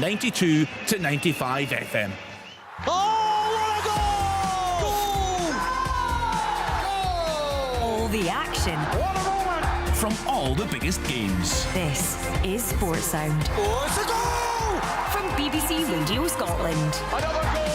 92 to 95 FM. All the action. What a moment! From all the biggest games. This is Sports Sound. Oh, it's a goal! From BBC Radio Scotland. Another goal!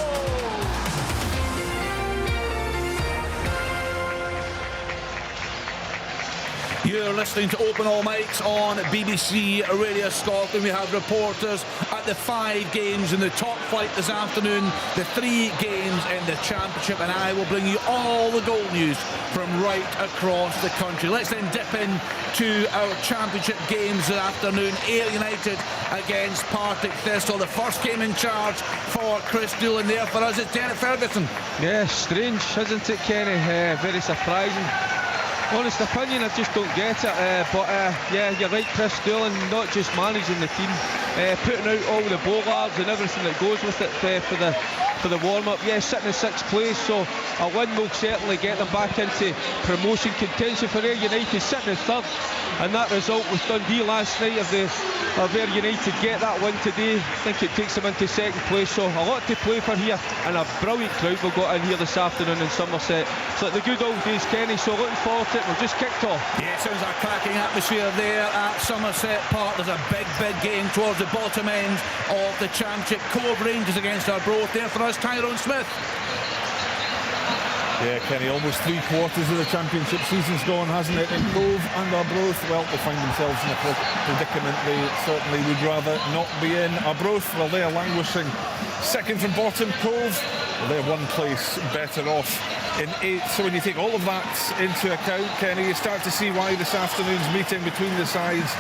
You're listening to Open All Mics on BBC Radio Scotland. We have reporters at the 5 games in the top flight this afternoon, the 3 games in the Championship, and I will bring you all the goal news from right across the country. Let's then dip in to our Championship games this afternoon. Ayr United against Partick Thistle. The first game in charge for Chris Doolan. There for us is Derek Ferguson. Yeah, strange, isn't it, Kenny? Very surprising. Honest opinion, I just don't get it. But yeah, you're right, Chris Doolan, not just managing the team, putting out all the bollards and everything that goes with it for the warm-up. Yeah, sitting in 6th place, so a win will certainly get them back into promotion contention. For Ayr United sitting in 3rd, and that result with Dundee last night of Ayr United get that win today, I think it takes them into 2nd place, so a lot to play for here, and a brilliant crowd we've got in here this afternoon in Somerset. It's like the good old days, Kenny, so looking forward to it. We've just kicked off. Yeah, sounds like a cracking atmosphere there at Somerset Park. There's a big game towards the bottom end of the Championship. Cove Rangers against Arbroath. There for us, Tyrone Smith. Yeah, Kenny, almost 3/4 of the Championship season's gone, hasn't it? And Cove and Arbroath, well, they find themselves in a predicament they certainly would rather not be in. Arbroath, well, they are languishing 2nd from bottom. Cove, well, they're 1 place better off in 8th. So when you take all of that into account, Kenny, you start to see why this afternoon's meeting between the sides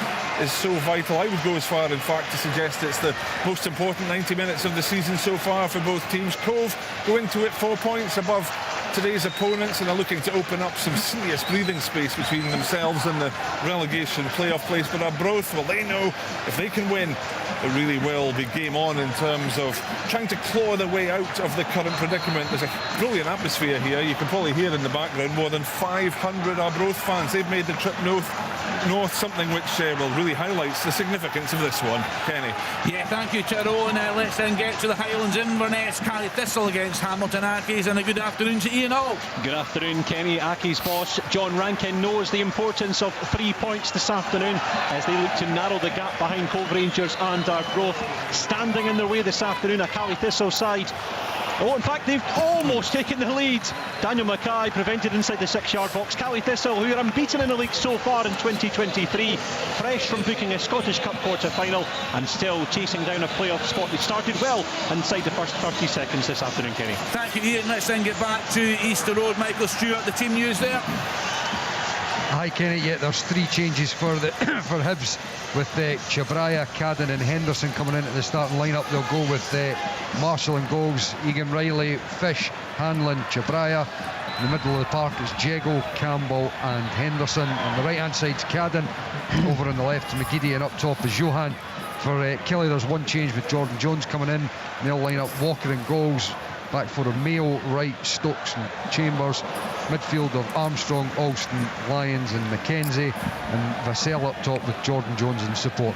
is so vital. I would go as far, in fact, to suggest it's the most important 90 minutes of the season so far for both teams. Cove go into it 4 points above today's opponents and are looking to open up some serious breathing space between themselves and the relegation playoff place. But Arbroath, well, they know if they can win, it really will be game on in terms of trying to claw their way out of the current predicament. There's a brilliant atmosphere here. You can probably hear in the background more than 500 Arbroath fans. They've made the trip north, something which well, really highlights the significance of this one. Kenny. Yeah, thank you, Tyrone. Let's then get to the Highlands. Inverness, Carry Thistle against Hamilton Accies, and a good afternoon to Ian Hall. Good afternoon, Kenny. Accies boss John Rankin knows the importance of 3 points this afternoon as they look to narrow the gap behind Cove Rangers and Arbroath. Standing in their way this afternoon, a Carry Thistle side. Oh, in fact, they've almost taken the lead. Daniel Mackay prevented inside the 6-yard box. Cally Thistle, who are unbeaten in the league so far in 2023, fresh from booking a Scottish Cup quarter-final and still chasing down a playoff spot. They started well inside the first 30 seconds this afternoon, Kenny. Thank you, Ian. Let's then get back to Easter Road. Michael Stewart, the team news there. Hi, Kenny. Yeah, there's 3 changes for the for Hibs with Chabraya, Cadden and Henderson coming in at the starting lineup. They'll go with Marshall in goals, Egan Riley, Fish, Hanlon, Chabraya. In the middle of the park is Jago, Campbell and Henderson. On the right hand side's Cadden. Over on the left McGeady, and up top is Johan. For Kelly, there's 1 change with Jordan Jones coming in. They'll line up Walker in goals. Back for Mayo, Wright, Stokes and Chambers. Midfield of Armstrong, Alston, Lyons and McKenzie, and Vassell up top with Jordan Jones in support.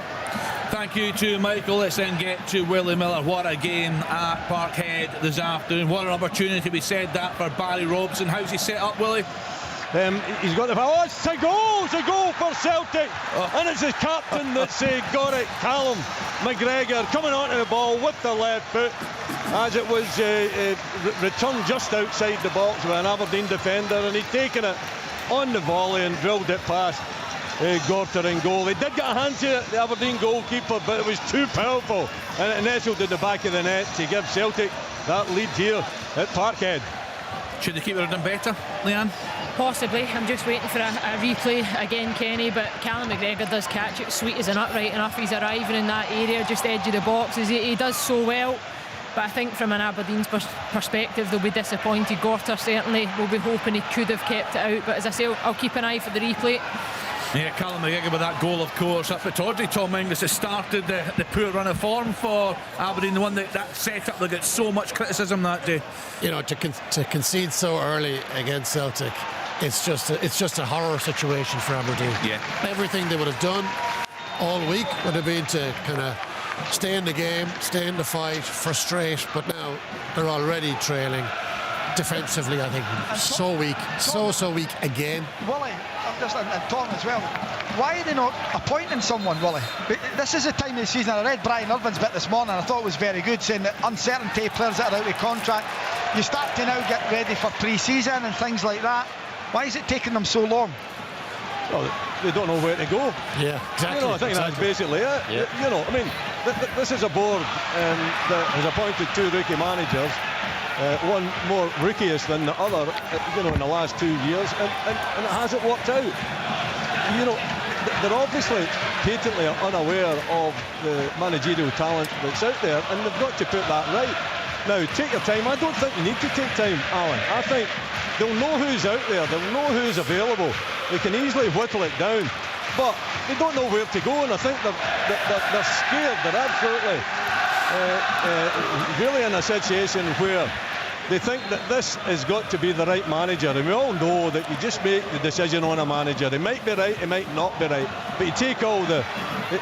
Thank you to Michael. Let's then get to Willie Miller. What a game at Parkhead this afternoon. What an opportunity. We said that for Barry Robson. How's he set up, Willie? He's got the... Oh, it's a goal for Celtic. And it's his captain that's got it, Callum McGregor, coming onto the ball with the left foot as it was returned just outside the box by an Aberdeen defender, and he'd taken it on the volley and drilled it past Gorter in goal. They did get a hand to it, the Aberdeen goalkeeper, but it was too powerful, and it nestled at the back of the net to give Celtic that lead here at Parkhead. Should the keeper have done better, Leanne? Possibly. I'm just waiting for a replay again, Kenny, but Callum McGregor does catch it sweet as a nut, right enough. He's arriving in that area, just edge of the boxes. He does so well, but I think from an Aberdeen's perspective, they'll be disappointed. Gorter certainly will be hoping he could have kept it out, but as I say, I'll keep an eye for the replay. Yeah, Callum McGregor with that goal, of course. That's what Audrey Tom Inglis has started the poor run of form for Aberdeen, the one that set up that got so much criticism that day. You know, to concede so early against Celtic, it's just a horror situation for Aberdeen. Yeah. Everything they would have done all week would have been to kind of stay in the game, stay in the fight, frustrate, but now they're already trailing. Defensively, I think, so weak, so weak again. Willie, and Tom as well, why are they not appointing someone, Willie? This is the time of the season. I read Brian Irvin's bit this morning, I thought it was very good, saying that uncertainty, players that are out of contract, you start to now get ready for pre-season and things like that. Why is it taking them so long? Well, they don't know where to go. Yeah, exactly. You know, I think that's basically it. Yeah. You know, I mean, this is a board that has appointed 2 rookie managers. One more rookiest than the other, you know, in the last 2 years, and it hasn't worked out. You know, they're obviously patently unaware of the managerial talent that's out there, and they've got to put that right. Now, take your time. I don't think you need to take time, Alan. I think they'll know who's out there, they'll know who's available. They can easily whittle it down, but they don't know where to go, and I think they're scared. They're absolutely really in a situation where they think that this has got to be the right manager, and we all know that you just make the decision on a manager. It might be right, it might not be right, but you take all the,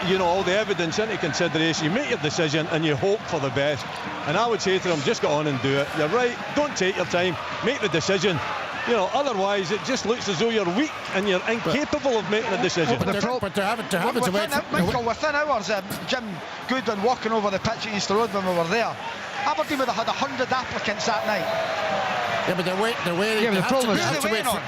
you know, all the evidence into consideration. You make your decision and you hope for the best. And I would say to them, just go on and do it. You're right. Don't take your time. Make the decision. You know, otherwise it just looks as though you're weak and you're incapable of making a decision. But they're having to wait. Michael, within hours, Jim Goodwin walking over the pitch at Easter Road when we were there. Aberdeen would have had 100 applicants that night. Yeah, but they're waiting. Yeah, but the problem is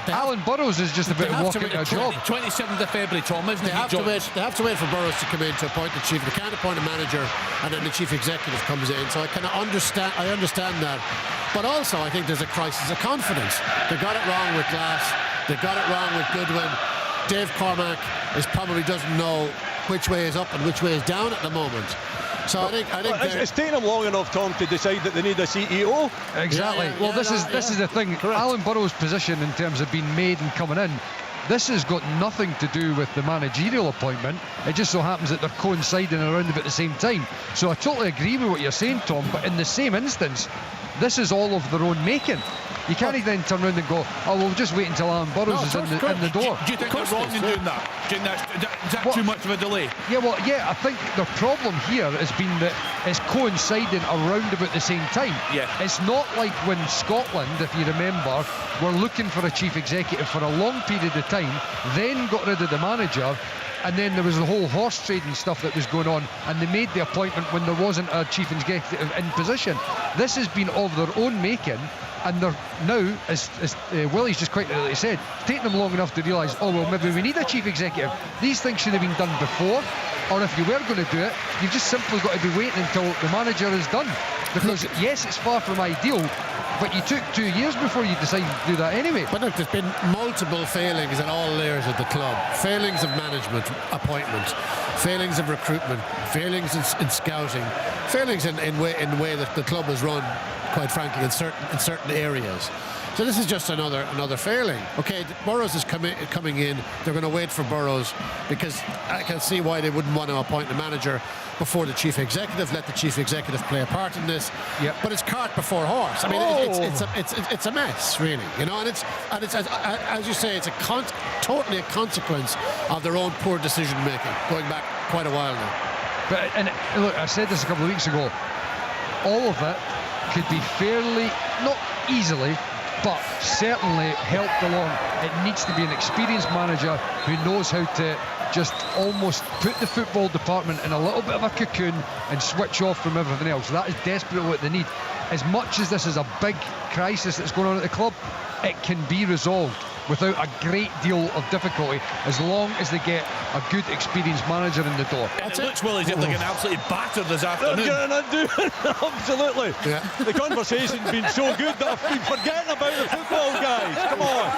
Alan Burrows is just about walking a job. 27th of February, Tom, isn't it? They have to wait for Burrows to come in to appoint the chief. They can't appoint a manager and then the chief executive comes in. So I kind of understand. I understand that, but also I think there's a crisis of confidence. They got it wrong with Glass. They got it wrong with Goodwin. Dave Cormack probably doesn't know which way is up and which way is down at the moment. So I think it's taken them long enough, Tom, to decide that they need a CEO. Exactly. Well, this is the thing. Correct. Alan Burrows' position in terms of being made and coming in, this has got nothing to do with the managerial appointment. It just so happens that they're coinciding around about the same time. So I totally agree with what you're saying, Tom, but in the same instance, this is all of their own making. You can't then turn around and go, oh, we'll just wait until Alan Burrows is in the door. Do you think they're wrong in doing that? Is that too much of a delay? Yeah, well, yeah, I think the problem here has been that it's coinciding around about the same time. Yeah. It's not like when Scotland, if you remember, were looking for a chief executive for a long period of time, then got rid of the manager, and then there was the whole horse trading stuff that was going on, and they made the appointment when there wasn't a chief executive in position. This has been of their own making, and they're now, as Willie's just quite rightly said, it's taken them long enough to realise, oh well, maybe we need a chief executive. These things should have been done before, or if you were going to do it, you've just simply got to be waiting until the manager is done. Because yes, it's far from ideal, but you took 2 years before you decided to do that anyway. But look, there's been multiple failings at all layers of the club. Failings of management, appointment, failings of recruitment, failings in scouting, failings in the way that the club is run, quite frankly, in certain areas. So this is just another failing. Okay, Burrows is coming in. They're going to wait for Burrows because I can see why they wouldn't want to appoint the manager before the chief executive. Let the chief executive play a part in this. Yep. But it's cart before horse. I mean, it's a mess, really. You know, and it's as you say, it's totally a consequence of their own poor decision making going back quite a while now. And look, I said this a couple of weeks ago. All of it could be fairly, not easily, but certainly helped along. It needs to be an experienced manager who knows how to just almost put the football department in a little bit of a cocoon and switch off from everything else. That is desperately what they need. As much as this is a big crisis that's going on at the club, it can be resolved without a great deal of difficulty as long as they get a good experienced manager in the door. And it looks, Will, as if they're getting absolutely battered this afternoon. Absolutely. Yeah. The conversation's been so good that I've been forgetting about the football, guys. Come on.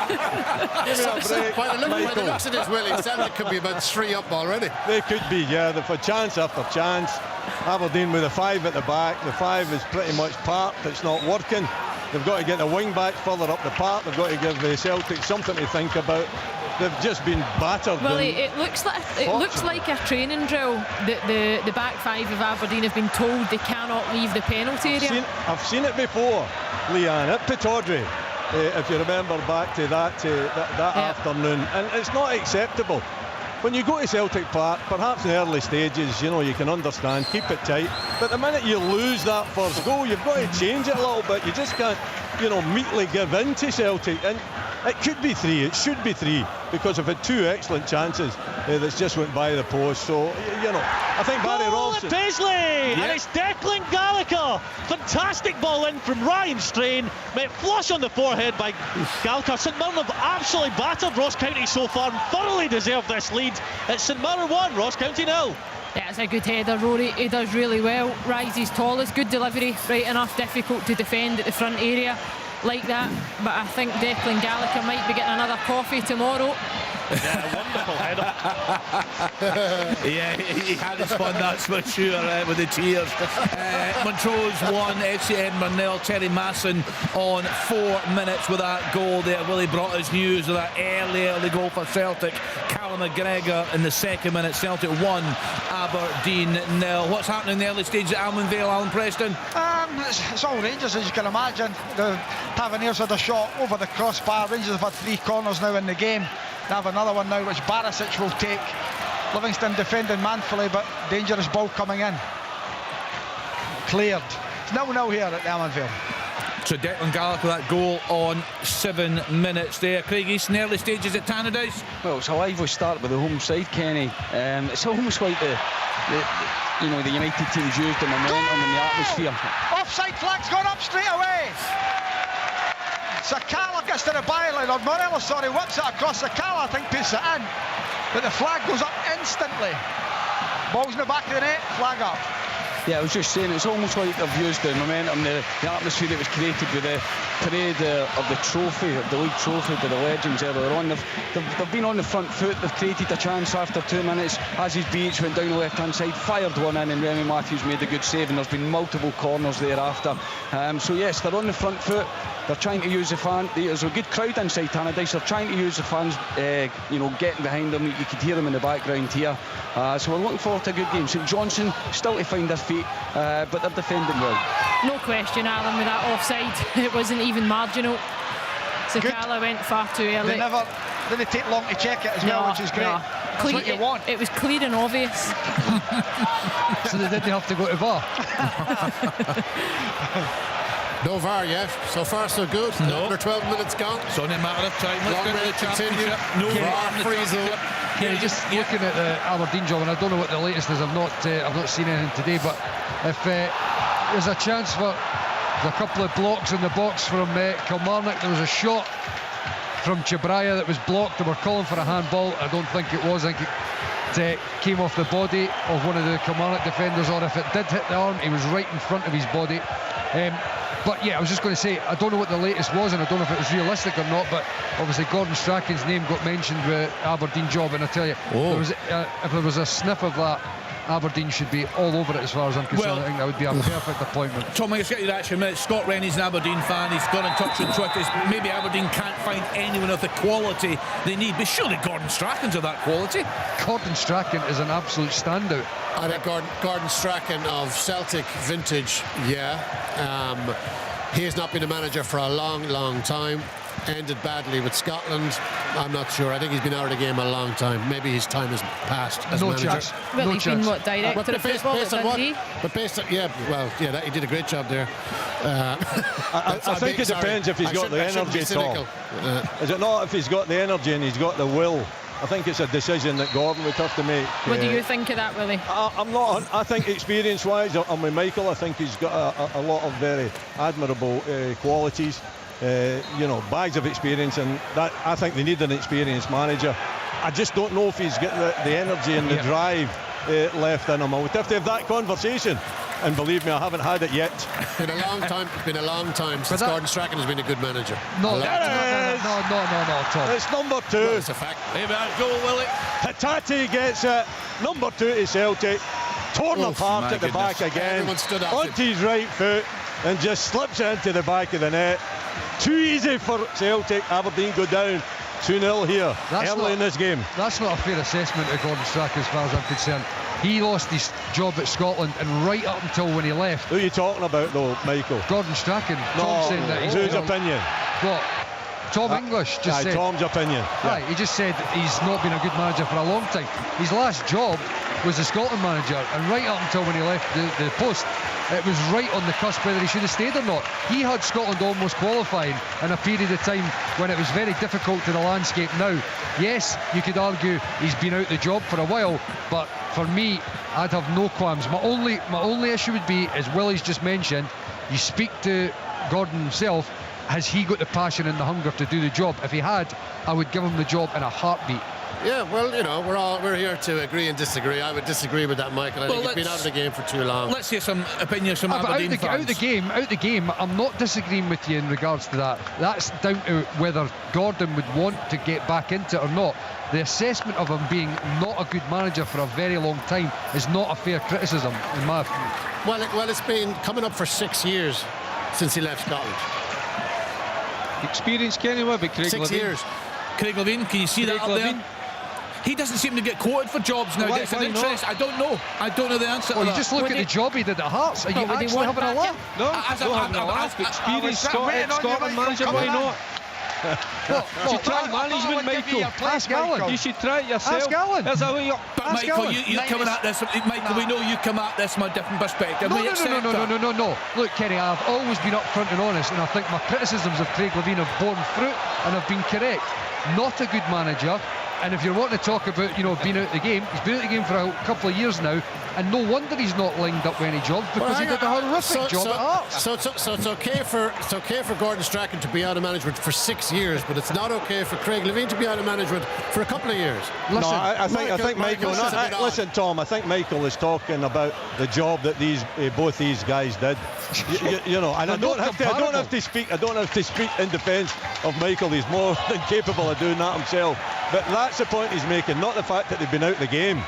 Give me a break. By the looks of this, Willie, Celtic could be about 3 up already. They could be, yeah. They've had chance after chance. Aberdeen with a 5 at the back. The 5 is pretty much parked. It's not working. They've got to get the wing back further up the park. They've got to give the Celtic something to think about. They've just been battered. Well, it looks like a training drill. The back 5 of Aberdeen have been told they cannot leave the penalty area. I've seen it before, Leanne, at Pittodrie, if you remember back to that afternoon, and it's not acceptable. when you go to Celtic Park, perhaps in the early stages, you know, you can understand, keep it tight. But the minute you lose that first goal, you've got to change it a little bit. You just can't, you know, meekly give in to Celtic. And it could be 3, it should be 3, because we've had 2 excellent chances that's just went by the post. So, you know, I think Barry Robson. Paisley, and it's Declan Gallagher. Fantastic ball in from Ryan Strain, met flush on the forehead by Gallagher. St Mirren have absolutely battered Ross County so far and thoroughly deserve this lead. It's St Mirren 1, Ross County 0. Yeah, it's a good header, Rory. He does really well. Rises tallest, good delivery, right enough, difficult to defend at the front area like that. But I think Declan Gallagher might be getting another coffee tomorrow. Yeah, wonderful header. Yeah, he had his fun, that's for sure, with the tears. Montrose 1, FC Edinburgh 0. Terry Masson on 4 minutes with that goal there. Willie brought us news of that early goal for Celtic. Callum McGregor in the 2nd minute. Celtic 1, Aberdeen 0. What's happening in the early stages at Almonvale, Alan Preston? It's all Rangers, as you can imagine. The Taverniers had a shot over the crossbar. Rangers have had 3 corners now in the game. They have another one now which Barisic will take. Livingston defending manfully, but dangerous ball coming in. Cleared. It's 0-0 here at the Almonvale. So Declan Gallagher with that goal on 7 minutes there. Craig Easton, early stages at Tannadice. Well, it's a lively start with the home side, Kenny. It's almost like the United teams used the momentum and the atmosphere. Offside flag's gone up straight away. Sakala gets to the byline, or Morelos, whips it across. Sakala, I think, puts it in. But the flag goes up instantly. Ball's in the back of the net, flag up. Yeah, I was just saying, it's almost like they've used the momentum, the atmosphere that was created with the parade of the trophy, the league trophy to the legends earlier on. They've been on the front foot, they've created a chance after 2 minutes. Aziz Beach went down the left-hand side, fired one in, and Remy Matthews made a good save, and there's been multiple corners thereafter. So yes, they're on the front foot. They're trying to use the fan. There's a good crowd inside Tannadice. They're trying to use the fans, getting behind them. You could hear them in the background here. So we're looking forward to a good game. St Johnstone still to find their feet, but they're defending well. No question, Alan, with that offside. It wasn't even marginal. Sakala went far too early. They didn't take long to check it as well, which is great. No. That's what you want. It was clear and obvious. So they didn't have to go to VAR. No VAR yet. So far, so good. No. Under 12 minutes gone. It's only a matter of time. Let's go to the championship. No VAR free zone. Yeah, just looking at the Aberdeen job, and I don't know what the latest is. I've not seen anything today, but if there's a chance for a couple of blocks in the box from Kilmarnock, there was a shot from Chabraya that was blocked. They were calling for a handball. I don't think it was. I think it came off the body of one of the Kilmarnock defenders, or if it did hit the arm, he was right in front of his body. But yeah, I was just going to say, I don't know what the latest was, and I don't know if it was realistic or not, but obviously Gordon Strachan's name got mentioned with Aberdeen job, and I tell you, if there was a sniff of that, Aberdeen should be all over it as far as I'm concerned. I think that would be a perfect appointment. Tom, let's get you that in a minute. Scott Rennie's an Aberdeen fan. He's got in touch with Twitter. Maybe Aberdeen can't find anyone of the quality they need, but surely Gordon Strachan's of that quality. Gordon Strachan is an absolute standout. I think Gordon Strachan of Celtic vintage, he has not been a manager for a long time. Ended badly with Scotland. I'm not sure. I think he's been out of the game a long time. Maybe his time has passed as manager. Chance. Well, no he's chance. been director of football at Dundee? But based on, he did a great job there. I think it depends if he's got the energy at all. Is it not if he's got the energy and he's got the will? I think it's a decision that Gordon would have to make. What do you think of that, Willie? I'm not. I think experience-wise, I'm with Michael. I think he's got a lot of very admirable qualities. Bags of experience, and that I think they need an experienced manager. I just don't know if he's got the energy and the drive left in him. I would have to have that conversation, and believe me, I haven't had it yet. Been a long time since Gordon Strachan has been a good manager. No, Tom. It's number 2. Well, it's a fact. Hey man, go Willie. Hatate gets it. Number 2 to Celtic. Torn apart at the back again. Everyone stood up. Onto his right foot and just slips it into the back of the net. Too easy for Celtic. Aberdeen go down 2-0 here early in this game. That's not a fair assessment of Gordon Strachan as far as I'm concerned. He lost his job at Scotland, and right up until when he left. Who are you talking about though, Michael? Gordon Strachan. No, Tom saying that he's whose opinion? What? Tom English just said. Tom's opinion. Right, he just said he's not been a good manager for a long time. His last job was the Scotland manager, and right up until when he left the post, it was right on the cusp whether he should have stayed or not. He had Scotland almost qualifying in a period of time when it was very difficult to the landscape now. Yes, you could argue he's been out the job for a while, but for me, I'd have no qualms. My only issue would be, as Willie's just mentioned, you speak to Gordon himself, has he got the passion and the hunger to do the job? If he had, I would give him the job in a heartbeat. Yeah, well, you know, we're here to agree and disagree. I would disagree with that, Michael. I think he's been out of the game for too long. Let's hear some opinions from Aberdeen fans. Out the game, I'm not disagreeing with you in regards to that. That's down to whether Gordon would want to get back into it or not. The assessment of him being not a good manager for a very long time is not a fair criticism, in my opinion. Well, it's been coming up for 6 years since he left Scotland. Experience, Kenny, what about Craig 6 Levein? years. Craig Levein, can you see that up there? He doesn't seem to get quoted for jobs now. It's an interest. I don't know the answer to that. You just look at the job he did at Hearts. Are you actually having a laugh? No, having a laugh. Experienced Scotland manager, why not? You should try management, Michael. Ask Alan. You should try it yourself. Ask Alan. But Michael, you're coming at this. Michael, we know you come at this from a different perspective. No. Look, Kenny, I've always been upfront and honest, and I think my criticisms of Craig Levein have borne fruit and have been correct. Not a good manager. And if you're wanting to talk about, being out of the game, he's been out of the game for a couple of years now, and no wonder he's not lined up with any jobs, because he did a horrific job at Hearts. So it's okay for Gordon Strachan to be out of management for 6 years, but it's not okay for Craig Levein to be out of management for a couple of years. Listen, I think Michael. Listen, Tom. I think Michael is talking about the job that both these guys did. You know, and I don't have to speak in defence of Michael. He's more than capable of doing that himself. But that's the point he's making, not the fact that they've been out of the game.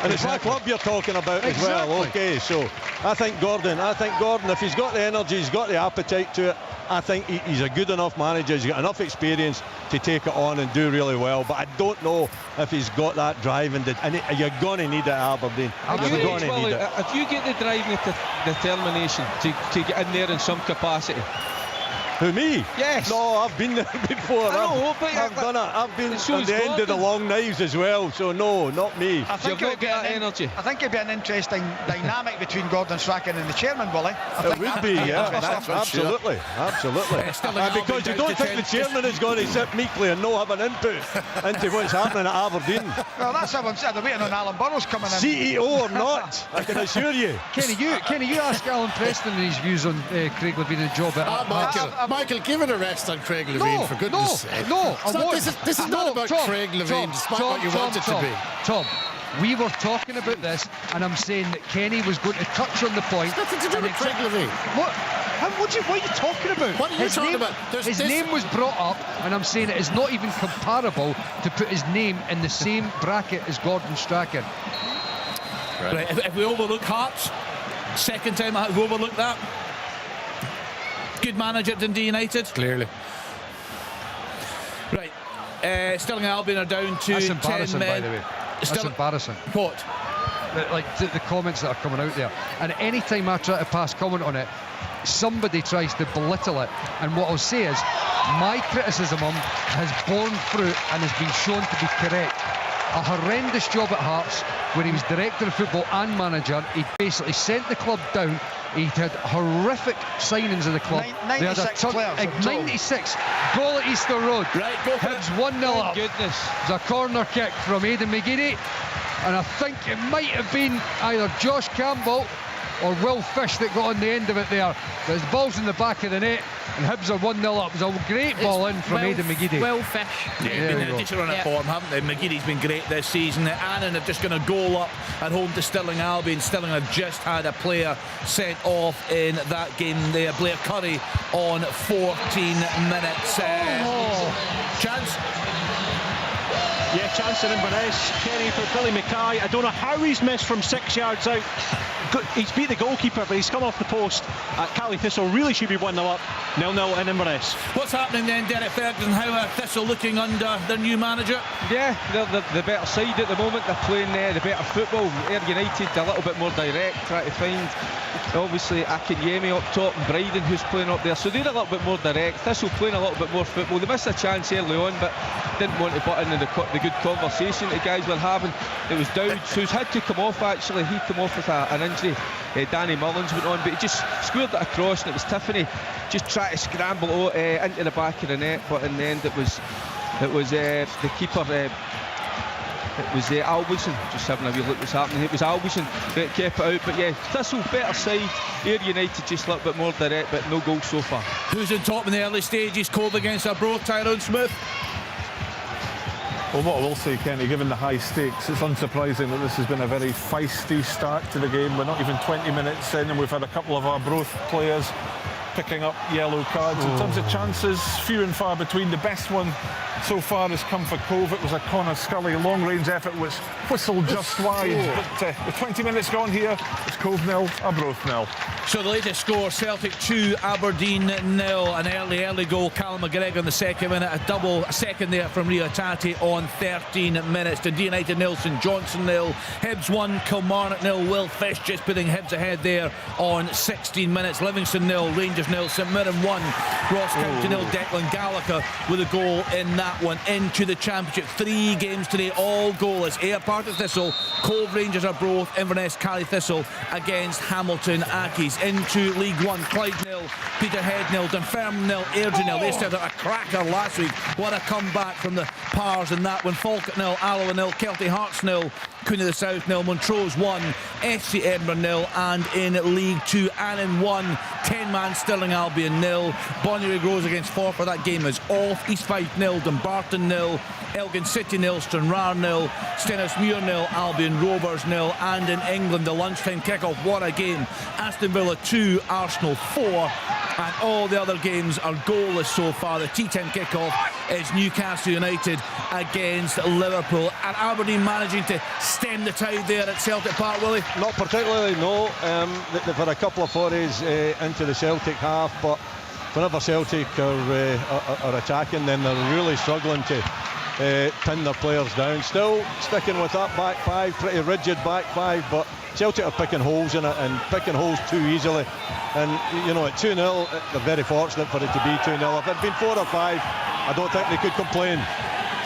And it's my club you're talking about as well. Okay, so I think Gordon, if he's got the energy, he's got the appetite to it, I think he's a good enough manager. He's got enough experience to take it on and do really well. But I don't know if he's got that drive, and you're going to need it at Aberdeen. You're going to need it. If you get the drive and the determination to get in there in some capacity. Who, me? Yes. No, I've been there before. I've done it. I've been on the end of the long knives as well. So no, not me. I think it'd be an interesting dynamic between Gordon Strachan and the chairman, Willie. It would be, yeah. Absolutely. Because you don't think the chairman is going to sit meekly and not have an input into what's happening at Aberdeen. Well, that's how I'm saying. They're waiting on Alan Burrows coming in. CEO or not, I can assure you. Kenny, you ask Alan Preston his views on Craig Levein job at Michael, give it a rest on Craig Levein, for goodness sake. This is not about Craig Levein, despite what you want it to be. Tom, we were talking about this, and I'm saying that Kenny was going to touch on the point. It's nothing to do with Craig Levein. What are you talking about? What are you talking about? His name was brought up, and I'm saying it is not even comparable to put his name in the same bracket as Gordon Strachan. Right, if we overlook Hearts, second time we've overlooked that. Good manager at Dundee United. Clearly. Right. Stirling Albion are down to 10 men. By the way. That's embarrassing. What? The comments that are coming out there. And any time I try to pass comment on it, somebody tries to belittle it. And what I'll say is, my criticism of him has borne fruit and has been shown to be correct. A horrendous job at Hearts, where he was director of football and manager. He basically sent the club down. He had horrific signings of the club. 96 players. 96. Goal at Easter Road. Right, go for Hibs 1-0 up. Goodness. It was a corner kick from Aidan McGeady. And I think it might have been either Josh Campbell or Will Fish that got on the end of it there. But the ball's in the back of the net, and Hibs are 1-0 up. It was a great ball in from Aidan McGeady. Will Fish. Yeah, been in a decent run at form, haven't they? McGeady's been great this season. Annan have just going to goal up at home to Stirling Albion. Stirling have just had a player sent off in that game there. Blair Curry on 14 minutes. Chance? Yeah, chance in Inverness. Kenny for Billy Mackay. I don't know how he's missed from 6 yards out. He's beat the goalkeeper, but he's come off the post. Cali Thistle really should be 1-0 up. 0-0 in Inverness. What's happening then, Derek Ferguson? How are Thistle looking under their new manager? Yeah, they're the better side at the moment. They're playing the better football. Ayr United a little bit more direct, trying to find obviously Akinyemi up top and Bryden who's playing up there, so they're a little bit more direct. Thistle playing a little bit more football. They missed a chance early on, but didn't want to butt into the good conversation the guys were having. It was Dowds who's had to come off actually. He come off with an injury. Danny Mullins went on, but he just squared it across, and it was Tiffany just trying to scramble into the back of the net, but in the end it was the keeper. It was Albison, just having a wee look what's happening. It was Albison that kept it out, but yeah, Thistle better side. Ayr United just a little bit more direct, but no goals so far. Who's on top in the early stages? Cove against Arbroath, Tyrone Smith. Well, what I will say, Kenny, given the high stakes, it's unsurprising that this has been a very feisty start to the game. We're not even 20 minutes in and we've had a couple of Arbroath players picking up yellow cards. In terms of chances, few and far between. The best one so far has come for Cove. It was a Connor Scully long-range effort which whistled just wide. But with 20 minutes gone here, it's Cove 0, Arbroath 0. So the latest score, Celtic 2, Aberdeen 0. An early goal, Callum McGregor in the second minute. A second there from Rio Tati on 13 minutes. Dundee United 0, St Johnstone 0. Hibs 1, Kilmarnock 0. Will Fish just putting Hibs ahead there on 16 minutes. Livingston 0, Rangers 0, St Mirren 1, Ross County 0. Declan Gallagher with a goal in that one. Into the Championship, 3 games today, all goalless. Ayr Partick Thistle, Cove Rangers Arbroath, Inverness Cali Thistle against Hamilton Accies. Into League One, Clyde 0, Peterhead 0, Dunfermline 0, Airdrie 0. They started a cracker last week. What a comeback from the Pars in that one. Falkirk 0, Alloa 0, Kelty Hearts 0, Queen of the South 0, Montrose 1, FC Edinburgh 0, and in League 2, Annan 1, 10-man Stirling Albion 0. Bonnyrigg Rose against Forfar, that game is off. East Fife 0, Dumbarton 0, Elgin City 0, Stranraer 0, Stenhousemuir 0, Albion Rovers 0, and in England the lunchtime kick-off, what a game. Aston Villa 2, Arsenal 4, and all the other games are goalless so far. The tea-time kick-off is Newcastle United against Liverpool, and Aberdeen managing to stem the tide there at Celtic Park, Willie? Not particularly, no. They've had a couple of forays into the Celtic half, but whenever Celtic are attacking, then they're really struggling to pin their players down. Still sticking with that back five, pretty rigid back five, but Celtic are picking holes in it and picking holes too easily. And you know, at 2-0, they're very fortunate for it to be 2-0. If it had been 4 or 5, I don't think they could complain.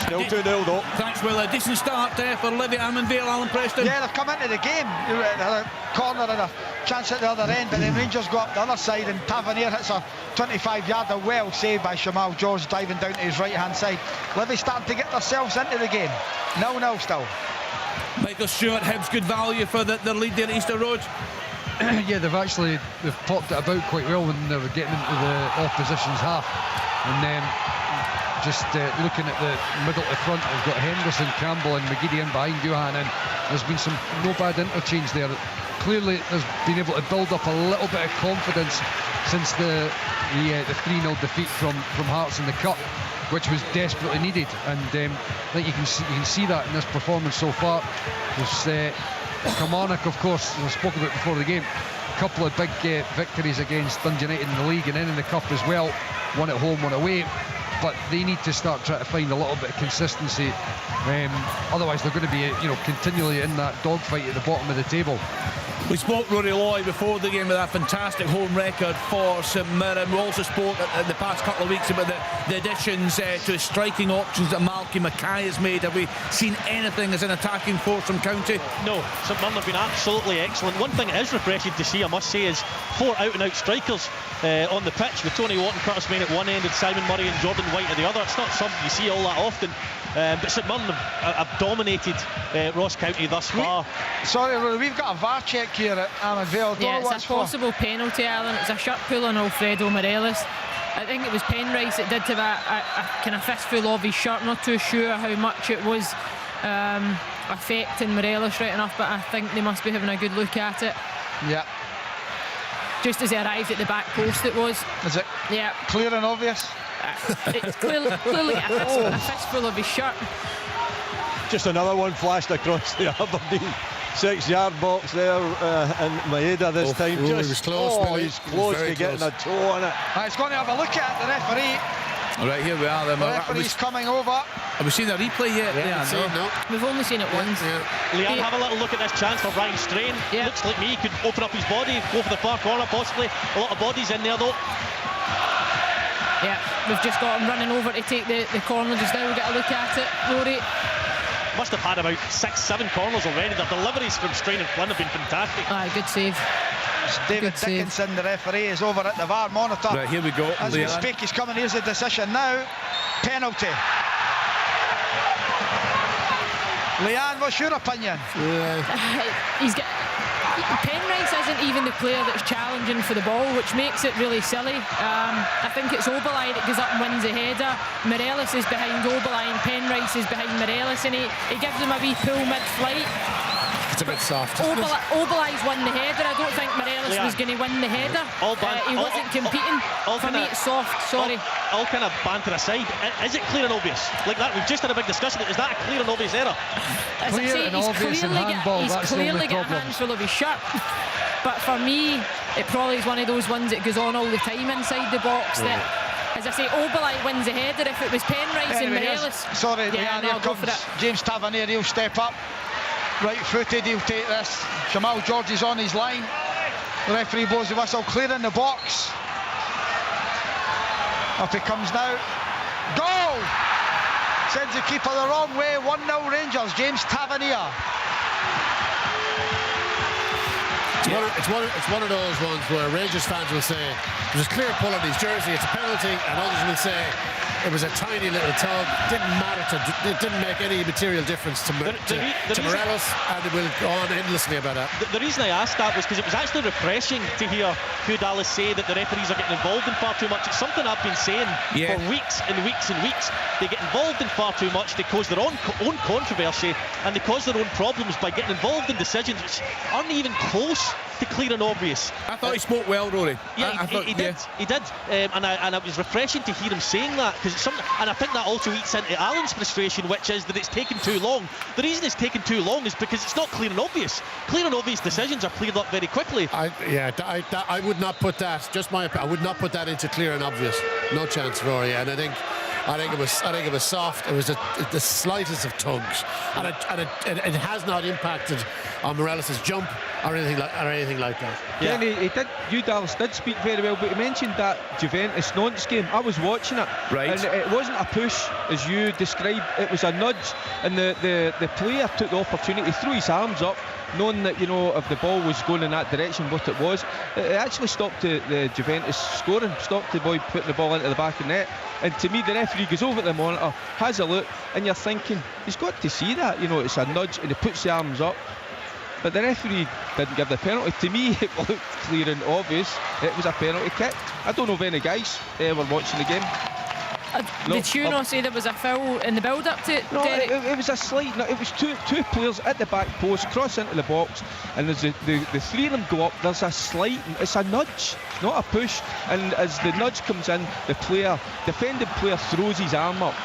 Still 2-0 though. Thanks, Will. A decent start there for Livy Ammonvale, Alan Preston. Yeah, they've come into the game. They had a corner and a chance at the other end, but then Rangers go up the other side and Tavernier hits a 25-yarder, well saved by Shamal George, diving down to his right-hand side. Livy starting to get themselves into the game. 0-0 still. Michael Stewart, Hibs good value for their lead there at Easter Road. Yeah, they've popped it about quite well when they were getting into the opposition's half, and then just looking at the middle to front, they've got Henderson, Campbell and McGeady in behind Johan, and there's been some no bad interchange there. Clearly there's been able to build up a little bit of confidence since the 3-0 defeat from Hearts in the Cup, which was desperately needed, and I think you can see that in this performance so far. There's Kilmarnock, of course, as I spoke about before the game, a couple of big victories against Dundee United in the league and then in the Cup as well, one at home, one away. But they need to start trying to find a little bit of consistency. Otherwise, they're going to be, continually in that dogfight at the bottom of the table. We spoke Rory Loy before the game with that fantastic home record for St Mirren. We also spoke in the past couple of weeks about the additions to striking options that Malky Mackay has made. Have we seen anything as an attacking force from County? No, St Mirren have been absolutely excellent. One thing it is refreshing to see, I must say, is 4 out-and-out strikers on the pitch, with Tony Watt and Curtis Main at one end and Simon Murray and Jordan White at the other. It's not something you see all that often. But St Mirren have dominated Ross County thus far. Sorry, Rory, we've got a VAR check here at Ammonvale. Yeah, it's a possible penalty, Alan. It's a shirt pull on Alfredo Morelos. I think it was Penrice that did have a kind of fistful of his shirt. Not too sure how much it was affecting Morelos right enough, but I think they must be having a good look at it. Yeah. Just as he arrived at the back post, it was. Is it? Yeah. Clear and obvious? It's clearly a fistful of his shirt. Just another one flashed across the Aberdeen 6-yard box there, and Maeda this time. He was close, Billy. He's close to getting a toe on it. He's going to have a look at it, the referee. All right, here we are. The referee's coming over. Have we seen the replay yet? No. We've only seen it once. Leanne, have a little look at this chance for Ryan Strain. Looks like me, he could open up his body, go for the far corner possibly. A lot of bodies in there though. Yeah, we've just got him running over to take the corner just now. We'll get a look at it, Rory. Must have had about 6-7 corners already. The deliveries from Strain and Flynn have been fantastic. Good save. David Dickinson, the referee, is over at the VAR monitor. Right, here we go. As we speak, he's coming. Here's the decision now. Penalty. Leanne, what's your opinion? Penrice isn't even the player that's challenging for the ball, which makes it really silly. I think it's Oberlai that goes up and wins the header. Morelos is behind Oberlai and Penrice is behind Morelos, and he gives him a wee pull mid-flight. It's a bit soft. Oberlai's won the header. I don't think Morelos was going to win the header. He wasn't competing. For me, it's soft. Sorry. All kind of banter aside, is it clear and obvious? Like that, we've just had a big discussion. Is that a clear and obvious error? As I say, he's clearly got a handful of his shirt. But for me, it probably is one of those ones that goes on all the time inside the box. That, as I say, Oberlai wins the header. If it was Penrice and Morelos, sorry, Leanne, here comes James Tavernier. He'll step up. Right-footed, he'll take this. Jamal George is on his line. The referee blows the whistle, clear in the box. Up he comes now. Goal! Sends the keeper the wrong way. 1-0 Rangers. James Tavernier. It's one of those ones where Rangers fans will say there's a clear pull on his jersey, it's a penalty, and others will say it was a tiny little tug. It didn't make any material difference to Morelos, and it will go on endlessly about that. The reason I asked that was because it was actually refreshing to hear Hugh Dallas say that the referees are getting involved in far too much. It's something I've been saying for weeks and weeks and weeks. They get involved in far too much. They cause their own controversy, and they cause their own problems by getting involved in decisions which aren't even close to clear and obvious. I thought he spoke well, Rory. Yeah, he did. He did, and it was refreshing to hear him saying that, because it's something. And I think that also eats into Alan's frustration, which is that it's taken too long. The reason it's taken too long is because it's not clear and obvious. Clear and obvious decisions are cleared up very quickly. I would not put that. Just my opinion. I would not put that into clear and obvious. No chance, Rory. And I think it was soft. It was the slightest of tugs, and it has not impacted on Morelos' jump or anything like that. Yeah, Hugh Dallas did speak very well, but he mentioned that Juventus Nantes game. I was watching it, and it wasn't a push as you described. It was a nudge, and the player took the opportunity, threw his arms up, knowing that, if the ball was going in that direction, what it was. It actually stopped the Juventus scoring, stopped the boy putting the ball into the back of the net. And to me, the referee goes over to the monitor, has a look, and you're thinking, he's got to see that, it's a nudge, and he puts the arms up. But the referee didn't give the penalty. To me, it looked clear and obvious. It was a penalty kick. I don't know if any guys were watching the game. Did you not say there was a foul in the build-up to it? No, it was a slight. No, it was two players at the back post, cross into the box, and as the three of them go up, there's a slight. It's a nudge, not a push. And as the nudge comes in, the defending player throws his arm up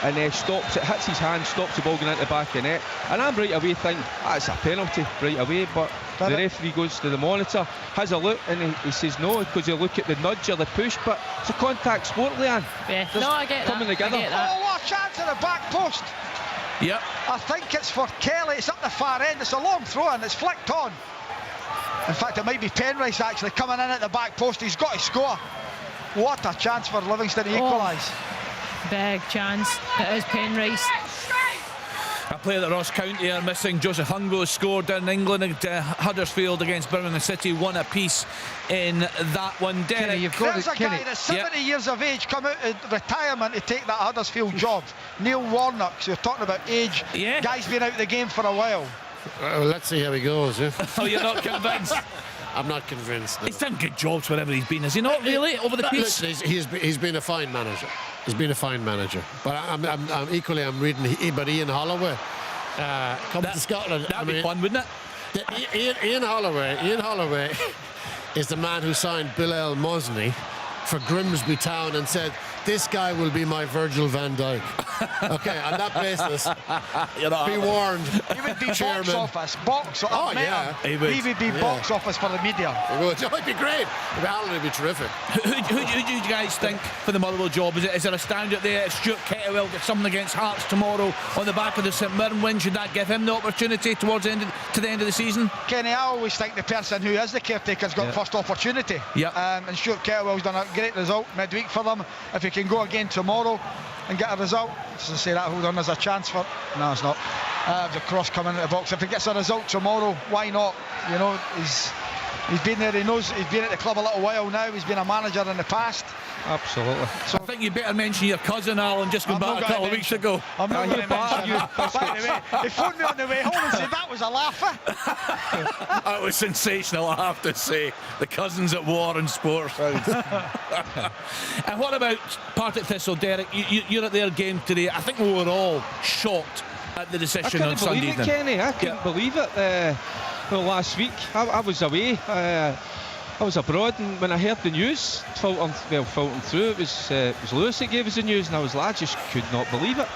and stops it, hits his hand, stops the ball going into the back of the net. And I'm right away thinking, it's a penalty right away. But the referee goes to the monitor, has a look, and he says no, because he'll look at the nudge or the push. But it's a contact sport, Leanne. Yeah, I get coming that. together. Oh, what a chance at the back post. Yep. I think it's for Kelly. It's up the far end. It's a long throw and it's flicked on. In fact, it might be Penrice actually coming in at the back post. He's got to score. What a chance for Livingston to equalise. Big chance. It is Penrice. A player that Ross County are missing. Joseph Hungbo scored in England at Huddersfield against Birmingham City. 1 apiece in that one. Derek, there's a guy that's 70 years of age come out of retirement to take that Huddersfield job. Neil Warnock. So you're talking about age. Yeah. Guy's been out of the game for a while. Well, let's see how he goes. Oh, you're not convinced? I'm not convinced. No. He's done good jobs wherever he's been, has he not? Really, over the piece. Listen, he's been a fine manager. He's been a fine manager. But I'm reading. But Ian Holloway comes to Scotland. That'd be fun, wouldn't it? Ian Holloway is the man who signed Bill L. Mosney for Grimsby Town and said, "This guy will be my Virgil van Dijk." Okay, on that basis, be having warned. He would be Chairman. box office. Oh, yeah. He would be box office for the media. It would be great. It would be terrific. Who do you guys think for the Motherwell job? Is there a standard there? Stuart Kettlewell gets something against Hearts tomorrow on the back of the St Mirren win. Should that give him the opportunity towards the end of the season? Kenny, I always think the person who is the caretaker's got first opportunity. And Stuart Kettlewell's done a great result midweek for them. If he can go again tomorrow and get a result, so say that, hold on, there's a chance for... No, it's not. The cross coming into the box. If he gets a result tomorrow, why not? You know, he's been there, he knows, he's been at the club a little while now, he's been a manager in the past. Absolutely. So I think you better mention your cousin, Alan, just going back a couple of weeks ago. I'm not going to mention you. By the way, he phoned me on the way home and said that was a laugher. That was sensational, I have to say. The cousins at war in sports. And what about Partick Thistle, Derek? You're at their game today. I think we were all shocked at the decision on Sunday evening. Kenny. I couldn't believe it. Last week I was away. I was abroad, and when I heard the news filtering through, it was Lewis that gave us the news, and I just could not believe it.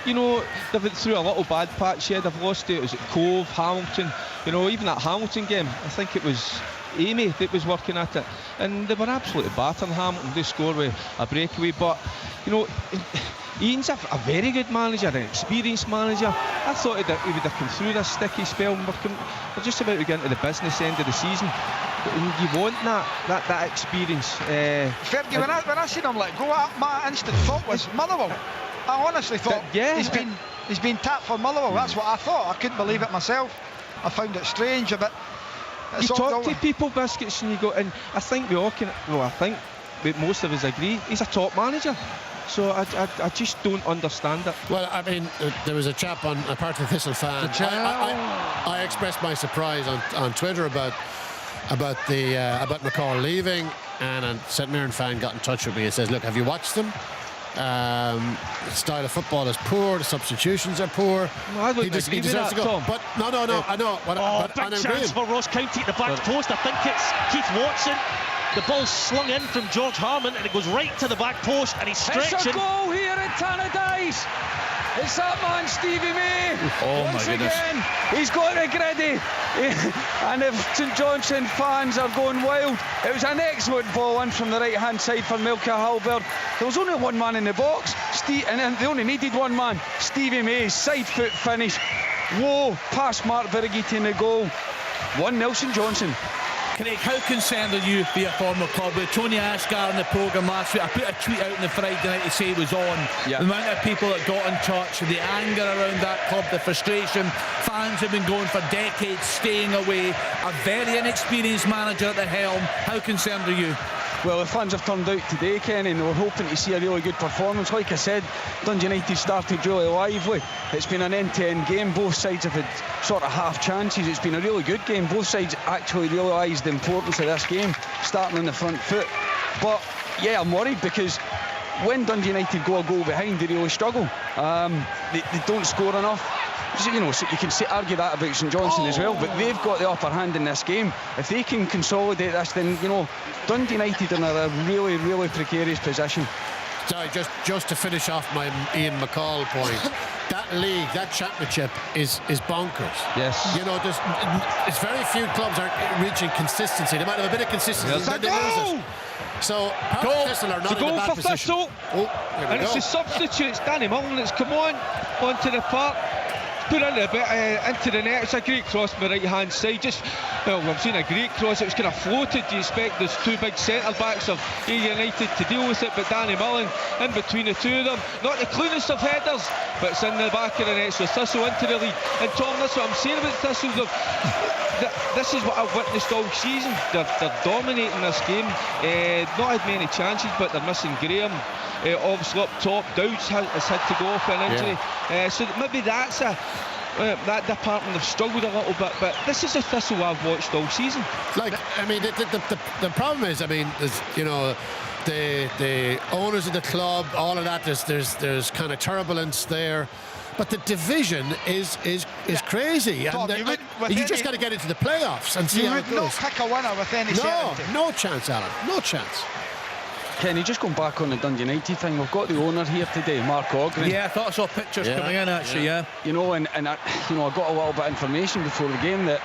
You know, they've been through a little bad patch here. They've lost it. It was at Cove, Hamilton. You know, even that Hamilton game, I think it was Amy that was working at it, and they were absolutely battering Hamilton. They scored with a breakaway, but you know, Ian's a very good manager, an experienced manager. I thought he would have come through this sticky spell, and we're just about to get into the business end of the season. You want that experience. Fergie, when I seen him let go, my instant thought was Motherwell. I honestly thought he's been tapped for Motherwell. That's what I thought. I couldn't believe it myself. I found it strange a bit. You talk to people, Biscuits, and you go, and I think we all can. Well, I think most of us agree. He's a top manager. So I just don't understand it. Well, I mean, there was a chap on a Partick Thistle fan. I expressed my surprise on Twitter about McCall leaving, and a St Mirren fan got in touch with me and says, "Look, have you watched them? The style of football is poor. The substitutions are poor. No, he deserves to go." Tom. But no, I know. Big chance for Ross County at the back post. I think it's Keith Watson. The ball's slung in from George Harmon, and it goes right to the back post, and he's stretching. It's a goal here at Tannadice. It's that man, Stevie May. Once again, he's got a griddy. And if St Johnstone fans are going wild, it was an excellent ball in from the right-hand side for Milka Halberd. There was only one man in the box, and they only needed one man. Stevie May's side foot finish. Whoa, past Mark Birighitti in the goal. 1-0 St Johnstone. Craig, how concerned are you for your former club? With Tony Asgar in the programme last week, I put a tweet out on the Friday night to say it was on. The amount of people that got in touch, the anger around that club, the frustration. Fans have been going for decades, staying away. A very inexperienced manager at the helm. How concerned are you? Well, the fans have turned out today, Kenny, and we're hoping to see a really good performance. Like I said, Dundee United started really lively. It's been an end-to-end game. Both sides have had sort of half chances. It's been a really good game. Both sides actually realised the importance of this game, starting on the front foot. But yeah, I'm worried because when Dundee United go a goal behind, they really struggle. They don't score enough. You know, so you can argue that about St Johnstone as well, but they've got the upper hand in this game. If they can consolidate this, then, you know, Dundee United are in a really, really precarious position. Sorry, just to finish off my Ian McCall point, that league, that championship is bonkers. Yes. You know, there's very few clubs aren't reaching consistency. They might have a bit of consistency, then they lose it. So Partick Thistle are not in a bad position. And it's the substitutes, Danny Mullen, that's come onto the park. Put in a bit into the net. It's a great cross on the right hand side. We've seen a great cross. It was kind of floated. You expect there's two big centre backs of United to deal with it, but Danny Mullen in between the two of them. Not the cleanest of headers, but it's in the back of the net. So Thistle into the lead. And Tom, that's what I'm saying about Thistle. This is what I've witnessed all season. They're dominating this game. Not had many chances, but they're missing Graham. Obviously up top, Dowds has had to go off an injury. So maybe that's that department have struggled a little bit, but this is a Thistle I've watched all season. Like, I mean, the problem is, I mean, there's, you know, the owners of the club, all of that, there's kind of turbulence there. But the division is crazy. Tom, and you just got to get into the playoffs and see how it goes. You would not pick a winner with any certainty. No chance, Alan. No chance. Kenny, just going back on the Dundee United thing, we've got the owner here today, Mark Ogren. Yeah, I thought I saw pictures coming in actually. Yeah. You know, and I got a little bit of information before the game that,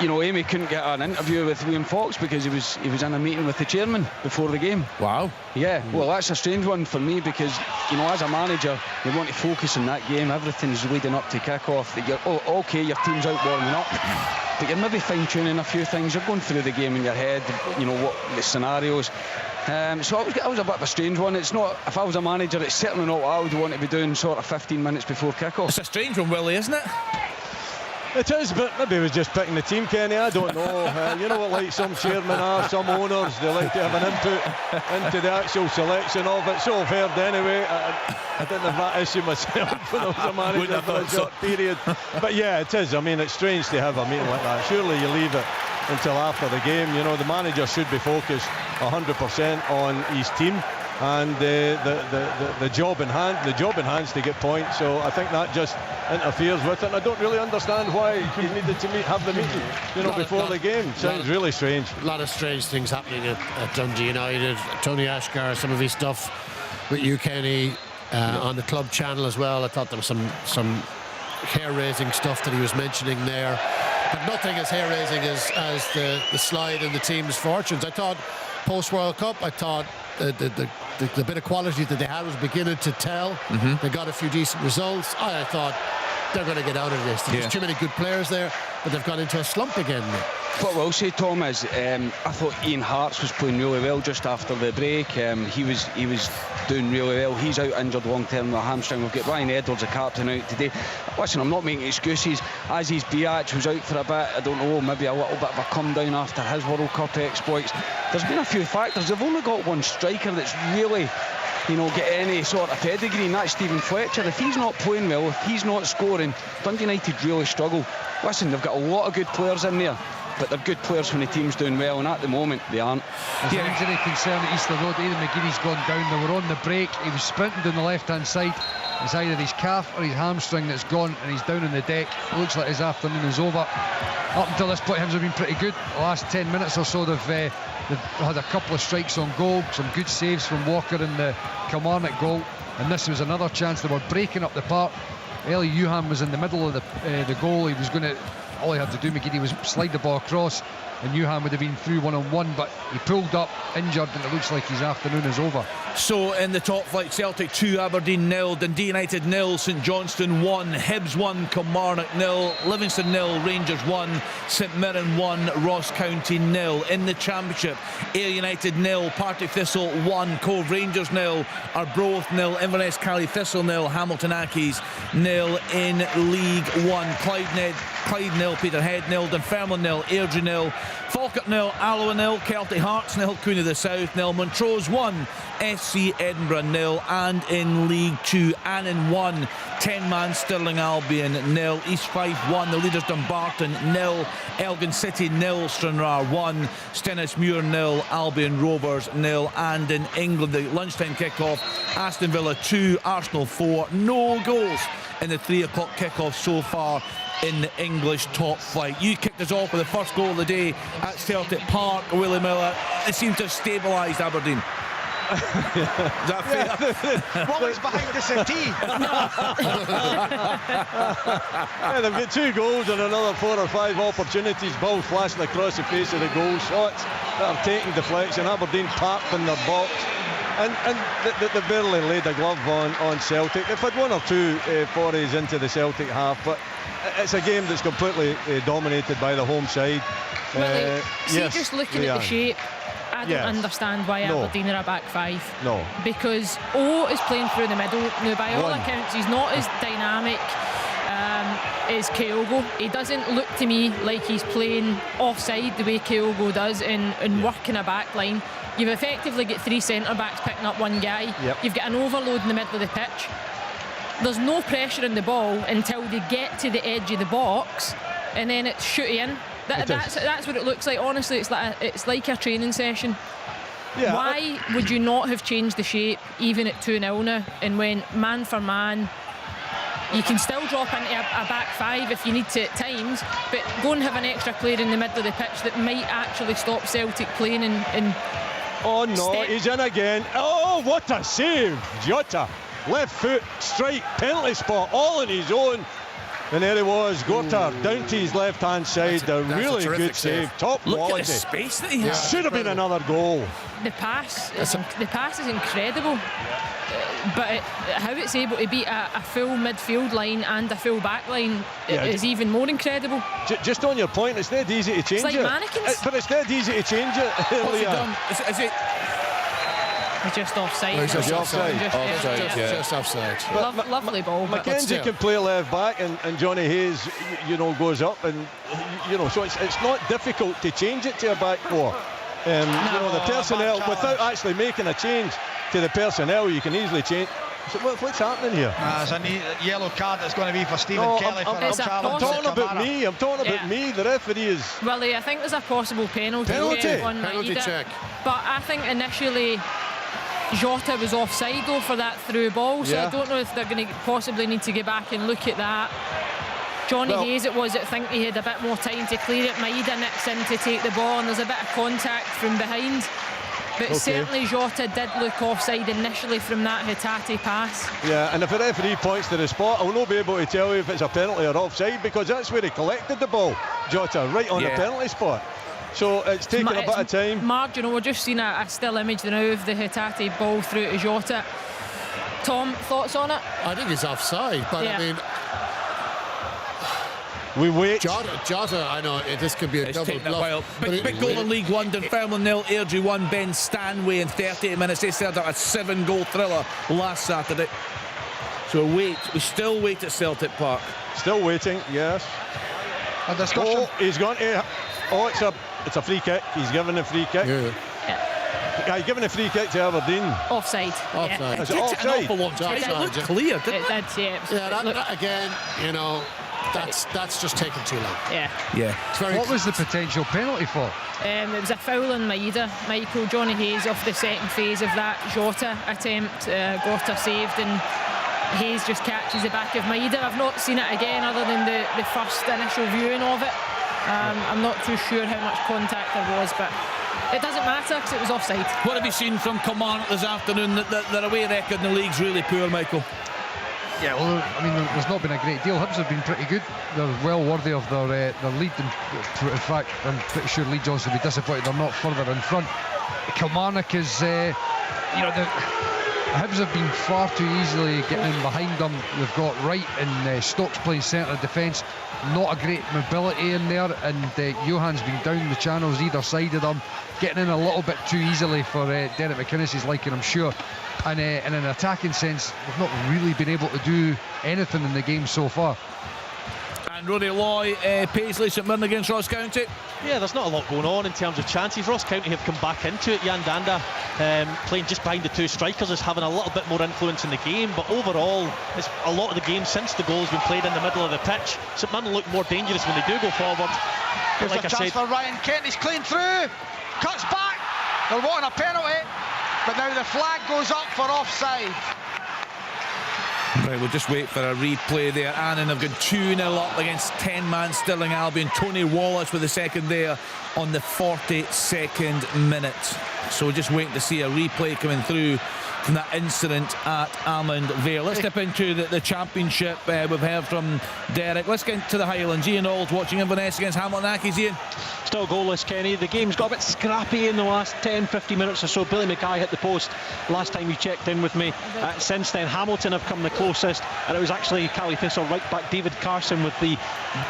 you know, Amy couldn't get an interview with Liam Fox because he was in a meeting with the chairman before the game. Wow. Yeah, well, that's a strange one for me because, you know, as a manager, you want to focus on that game. Everything's leading up to kick-off. That you're, okay, your team's out warming up, but you're maybe fine-tuning a few things. You're going through the game in your head, you know, what the scenarios. So that was a bit of a strange one. It's not, if I was a manager, it's certainly not what I would want to be doing sort of 15 minutes before kick-off. It's a strange one, Willie, isn't it? It is, but maybe he was just picking the team, Kenny. I don't know. You know what, like some chairmen are, some owners, they like to have an input into the actual selection of it. So I've heard anyway. I didn't have that issue myself when I was a manager for a short period. But yeah, it is. I mean, it's strange to have a meeting like that. Surely you leave it until after the game. You know, the manager should be focused 100% on his team and the job in hand. The job in hand is to get points. So I think that just interferes with it. And I don't really understand why he needed to have the meeting, you know, before the game. Sounds really strange. A lot of strange things happening at Dundee United. Tony Ashgar, some of his stuff with you, Kenny, on the club channel as well. I thought there was some hair-raising stuff that he was mentioning there. But nothing as hair-raising as the slide in the team's fortunes. I thought post-World Cup, I thought the bit of quality that they had was beginning to tell. They got a few decent results. I thought they're going to get out of this. There's too many good players there, but they've got into a slump again. What I will say, Tom, is I thought Ian Hart's was playing really well just after the break. He was doing really well. He's out injured long term with a hamstring. We've got Ryan Edwards, the captain, out today. Listen, I'm not making excuses. Aziz Biach was out for a bit. I don't know, maybe a little bit of a come down after his World Cup exploits. There's been a few factors. They've only got one striker that's really, you know, get any sort of pedigree, and that's Stephen Fletcher. If he's not playing well, if he's not scoring, Dundee United really struggle. Listen, they've got a lot of good players in there, but they're good players when the team's doing well, and at the moment they aren't. There's an injury concern at Easter Road. Aidan McGeady's gone down. They were on the break. He was sprinting down the left-hand side. It's either his calf or his hamstring that's gone, and he's down on the deck. It looks like his afternoon is over. Up until this point, Hibs have been pretty good. The last 10 minutes or so, they've had a couple of strikes on goal, some good saves from Walker in the Kilmarnock goal, and this was another chance. They were breaking up the park. Eli Yuhan was in the middle of the goal. He was going to, all he had to do, McGeady, was slide the ball across, and Yuhan would have been through one-on-one, but he pulled up injured, and it looks like his afternoon is over. So in the top flight, Celtic 2, Aberdeen 0, Dundee United 0, St Johnstone 1, Hibs 1, Kilmarnock 0, Livingston 0, Rangers 1, St Mirren 1, Ross County 0. In the Championship, Ayr United 0, Partick Thistle 1, Cove Rangers 0, Arbroath 0, Inverness Cali Thistle 0, Hamilton Accies 0. In League 1, Clyde 0, Peterhead 0, Dunfermline 0, Airdrie 0, Falkirk 0, Alloa 0, Celtic Hearts 0, Queen of the South 0, Montrose 1, SC Edinburgh 0, and in League 2, Annan 1, 10-man Stirling Albion 0, East Fife 1, the leaders Dumbarton 0, Elgin City 0, Stranraer 1, Stennismuir 0, Albion Rovers 0, and in England, the lunchtime kick-off, Aston Villa 2, Arsenal 4, no goals in the 3 o'clock kick-off so far in the English top flight. You kicked us off with the first goal of the day at Celtic Park, Willie Miller. It seems to have stabilised Aberdeen. Is that fair? Wally's behind the settee. Yeah, they've got 2 goals and another 4 or 5 opportunities. Ball flashing across the face of the goal. Shots that are taking deflection. Aberdeen parked in their box. And they barely laid a glove on Celtic. They've had 1 or 2 forays into the Celtic half, but it's a game that's completely dominated by the home side. Well, yes, just looking at the shape, I don't understand why Aberdeen are a back 5. No. Because O is playing through the middle. Now, by all accounts, he's not as dynamic as Kyogo. He doesn't look to me like he's playing offside the way Kyogo does in working a back line. You've effectively got 3 centre-backs picking up 1 guy. Yep. You've got an overload in the middle of the pitch. There's no pressure on the ball until they get to the edge of the box, and then it's shooting in. That's what it looks like. Honestly, it's like a training session. Yeah, why would you not have changed the shape even at 2-0 now, and went man for man? You can still drop into a back 5 if you need to at times, but go and have an extra player in the middle of the pitch that might actually stop Celtic playing and Oh no, he's in again. Oh, what a save. Jota, left foot, strike, penalty spot, all on his own. And there he was, Gorter down to his left-hand side. A really good save, top quality. Look at the space that he has. Should have been another goal. The pass is incredible. But how it's able to beat a full midfield line and a full back line is even more incredible. Just on your point, it's dead easy to change like mannequins. But it's dead easy to change it. What's he done? Is it? He's just offside. Oh, he's just offside. Just offside. Lovely ball. Mackenzie can play left back, and Johnny Hayes, goes up, and so it's not difficult to change it to a back four. The personnel, without actually making a change to the personnel, you can easily change. So what's happening here? There's a yellow card that's going to be for Stephen Kelly for a challenge. I'm talking about me. I'm talking about me. The referee is. Willie, I think there's a possible penalty on penalty Maeda. check. But I think initially Jota was offside though for that through ball, so I don't know if they're going to possibly need to go back and look at that. Johnny Hayes I think he had a bit more time to clear it. Maeda nicks in to take the ball, and there's a bit of contact from behind. But certainly Jota did look offside initially from that Hatate pass. Yeah, and if the referee points to the spot, I'll not be able to tell you if it's a penalty or offside, because that's where he collected the ball, Jota, right on the penalty spot. So it's taking a bit of time. Marginal. We're just seeing a still image now of the Hatate ball through to Jota. Tom, thoughts on it? I think he's offside, but I mean, we wait. Jota, I know this could be a double bluff. Big goal in League One, Dunfermline 0, Airdrie 1, Ben Stanway in 38 minutes. They started out a 7-goal thriller last Saturday. So we still wait at Celtic Park. Still waiting, yes. A discussion. Oh, he's gone to. Oh, it's a free kick. He's given a free kick. He's given a free kick to Aberdeen. Offside. Offside. Is it offside? An awful long time. It looked clear, didn't it? It did, that again, that's just taking too long. What was the potential penalty for? It was a foul on Maeda. Johnny Hayes off the second phase of that Jota attempt. Gorter saved, and Hayes just catches the back of Maeda. I've not seen it again other than the first initial viewing of it. I'm not too sure how much contact there was, but it doesn't matter because it was offside. What have you seen from Kilmarnock this afternoon? Their away record in the league's really poor, Michael. Yeah, well, I mean, there's not been a great deal. Hibs have been pretty good. They're well worthy of their lead. In fact, I'm pretty sure Lee Johnson will be disappointed they're not further in front. Kilmarnock is, the Hibs have been far too easily getting in behind them. They've got Wright and Stokes playing centre defence. Not a great mobility in there, and Johan's been down the channels either side of them, getting in a little bit too easily for Derek McInnes' liking, I'm sure. And in an attacking sense, we've not really been able to do anything in the game so far. And Rory Loy, Paisley, St Mirren against Ross County. Yeah, there's not a lot going on in terms of chances. Ross County have come back into it. Jan Danda playing just behind the two strikers is having a little bit more influence in the game, but overall it's a lot of the game since the goal has been played in the middle of the pitch. St Mirren look more dangerous when they do go forward. Here's like a chance for Ryan Kent. He's clean through, cuts back. They're wanting a penalty, but now the flag goes up for offside. Right, we'll just wait for a replay there. Annan have gone 2-0 up against 10-man Stirling Albion. Tony Wallace with the second there on the 42nd minute. So we're just waiting to see a replay coming through from that incident at Almond Vale. Let's step into the championship. We've heard from Derek. Let's get into the Highlands. Ian Auld watching Inverness against Hamilton Accies. Ian. Still goalless, Kenny. The game's got a bit scrappy in the last 10-15 minutes or so. Billy Mackay hit the post last time you checked in with me. Since then, Hamilton have come the closest, and it was actually Cali Thistle right back David Carson with the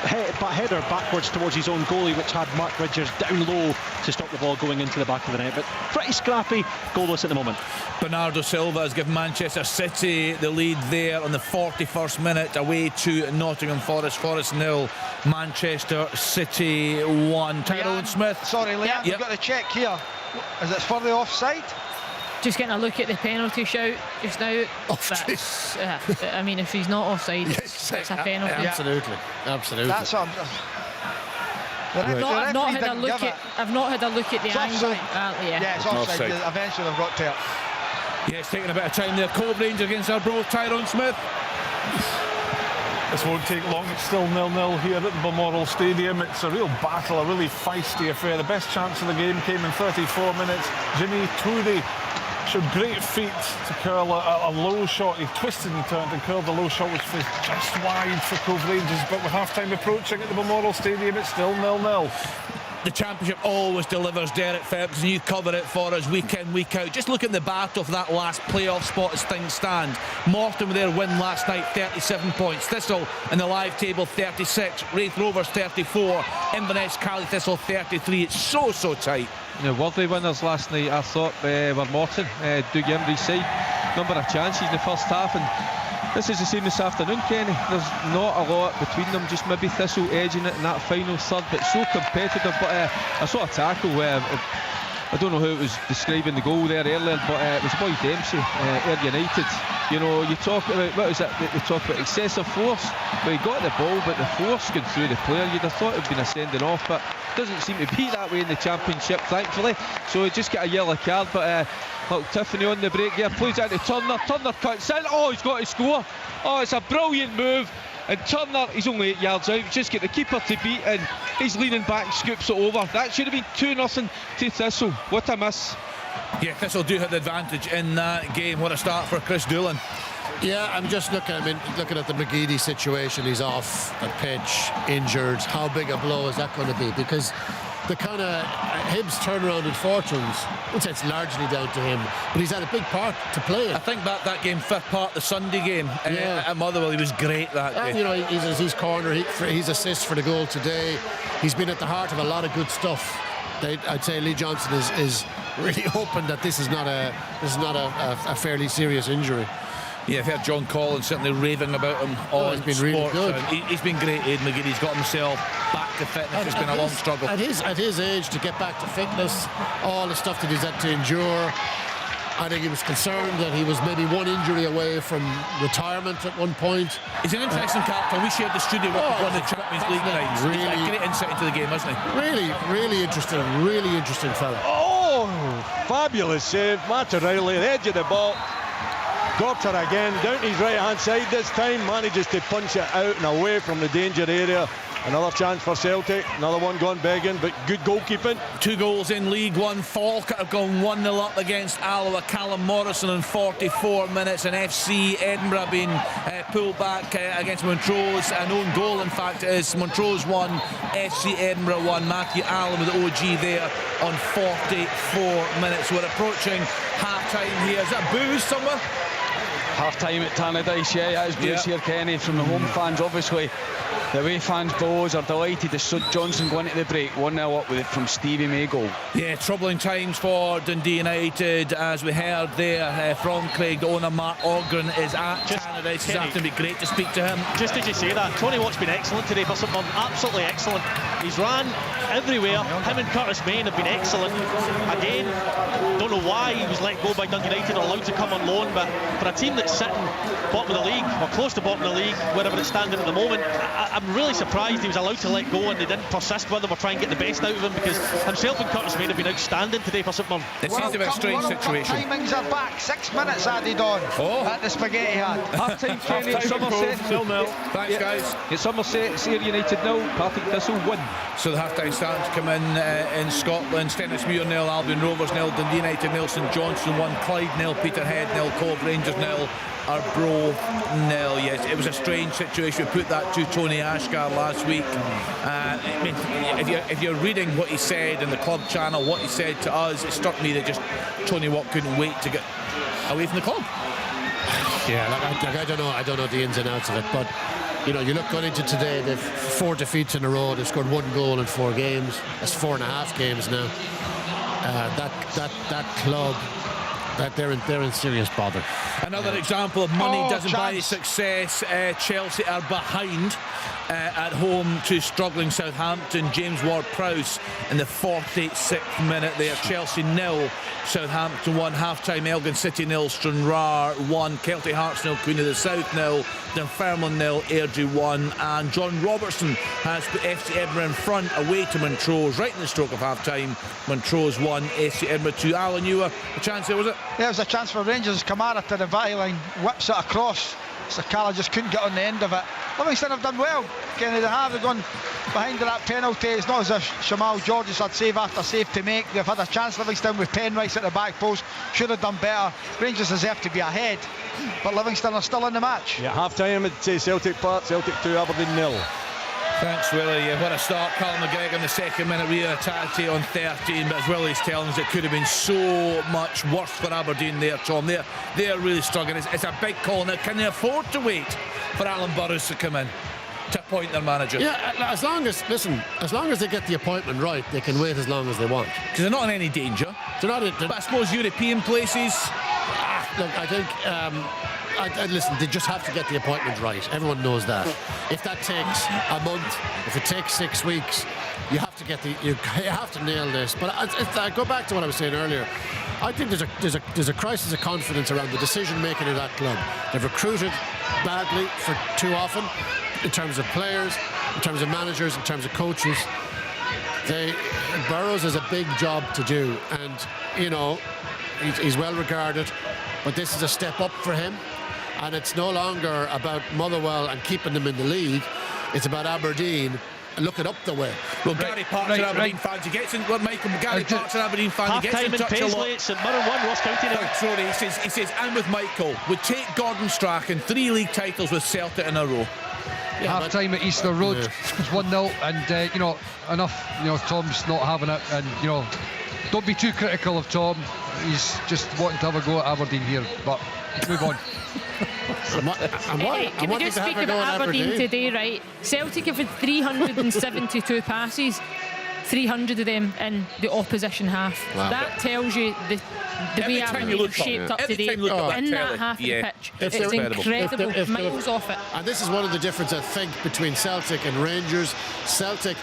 header backwards towards his own goalie, which had Mark Ridgers down low to stop the ball going into the back of the net. But pretty scrappy, goalless at the moment. Bernardo Silva has given Manchester City the lead there on the 41st minute, away to Nottingham Forest. Forest 0, Manchester City 1. Tyrone Smith. Sorry, Leanne, you've got to check here. Is it for the offside? Just getting a look at the penalty shout just now. I mean, if he's not offside, it's a penalty. Absolutely. That's what I've not had a look at the angle. Yeah, it's offside. Eventually they've got to it. Yeah, it's taking a bit of time there. Cove Rangers against Arbroath. Tyrone Smith. This won't take long. It's still 0-0 here at the Balmoral Stadium. It's a real battle, a really feisty affair. The best chance of the game came in 34 minutes. Jimmy Toody showed great feet to curl a low shot. He twisted and turned and curled the low shot, which was just wide for Cove Rangers. But with half-time approaching at the Balmoral Stadium, it's still 0-0. The Championship always delivers, Derek Ferguson. You cover it for us week in, week out. Just look at the battle for that last playoff spot as things stand. Morton with their win last night, 37 points. Thistle in the live table, 36. Wraith Rovers, 34. Inverness, Cali Thistle, 33. It's so tight. Worthy winners last night, I thought, were Morton, Doug Emery's side. Number of chances in the first half, and this is the same this afternoon, Kenny. There's not a lot between them, just maybe Thistle edging it in that final third, but so competitive. But I saw a tackle where I don't know who it was describing the goal there earlier, but it was Boyd Dempsey, Ayr United. You know, you talk about, what is it, we talk about excessive force. Well, he got the ball, but the force going through the player, you'd have thought it would have been a sending off, but it doesn't seem to be that way in the Championship, thankfully. So he just got a yellow card, but look, Tiffany on the break here, plays out to Turner, Turner cuts in, oh, he's got to score. Oh, it's a brilliant move. And Turner, he's only 8 yards out, just get the keeper to beat, and he's leaning back, scoops it over. That should have been 2-0 to Thistle. What a miss. Yeah, Thistle do have the advantage in that game. What a start for Chris Doolan. Yeah, I'm just looking at the McGeady situation. He's off the pitch, injured. How big a blow is that going to be? Because the kind of Hibs turnaround in fortunes, it's largely down to him, but he's had a big part to play. I think that game, fifth part, the Sunday game at Motherwell, he was great that day. You know, he's corner, he's assist for the goal today. He's been at the heart of a lot of good stuff. I'd say Lee Johnson is really hoping that this is not a fairly serious injury. Yeah, I've heard John Collins certainly raving about him on he's been really good. He's been great, Aidan McGeady. He's got himself back to fitness. It's been a long struggle. At his age, to get back to fitness, all the stuff that he's had to endure. I think he was concerned that he was maybe one injury away from retirement at one point. He's an interesting character. We shared the studio with one of the Champions League nights. Really, he's a great insight into the game, isn't he? Really interesting fella. Oh, fabulous save. Matt O'Reilly, the edge of the ball. Gorter again, down his right hand side this time, manages to punch it out and away from the danger area. Another chance for Celtic, another one gone begging, but good goalkeeping. 2 goals in League One. Falkirk have gone 1-0 up against Alloa. Callum Morrison in 44 minutes, and FC Edinburgh being pulled back against Montrose. An own goal, in fact, it is. Montrose 1, FC Edinburgh 1. Matthew Allen with the OG there on 44 minutes. We're approaching half-time here. Is that booze somewhere? Half-time at Tannadice, yeah, that is booze here, Kenny, from the home fans, obviously. The away fans below us are delighted as Sud Johnson going to the break, 1-0 up with it from Stevie May goal. Yeah, troubling times for Dundee United, as we heard there from Craig. The owner, Mark Ogren, is at Tannadice. It's going to be great to speak to him. Just as you say that, Tony Watt's been excellent today for St Mirren, absolutely excellent. He's ran everywhere. Him and Curtis Main have been excellent. Again, don't know why he was let go by Dundee United or allowed to come on loan, but for a team that's sitting bottom of the league, or close to bottom of the league, wherever it's standing at the moment, I'm really surprised he was allowed to let go and they didn't persist with him or try and get the best out of him, because himself and Curtis Main have been outstanding today for St Mirren. It seems to be a strange situation. Timings are back, 6 minutes added on at the Spaghetti Hut. Half-time, Kenny, at Somerset. 0-0. Thanks, guys. At Somerset, it's Ayr United 0, Partick Thistle 1. So the half-time stands come in Scotland. Stennismuir 0, Albion Rovers 0, Dundee United 0, St Johnstone 1, Clyde 0, Peterhead 0, Cove Rangers 0, Arbroath 0. Yes, it was a strange situation. We put that to Tony Ashgar last week. I mean, if you're reading what he said in the club channel, what he said to us, it struck me that just Tony Watt couldn't wait to get away from the club. Yeah, I don't know the ins and outs of it, but you know, you look going into today, they've 4 defeats in a row. They've scored 1 goal in 4 games. That's 4.5 games now. That club, that they're in serious bother. Another example of money doesn't buy success. Chelsea are behind at home to struggling Southampton. James Ward-Prowse in the 46th minute there. Chelsea 0, Southampton 1. Half-time, Elgin City 0, Stranraer 1. Kelty Hearts 0, Queen of the South 0. Dunfermline 0, Airdrie 1. And John Robertson has put FC Edinburgh in front away to Montrose right in the stroke of half-time. Montrose 1, FC Edinburgh 2. Alan, you were a chance there, was it? Yeah, it was a chance for Rangers. Kamara to the byline, whips it across Sakala just couldn't get on the end of it. Livingston have done well, Kenny, they have. They've gone behind that penalty. It's not as if Shamal Georges had save after save to make. They've had a chance, Livingston, with Penrice at the back post. Should have done better. Rangers deserve to be ahead, but Livingston are still in the match. Yeah, half time at Celtic Park, Celtic 2, Aberdeen 0. Thanks, Willie. Yeah, what a start. Callum McGregor in the second minute, re-attacked on 13, but as Willie's telling us, it could have been so much worse for Aberdeen there, Tom. They're really struggling. It's a big call now. Can they afford to wait for Alan Burrows to come in to appoint their manager? Yeah, as long as they get the appointment right, they can wait as long as they want. Because they're not in any danger. They're not. But I suppose European places. Look, I think. Listen, they just have to get the appointment right. Everyone knows that. If that takes a month, if it takes 6 weeks, you have to you have to nail this. But I go back to what I was saying earlier. I think there's a crisis of confidence around the decision making of that club. They've recruited badly for too often, in terms of players, in terms of managers, in terms of coaches. Burrows has a big job to do, and he's well regarded, but this is a step up for him. And it's no longer about Motherwell and keeping them in the league. It's about Aberdeen and looking up the way. Well, Gary Park's an Aberdeen fan. He gets in. Well, Michael, Gary Park's an Aberdeen fan. He gets in touch a lot. St Mirren 1, Ross County 0. Sorry, he says, I'm with Michael. Would take Gordon Strachan 3 league titles with Celtic in a row. Yeah, half time at Easter Road, it's 1-0, and enough. Tom's not having it, and don't be too critical of Tom. He's just wanting to have a go at Aberdeen here, but move on. Can we just speak about Aberdeen today, right? Celtic have had 372 passes, 300 of them in the opposition half. Wow. That tells you the way Aberdeen are shaped up today in that half of the pitch. It's incredible, miles off it. And this is one of the differences, I think, between Celtic and Rangers. Celtic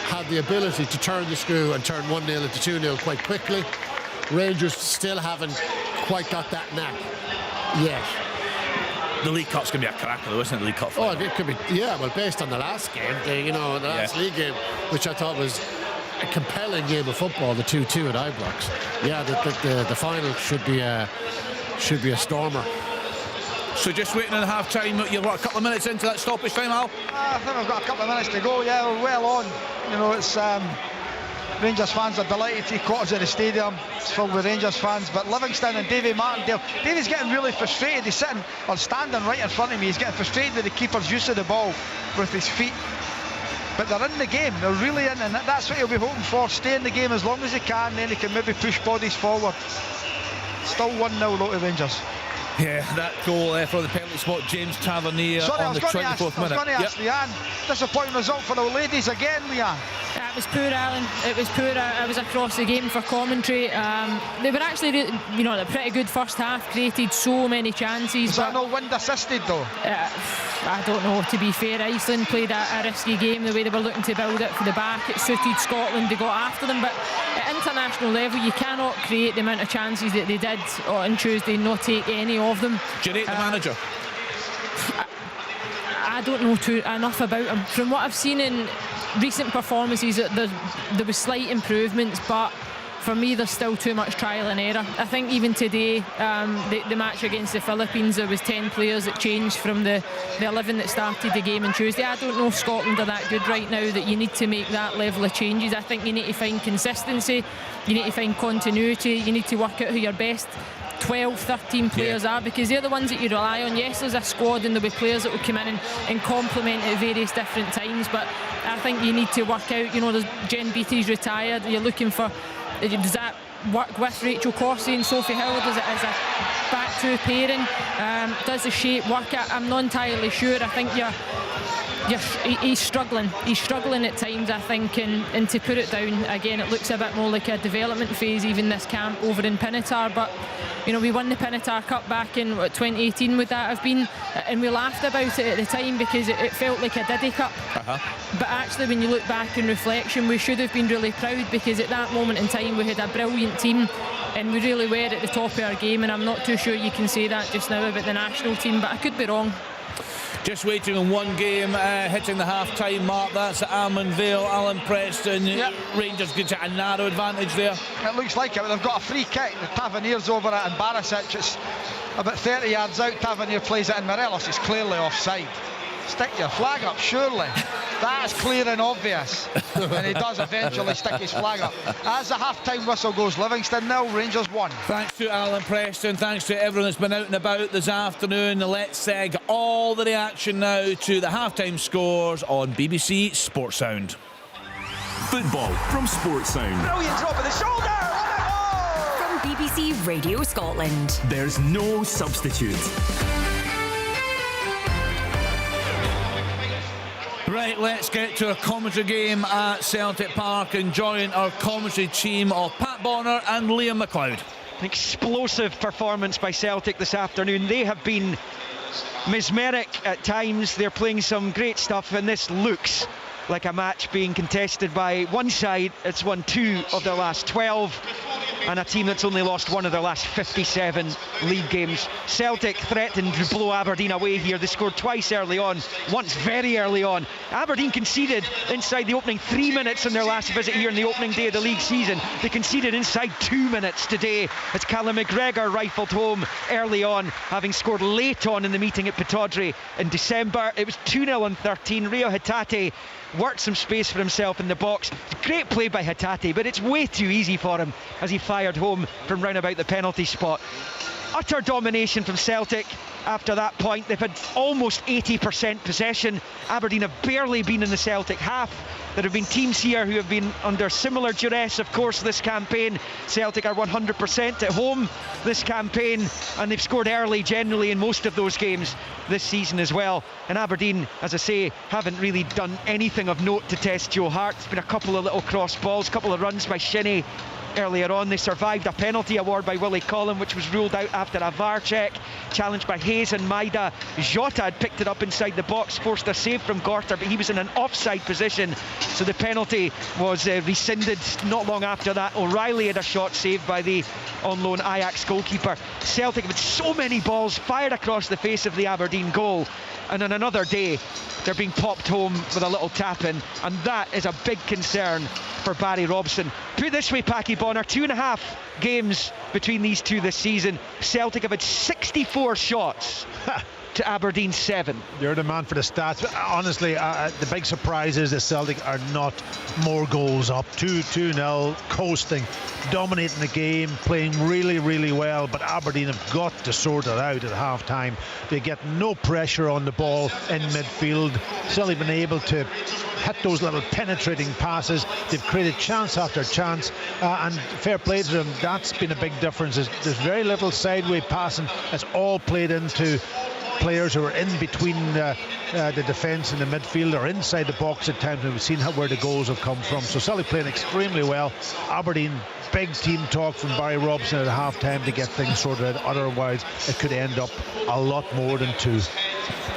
had the ability to turn the screw and turn 1-0 into 2-0 quite quickly. Rangers still haven't quite got that knack yet. The League Cup's going to be a cracker, though, isn't it, the League Cup? Oh, it could be, well, based on the last game, the last league game, which I thought was a compelling game of football, the 2-2 at Ibrox. Yeah, the final should be a stormer. So just waiting on half time. You're a couple of minutes into that stoppage time, Al? I think we've got a couple of minutes to go. Yeah, we're well on. It's Rangers fans are delighted. 3/4 of the stadium is filled with Rangers fans, but Livingston and Davy Martindale, Davy's getting really frustrated. He's sitting or standing right in front of me. He's getting frustrated with the keeper's use of the ball with his feet. But they're in the game, they're really in, and that's what he'll be hoping for. Stay in the game as long as he can, then he can maybe push bodies forward. Still 1-0 though to Rangers. Yeah, that goal from the penalty spot, James Tavernier on the 24th minute. I was going to ask Leanne, disappointing result for the ladies again, Leanne. It was poor, Alan. It was poor. I was across the game for commentary. They were actually, a pretty good first half, created so many chances. Was that no wind assisted though? I don't know, to be fair. Iceland played a risky game the way they were looking to build it for the back. It suited Scotland, they got after them, but at international level you cannot create the amount of chances that they did on Tuesday and not take any of them. Do you rate the manager? I don't know enough about him. From what I've seen in recent performances, there was slight improvements, but for me there's still too much trial and error. I think even today, the match against the Philippines, there was 10 players that changed from the 11 that started the game on Tuesday. I don't know if Scotland are that good right now that you need to make that level of changes. I think you need to find consistency, you need to find continuity, you need to work out who your best 12, 13 players are, because they're the ones that you rely on. Yes, there's a squad and there'll be players that will come in and complement at various different times, but I think you need to work out, there's Jen Beattie's retired, you're looking for, does that work with Rachel Corsie and Sophie Howard as a back two pairing? Does the shape work? I'm not entirely sure. I think he's struggling at times, I think, and to put it down again, it looks a bit more like a development phase even this camp over in Pinatar. But we won the Pinatar Cup back in 2018, would that have been, and we laughed about it at the time because it felt like a Diddy Cup. But actually when you look back in reflection, we should have been really proud, because at that moment in time we had a brilliant team and we really were at the top of our game, and I'm not too sure you can say that just now about the national team, but I could be wrong. Just waiting on one game, hitting the half-time mark. That's at Almond Vale. Alan Preston. Yep. Rangers get a narrow advantage there. It looks like it. They've got a free kick. The Taverniers over it, and Barisic, it's about 30 yards out. Tavernier plays it in. Morelos is clearly offside. Stick your flag up, surely. That's clear and obvious. And he does eventually stick his flag up. As the half-time whistle goes, Livingston 0, Rangers 1. Thanks to Alan Preston, thanks to everyone that's been out and about this afternoon. Let's get all the reaction now to the half-time scores on BBC Sports Sound. Football from Sports Sound. Brilliant drop of the shoulder. From BBC Radio Scotland. There's no substitute. Right, let's get to a commentary game at Celtic Park and join our commentary team of Pat Bonner and Liam McLeod. An explosive performance by Celtic this afternoon. They have been mesmeric at times. They're playing some great stuff, and this looks like a match being contested by one side. It's won 2 of their last 12, and a team that's only lost 1 of their last 57 league games. Celtic threatened to blow Aberdeen away here. They scored twice early on, once very early on. Aberdeen conceded inside the opening 3 minutes in their last visit here in the opening day of the league season. They conceded inside 2 minutes today as Callum McGregor rifled home early on, having scored late on in the meeting at Pittodrie in December. It was 2-0 on 13. Rio Hatate worked some space for himself in the box. Great play by Hatate, but it's way too easy for him as he fired home from round about the penalty spot. Utter domination from Celtic. After that point, they've had almost 80% possession. Aberdeen have barely been in the Celtic half. There have been teams here who have been under similar duress, of course, this campaign. Celtic are 100% at home this campaign, and they've scored early generally in most of those games this season as well. And Aberdeen, as I say, haven't really done anything of note to test Joe Hart. It's been a couple of little cross balls, a couple of runs by Shinnie earlier on. They survived a penalty award by Willie Collin, which was ruled out after a VAR check. Challenged by Hayes and Maida. Jota had picked it up inside the box, forced a save from Gorter, but he was in an offside position, so the penalty was rescinded not long after that. O'Reilly had a shot saved by the on loan Ajax goalkeeper. Celtic have had so many balls fired across the face of the Aberdeen goal, and on another day they're being popped home with a little tap in, and that is a big concern for Barry Robson. Put it this way, Packy Bonner, 2.5 games between these two this season. Celtic have had 64 shots to Aberdeen 7. You're the man for the stats. Honestly, the big surprise is that Celtic are not more goals up. 2-0, coasting, dominating the game, playing really, really well, but Aberdeen have got to sort it out at half-time. They get no pressure on the ball in midfield. Celtic have been able to hit those little penetrating passes. They've created chance after chance, and fair play to them. That's been a big difference. There's very little sideway passing. It's all played into players who are in between the defence and the midfield, or inside the box at times, and we've seen where the goals have come from. So Celtic playing extremely well. Aberdeen, big team talk from Barry Robson at half-time to get things sorted out. Otherwise, it could end up a lot more than 2.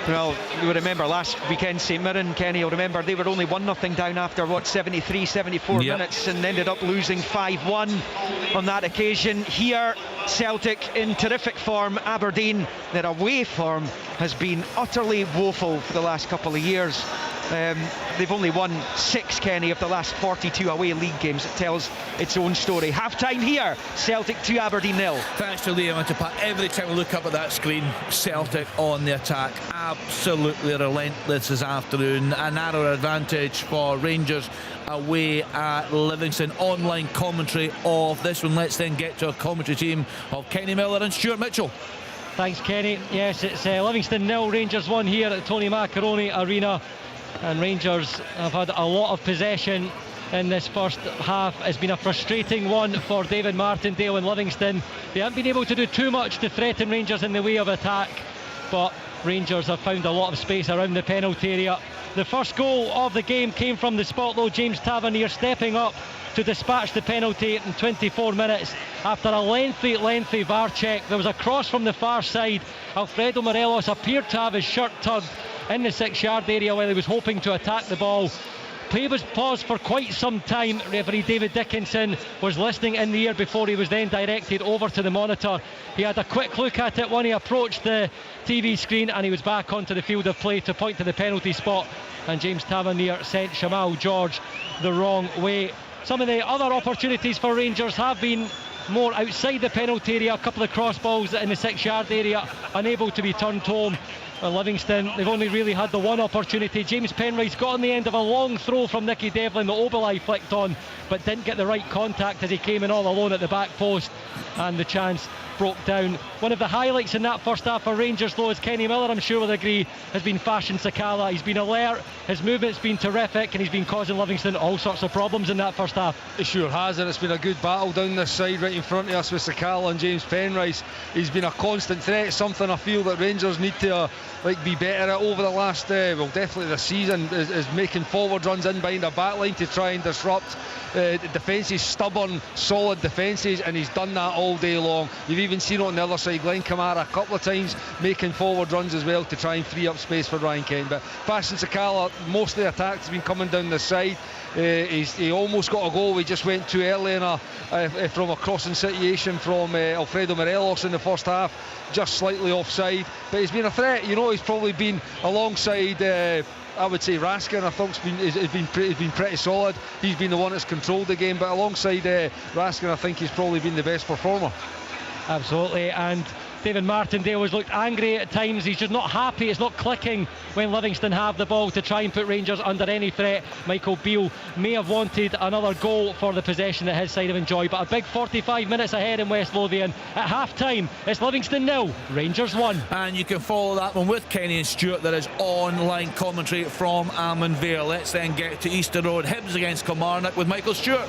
Well, you remember last weekend, St Mirren, Kenny, you'll remember they were only 1-0 down after, 74 minutes, and ended up losing 5-1 on that occasion. Here, Celtic in terrific form. Aberdeen, their away form has been utterly woeful for the last couple of years. They've only won 6, Kenny, of the last 42 away league games. It tells its own story. Half-time here, Celtic 2, Aberdeen 0. Thanks to Liam and to Pat. Every time we look up at that screen, Celtic on the attack. Absolutely relentless this afternoon. A narrow advantage for Rangers away at Livingston. Online commentary of this one. Let's then get to a commentary team of Kenny Miller and Stuart Mitchell. Thanks, Kenny. Yes, it's Livingston 0, Rangers 1 here at Tony Macaroni Arena. And Rangers have had a lot of possession in this first half. It's been a frustrating one for David Martindale and Livingston. They haven't been able to do too much to threaten Rangers in the way of attack, but Rangers have found a lot of space around the penalty area. The first goal of the game came from the spot, though. James Tavernier stepping up to dispatch the penalty in 24 minutes after a lengthy VAR check. There was a cross from the far side. Alfredo Morelos appeared to have his shirt tugged in the 6-yard area while he was hoping to attack the ball, play was paused for quite some time. Referee David Dickinson was listening in the ear before he was then directed over to the monitor. He had a quick look at it when he approached the TV screen, and he was back onto the field of play to point to the penalty spot, and James Tavernier sent Shamal George the wrong way. Some of the other opportunities for Rangers have been more outside the penalty area. A couple of cross balls in the 6-yard area, unable to be turned home. Livingston, they've only really had the one opportunity. James Penrice got on the end of a long throw from Nicky Devlin that Oberlai flicked on, but didn't get the right contact as he came in all alone at the back post, and the chance broke down. One of the highlights in that first half for Rangers, though, as Kenny Miller, I'm sure will agree, has been Fashion Sakala. He's been alert, his movement's been terrific, and he's been causing Livingston all sorts of problems in that first half. He sure has, and it's been a good battle down this side right in front of us with Sakala and James Penrice. He's been a constant threat, something I feel that Rangers need to be better at over the last, definitely this season, is making forward runs in behind the back line to try and disrupt defences, stubborn, solid defences, and he's done that all day long. You've even seen it on the other side, Glenn Kamara a couple of times making forward runs as well to try and free up space for Ryan Kent. But Fashion Sakala, most of the attacks have been coming down the side. He almost got a goal. We just went too early from a crossing situation from Alfredo Morelos in the first half, just slightly offside, but he's been a threat. He's probably been alongside I would say Raskin. I think he's been pretty solid. He's been the one that's controlled the game, but alongside Raskin, I think he's probably been the best performer. Absolutely. And David Martindale has looked angry at times. He's just not happy. It's not clicking when Livingston have the ball to try and put Rangers under any threat. Michael Beale may have wanted another goal for the possession that his side have enjoyed, but a big 45 minutes ahead in West Lothian. At half-time, it's Livingston 0, Rangers 1. And you can follow that one with Kenny and Stuart. There is online commentary from Almond Vale. Let's then get to Easter Road. Hibs against Kilmarnock with Michael Stewart.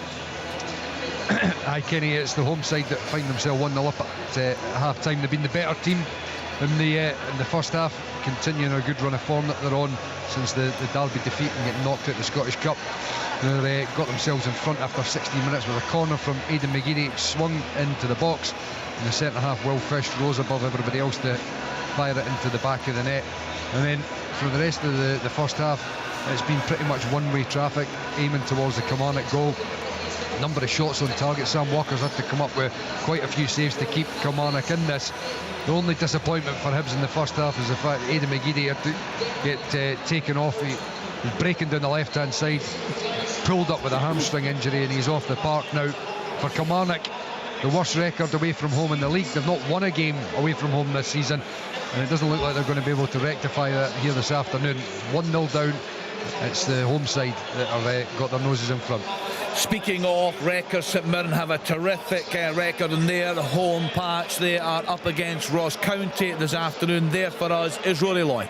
Aye, Kenny, it's the home side that find themselves 1-0 up at half-time. They've been the better team in the first half, continuing a good run of form that they're on since the Derby defeat and getting knocked out the Scottish Cup. They got themselves in front after 16 minutes with a corner from Aidan McGeady, swung into the box. In the centre half, Will Fish rose above everybody else to fire it into the back of the net. And then for the rest of the first half, it's been pretty much one-way traffic aiming towards the Kilmarnock goal. Number of shots on target. Sam Walker's had to come up with quite a few saves to keep Kilmarnock in this. The only disappointment for Hibs in the first half is the fact that Aidan McGeady had to get taken off. He's breaking down the left-hand side, pulled up with a hamstring injury, and he's off the park now. For Kilmarnock, the worst record away from home in the league. They've not won a game away from home this season, and it doesn't look like they're going to be able to rectify that here this afternoon. 1-0 down. It's the home side that have got their noses in front. Speaking of records, St Mirren have a terrific record in their home patch. They are up against Ross County this afternoon. There for us is Rory Loy.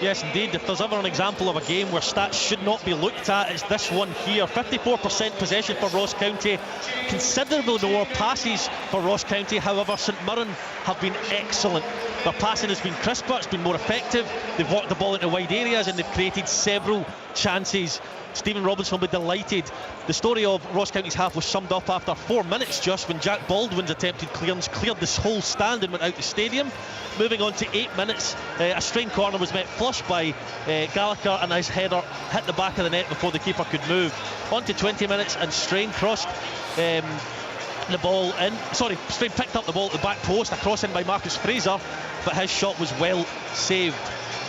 Yes, indeed. If there's ever an example of a game where stats should not be looked at, it's this one here. 54% possession for Ross County, considerably more passes for Ross County. However, St Mirren have been excellent. Their passing has been crisper, it's been more effective. They've walked the ball into wide areas and they've created several chances. Stephen Robinson will be delighted. The story of Ross County's half was summed up after 4 minutes just, when Jack Baldwin's attempted clearance cleared this whole stand and went out the stadium. Moving on to 8 minutes, a strained corner was met flush by Gallagher, and his header hit the back of the net before the keeper could move. On to 20 minutes, and Strain crossed the ball in. Strain picked up the ball at the back post, a cross in by Marcus Fraser, but his shot was well saved.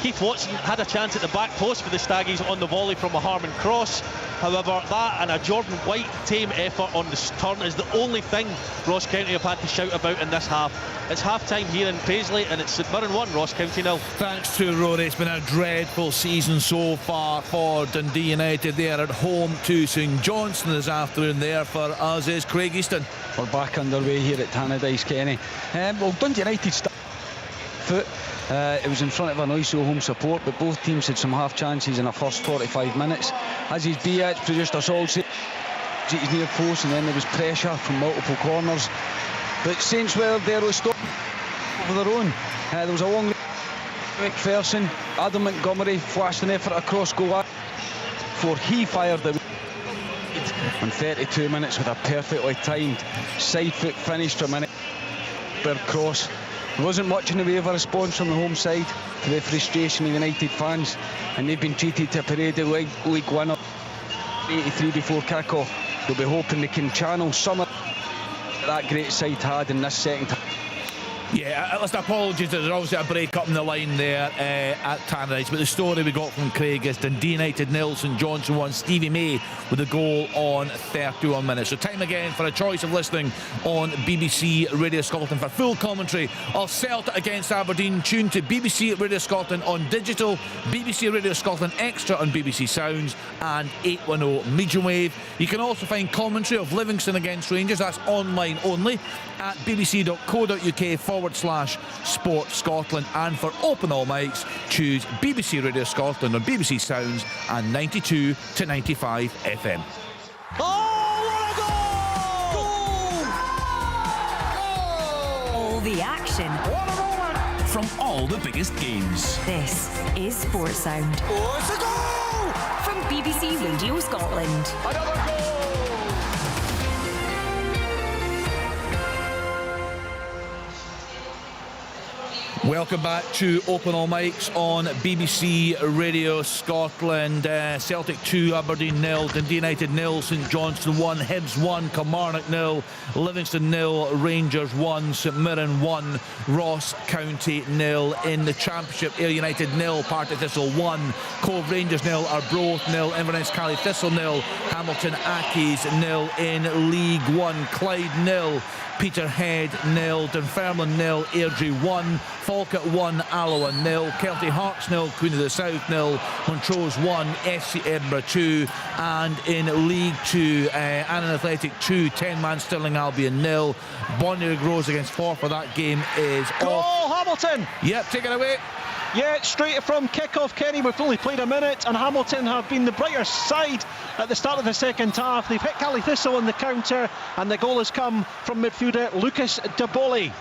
Keith Watson had a chance at the back post for the Staggies on the volley from a Harmon cross. However, that and a Jordan White tame effort on the turn is the only thing Ross County have had to shout about in this half. It's half-time here in Paisley, and it's St Mirren 1, Ross County 0. Thanks to Rory. It's been a dreadful season so far for Dundee United. They are at home to St Johnstone this afternoon. There for us is Craig Easton. We're back underway here at Tannadice, Kenny. Dundee United foot. It was in front of a noisy home support, but both teams had some half chances in the first 45 minutes. Aziz Diaz produced a solid save at his near post, and then there was pressure from multiple corners. But Saints were there with stop over their own. There was a long McPherson, Adam Montgomery flashed an effort across goal before he fired the on 32 minutes with a perfectly timed side foot finish from an cross. There wasn't much in the way of a response from the home side to the frustration of United fans, and they've been treated to a parade of League One 83 before kick-off. They'll be hoping they can channel some of that great side had in this second half. Yeah, listen, apologies, there's obviously a break up in the line there at Tannadice, but the story we got from Craig is Dundee United 0, St Johnstone 1, Stevie May with a goal on 31 minutes. So time again for a choice of listening on BBC Radio Scotland. For full commentary of Celtic against Aberdeen, tune to BBC Radio Scotland on digital, BBC Radio Scotland Extra on BBC Sounds and 810 medium wave. You can also find commentary of Livingston against Rangers, that's online only, at bbc.co.uk/Sport Scotland. And for open all mics, choose BBC Radio Scotland on BBC Sounds and 92 to 95 FM. All the action. What a moment! From all the biggest games. This is Sports Sound. Oh, it's a goal! From BBC Radio Scotland. Another goal! Welcome back to Open All Mics on BBC Radio Scotland. Celtic 2, Aberdeen 0, Dundee United 0, St Johnstone 1, Hibs 1, Kilmarnock 0, Livingston 0, Rangers 1, St Mirren 1, Ross County 0. In the Championship, Ayr United 0, Partick Thistle 1, Cove Rangers 0, Arbroath 0, Inverness Cally Thistle 0, Hamilton Accies 0. In League 1, Clyde 0, Peterhead 0, Dunfermline 0, Airdrie 1, Falkirk 1, Alloa 0, Kelty Hearts 0, Queen of the South 0, Montrose 1, FC Edinburgh 2, and in League 2, Annan Athletic 2, 10-man Stirling Albion 0. Bonnyrigg Rose against Forfar. That game is off. Hamilton! Yep, take it away. Yeah, straight from kick-off, Kenny. We've only played a minute, and Hamilton have been the brighter side at the start of the second half. They've hit Cally Thistle on the counter, and the goal has come from midfielder Lucas Daboli.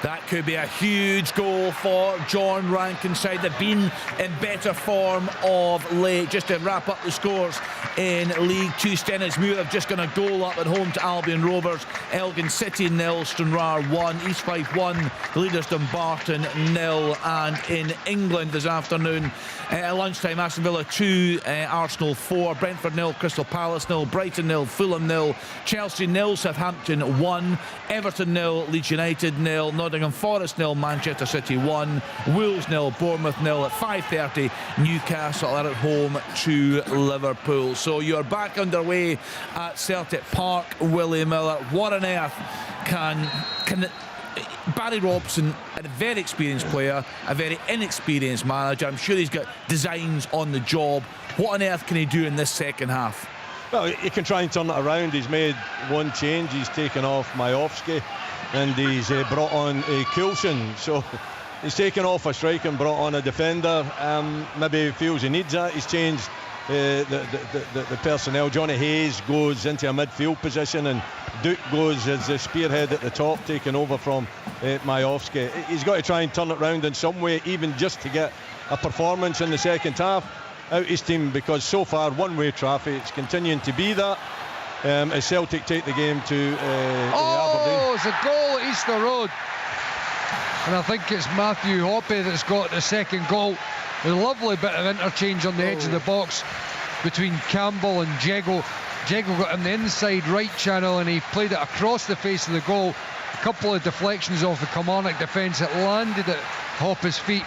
That could be a huge goal for John Rankin's side. They've been in better form of late. Just to wrap up the scores in League 2, Stennismuir have just got a goal up at home to Albion Rovers. Elgin City 0, Stranraer 1, East Fife 1, the leaders Dumbarton 0. And in England this afternoon, at lunchtime, Aston Villa 2, Arsenal 4, Brentford 0, Crystal Palace 0, Brighton 0, Fulham 0, Chelsea 0, Southampton 1, Everton 0, Leeds United 0, Nottingham Forest 0, Manchester City 1, Wolves 0, Bournemouth 0. At 5:30, Newcastle are at home to Liverpool. So you're back underway at Celtic Park, Willie Miller. What on earth can Barry Robson, a very experienced player, a very inexperienced manager, I'm sure he's got designs on the job. What on earth can he do in this second half? Well, he can try and turn it around. He's made one change. He's taken off Majowski and he's brought on Coulson. So he's taken off a striker and brought on a defender. Maybe he feels he needs that. He's changed the personnel. Johnny Hayes goes into a midfield position and Duke goes as the spearhead at the top, taking over from Majowski. He's got to try and turn it around in some way, even just to get a performance in the second half out his team, because so far one-way traffic. It's continuing to be that as Celtic take the game to Aberdeen. It's a goal at Easter Road, and I think it's Matthew Hoppe that's got the second goal. A lovely bit of interchange on the edge of the box between Campbell and Jego. Jego got in the inside right channel and he played it across the face of the goal. A couple of deflections off the Kilmarnock defence. It landed at Hoppe's feet.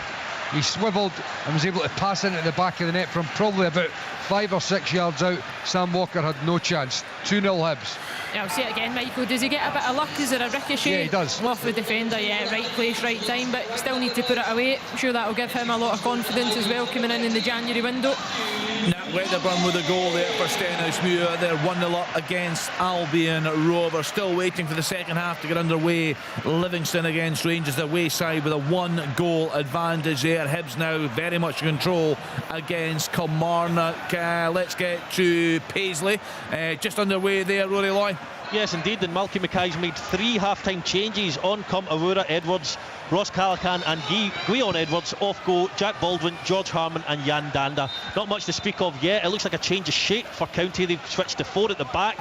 He swivelled and was able to pass into the back of the net from probably about 5 or 6 yards out. Sam Walker had no chance. 2-0 Hibs. Yeah, I'll say it again, Michael. Does he get a bit of luck? Is there a ricochet? Yeah, he does. Off the defender, yeah, right place, right time, but still need to put it away. I'm sure that'll give him a lot of confidence as well coming in the January window. Nat Wedderburn with a goal there for Stennismuir. They're 1-0 up against Albion Rovers. Still waiting for the second half to get underway. Livingston against Rangers, the away side with a 1-goal advantage there. Hibs now very much in control against Kilmarnock. Let's get to Paisley. Just underway there, Rory Loy. Yes, indeed, and Malky Mackay's made 3 half-time changes. On come Awura Edwards, Ross Callaghan and Guion Edwards. Off go Jack Baldwin, George Harman and Jan Danda. Not much to speak of yet. It looks like a change of shape for County. They've switched to 4 at the back.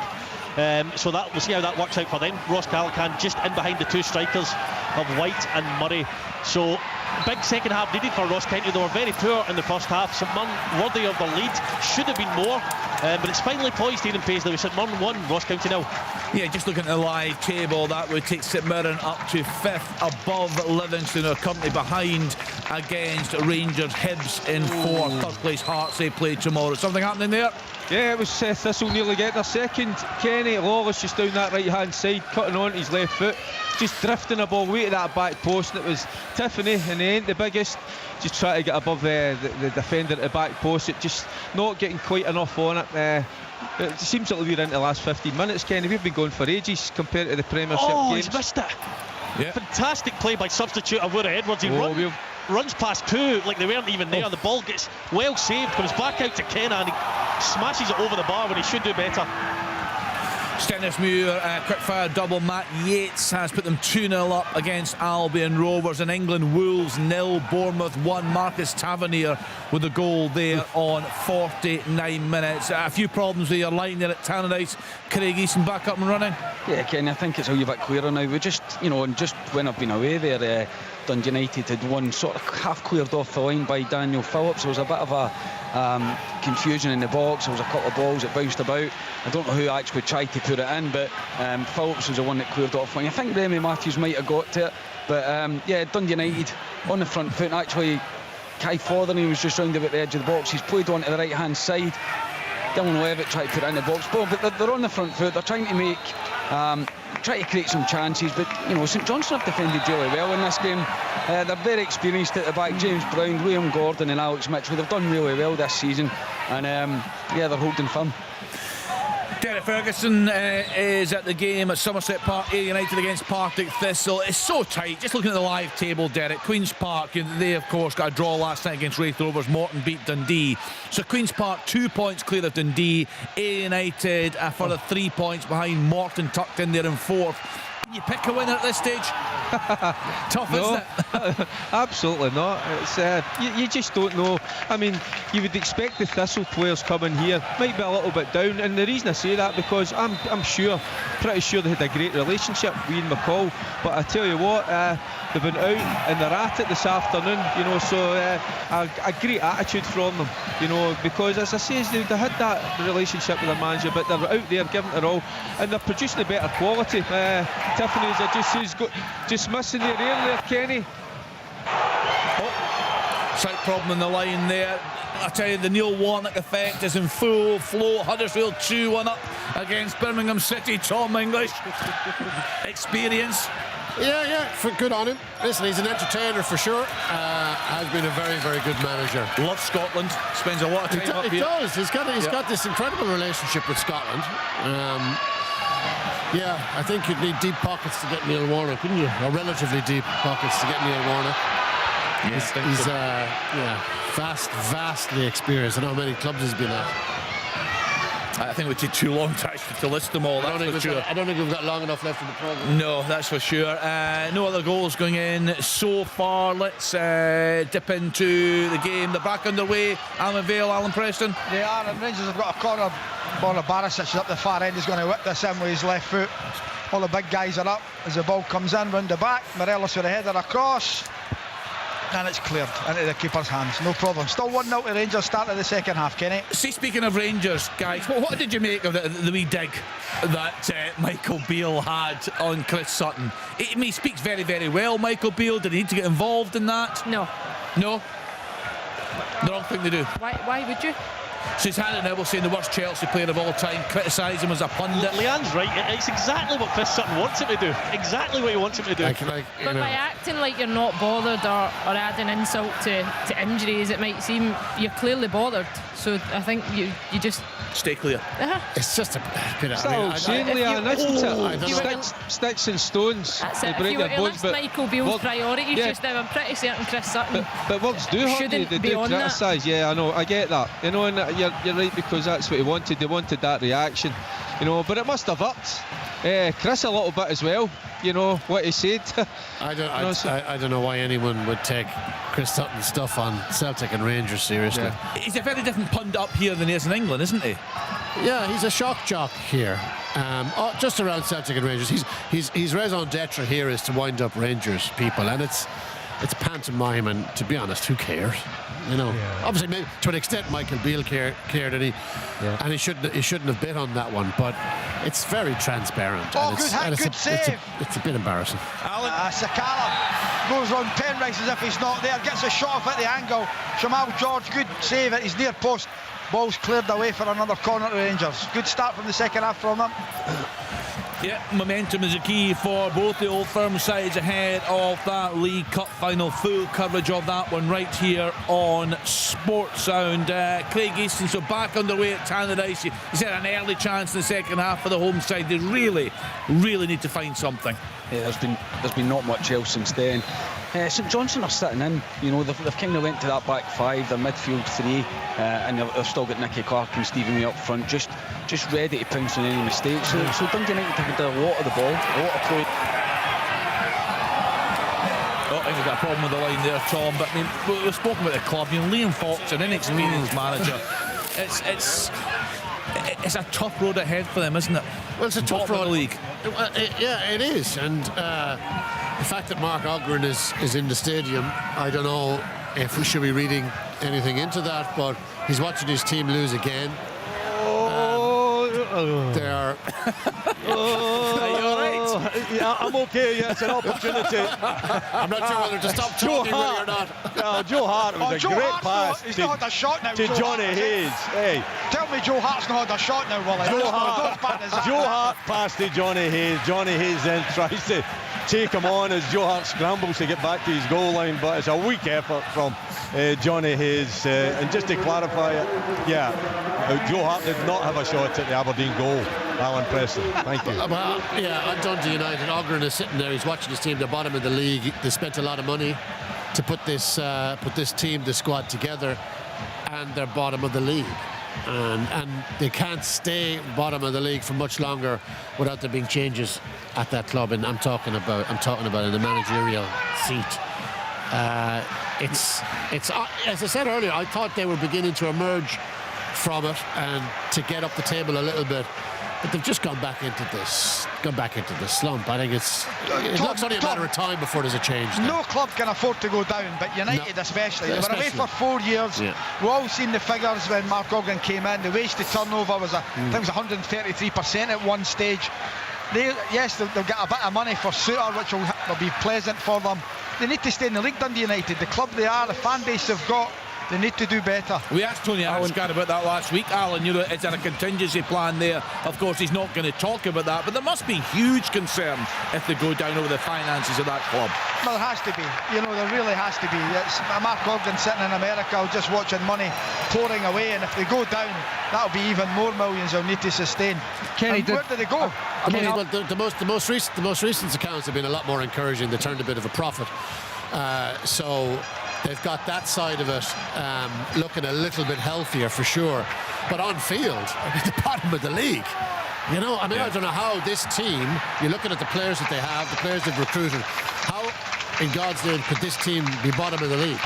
So that we'll see how that works out for them. Ross Callaghan just in behind the 2 strikers of White and Murray. So big second half needed for Ross County. They were very poor in the first half. St Mirren worthy of the lead, should have been more, but it's finally poised here in Paisley with St Mirren 1, Ross County 0. Yeah, just looking at the live table, that would take St Mirren up to 5th above Livingston, who are currently behind against Rangers. Hibs in 4th, 3rd place Hearts, they play tomorrow. Something happening there? Yeah, it was Thistle nearly getting their second. Kenny Lawless just down that right hand side, cutting on his left foot, just drifting a ball way to that back post, and it was Tiffany in the end, the biggest, just trying to get above the defender at the back post. It just not getting quite enough on it. It seems like we're into the last 15 minutes, Kenny. We've been going for ages compared to the Premiership games. He's missed it. Yeah. Fantastic play by substitute Awura Edwards. He runs past two like they weren't even there. The ball gets well saved, comes back out to Kenna, and he smashes it over the bar when he should do better. Stennismuir, quickfire double. Matt Yates has put them 2-0 up against Albion Rovers. In England, Wolves 0, Bournemouth 1. Marcus Tavernier with a goal there on 49 minutes. A few problems with your line there at Tannadice. Craig Easton back up and running. Yeah, Kenny, I think it's all you've got clearer now. We just, and just when I've been away there, Dundee United had one sort of half cleared off the line by Daniel Phillips. There was a bit of a confusion in the box. There was a couple of balls that bounced about. I don't know who actually tried to put it in, but Phillips was the one that cleared off the line. I think Remy Matthews might have got to it, but yeah, Dundee United on the front foot. And actually, Kai Fotheringham was just round about the edge of the box. He's played on to the right hand side. Dylan Levitt tried to put it in the box, but they're on the front foot. They're trying to make try to create some chances, but St Johnstone have defended really well in this game. They're very experienced at the back. James Brown, Liam Gordon and Alex Mitchell, they've done really well this season, and yeah, they're holding firm. Derek Ferguson is at the game at Somerset Park. Ayr United against Partick Thistle. It's so tight. Just looking at the live table, Derek. Queen's Park, they of course got a draw last night against Wraith Rovers. Morton beat Dundee. So Queen's Park 2 points clear of Dundee. Ayr United a further 3 points behind. Morton tucked in there in 4th. You pick a winner at this stage? Tough, isn't it? Absolutely not. It's you just don't know. I mean, you would expect the Thistle players coming here might be a little bit down, and the reason I say that because I'm pretty sure they had a great relationship with Ian McCall. But I tell you what, they've been out and they're at it this afternoon. So a great attitude from them. Because as I say, they had that relationship with their manager, but they're out there giving it all, and they're producing a better quality. Tiffany's just missing the air there, Kenny. Slight problem in the line there. I tell you, the Neil Warnock effect is in full flow. Huddersfield 2-1 up against Birmingham City. Tom English, experience. Yeah, good on him. Listen, he's an entertainer for sure. Has been a very, very good manager. Loves Scotland. Spends a lot of time up here. He does. He's got this incredible relationship with Scotland. Yeah, I think you'd need deep pockets to get Neil Warnock, wouldn't you? Or relatively deep pockets to get Neil Warnock. Yes, he's vastly experienced. I know how many clubs he's been at. I think it would take too long to list them all. I don't think we've got long enough left in the programme. No, that's for sure. No other goals going in so far. Let's dip into the game. They're back underway. Alan Vale, Alan Preston. They are, and Rangers have got a corner. Borna Barisic is up the far end. He's going to whip this in with his left foot. All the big guys are up as the ball comes in round the back. Morelos with a header across, and it's cleared into the keeper's hands. No problem. Still 1-0 to Rangers. Start of the second half, Kenny. See, speaking of Rangers, guys, what did you make of the wee dig that Michael Beale had on Chris Sutton? He speaks very, very well, Michael Beale. Did he need to get involved in that? No. No? The wrong thing to do. Why would you? So he's handed Neville saying the worst Chelsea player of all time, criticise him as a pundit. Leanne's right. It's exactly what Chris Sutton wants him to do. Exactly what he wants him to do. But by acting like you're not bothered or adding insult to injuries, it might seem you're clearly bothered. So I think you just stay clear. It's just a bit of sticks and stones. That's it. If you were to list Michael Beale's priorities just now, I'm pretty certain Chris Sutton but words do hurt you. They do criticise. Yeah, I know. I get that. And you're right, because that's what he wanted. They wanted that reaction. But it must have upped Chris a little bit as well. What he said. I don't know why anyone would take Chris Sutton's stuff on Celtic and Rangers seriously. Yeah. He's a very different pundit up here than he is in England, isn't he? Yeah, he's a shock jock here. Just around Celtic and Rangers. His raison d'etre here is to wind up Rangers people, and it's it's pantomime, and to be honest, who cares? You know, obviously, maybe, to an extent, Michael Beale cared, and he shouldn't have bit on that one. But it's very transparent. Oh, and good save. It's a bit embarrassing. Sakala goes on Penrice as if he's not there. Gets a shot off at the angle. Jamal George, good save at his near post. Ball's cleared away for another corner to Rangers. Good start from the second half from them. Yeah, momentum is a key for both the Old Firm sides ahead of that League Cup final. Full coverage of that one right here on Sports Sound. Craig Easton, so back underway at Tannadice. He's had an early chance in the second half for the home side. They really need to find something. Yeah, there's been not much else since then. St Johnstone are sitting in, you know, they've kind of went to that back five, their midfield three, and they've still got Nicky Clark and Stevie May up front, just ready to pounce on any mistakes. So Dundee United have had a lot of the ball, a lot of play. I think we've got a problem with the line there, Tom, but I mean, we've spoken about the club. You know, Liam Fox, an inexperienced manager. It's a tough road ahead for them, isn't it? Well, it's a tough road. The league. Yeah, it is. And the fact that Mark Ogren is in the stadium, I don't know if we should be reading anything into that, but he's watching his team lose again. They are. Are you all right? Yeah, I'm okay. Yeah, it's an opportunity. I'm not sure whether to stop talking or not. No, Joe Hart was a great pass. He's not had a shot now. To Johnny Hayes. Hey, tell me Joe Hart's not had a shot now, Willie. Joe Hart passed to Johnny Hayes. Johnny Hayes then tries to take him on as Joe Hart scrambles to get back to his goal line, but it's a weak effort from Johnny Hayes. And just to clarify it, Joe Hart did not have a shot at the Aberdeen goal. Alan Preston, thank you. Well, yeah, on Dundee United, Ogren is sitting there. He's watching his team. They're bottom of the league. They spent a lot of money to put this team, this squad together, and they're bottom of the league. And they can't stay bottom of the league for much longer without there being changes at that club. And I'm talking about in the managerial seat. It's as I said earlier, I thought they were beginning to emerge from it and to get up the table a little bit, but they've just gone back into this slump. I think it looks only a matter of time before there's a change there. No club can afford to go down, but United especially. They were away for 4 years. Yeah. We've all seen the figures when Mark Ogren came in. The wage to turnover was I think it was 133% at one stage. They'll get a bit of money for Suter, which will be pleasant for them. They need to stay in the league, Dundee United. The club they are, the fan base they've got, they need to do better. We asked Tony Asgard about that last week. Alan, is there a contingency plan there? Of course, he's not going to talk about that, but there must be huge concern if they go down over the finances of that club. Well, there has to be. There really has to be. It's Mark Ogden sitting in America just watching money pouring away, and if they go down, that'll be even more millions they'll need to sustain. Kenny, where do they go? The most recent accounts have been a lot more encouraging. They turned a bit of a profit. So they've got that side of it looking a little bit healthier for sure. But on field, at the bottom of the league, I don't know how this team, you're looking at the players that they have, the players they've recruited, how in God's name could this team be bottom of the league?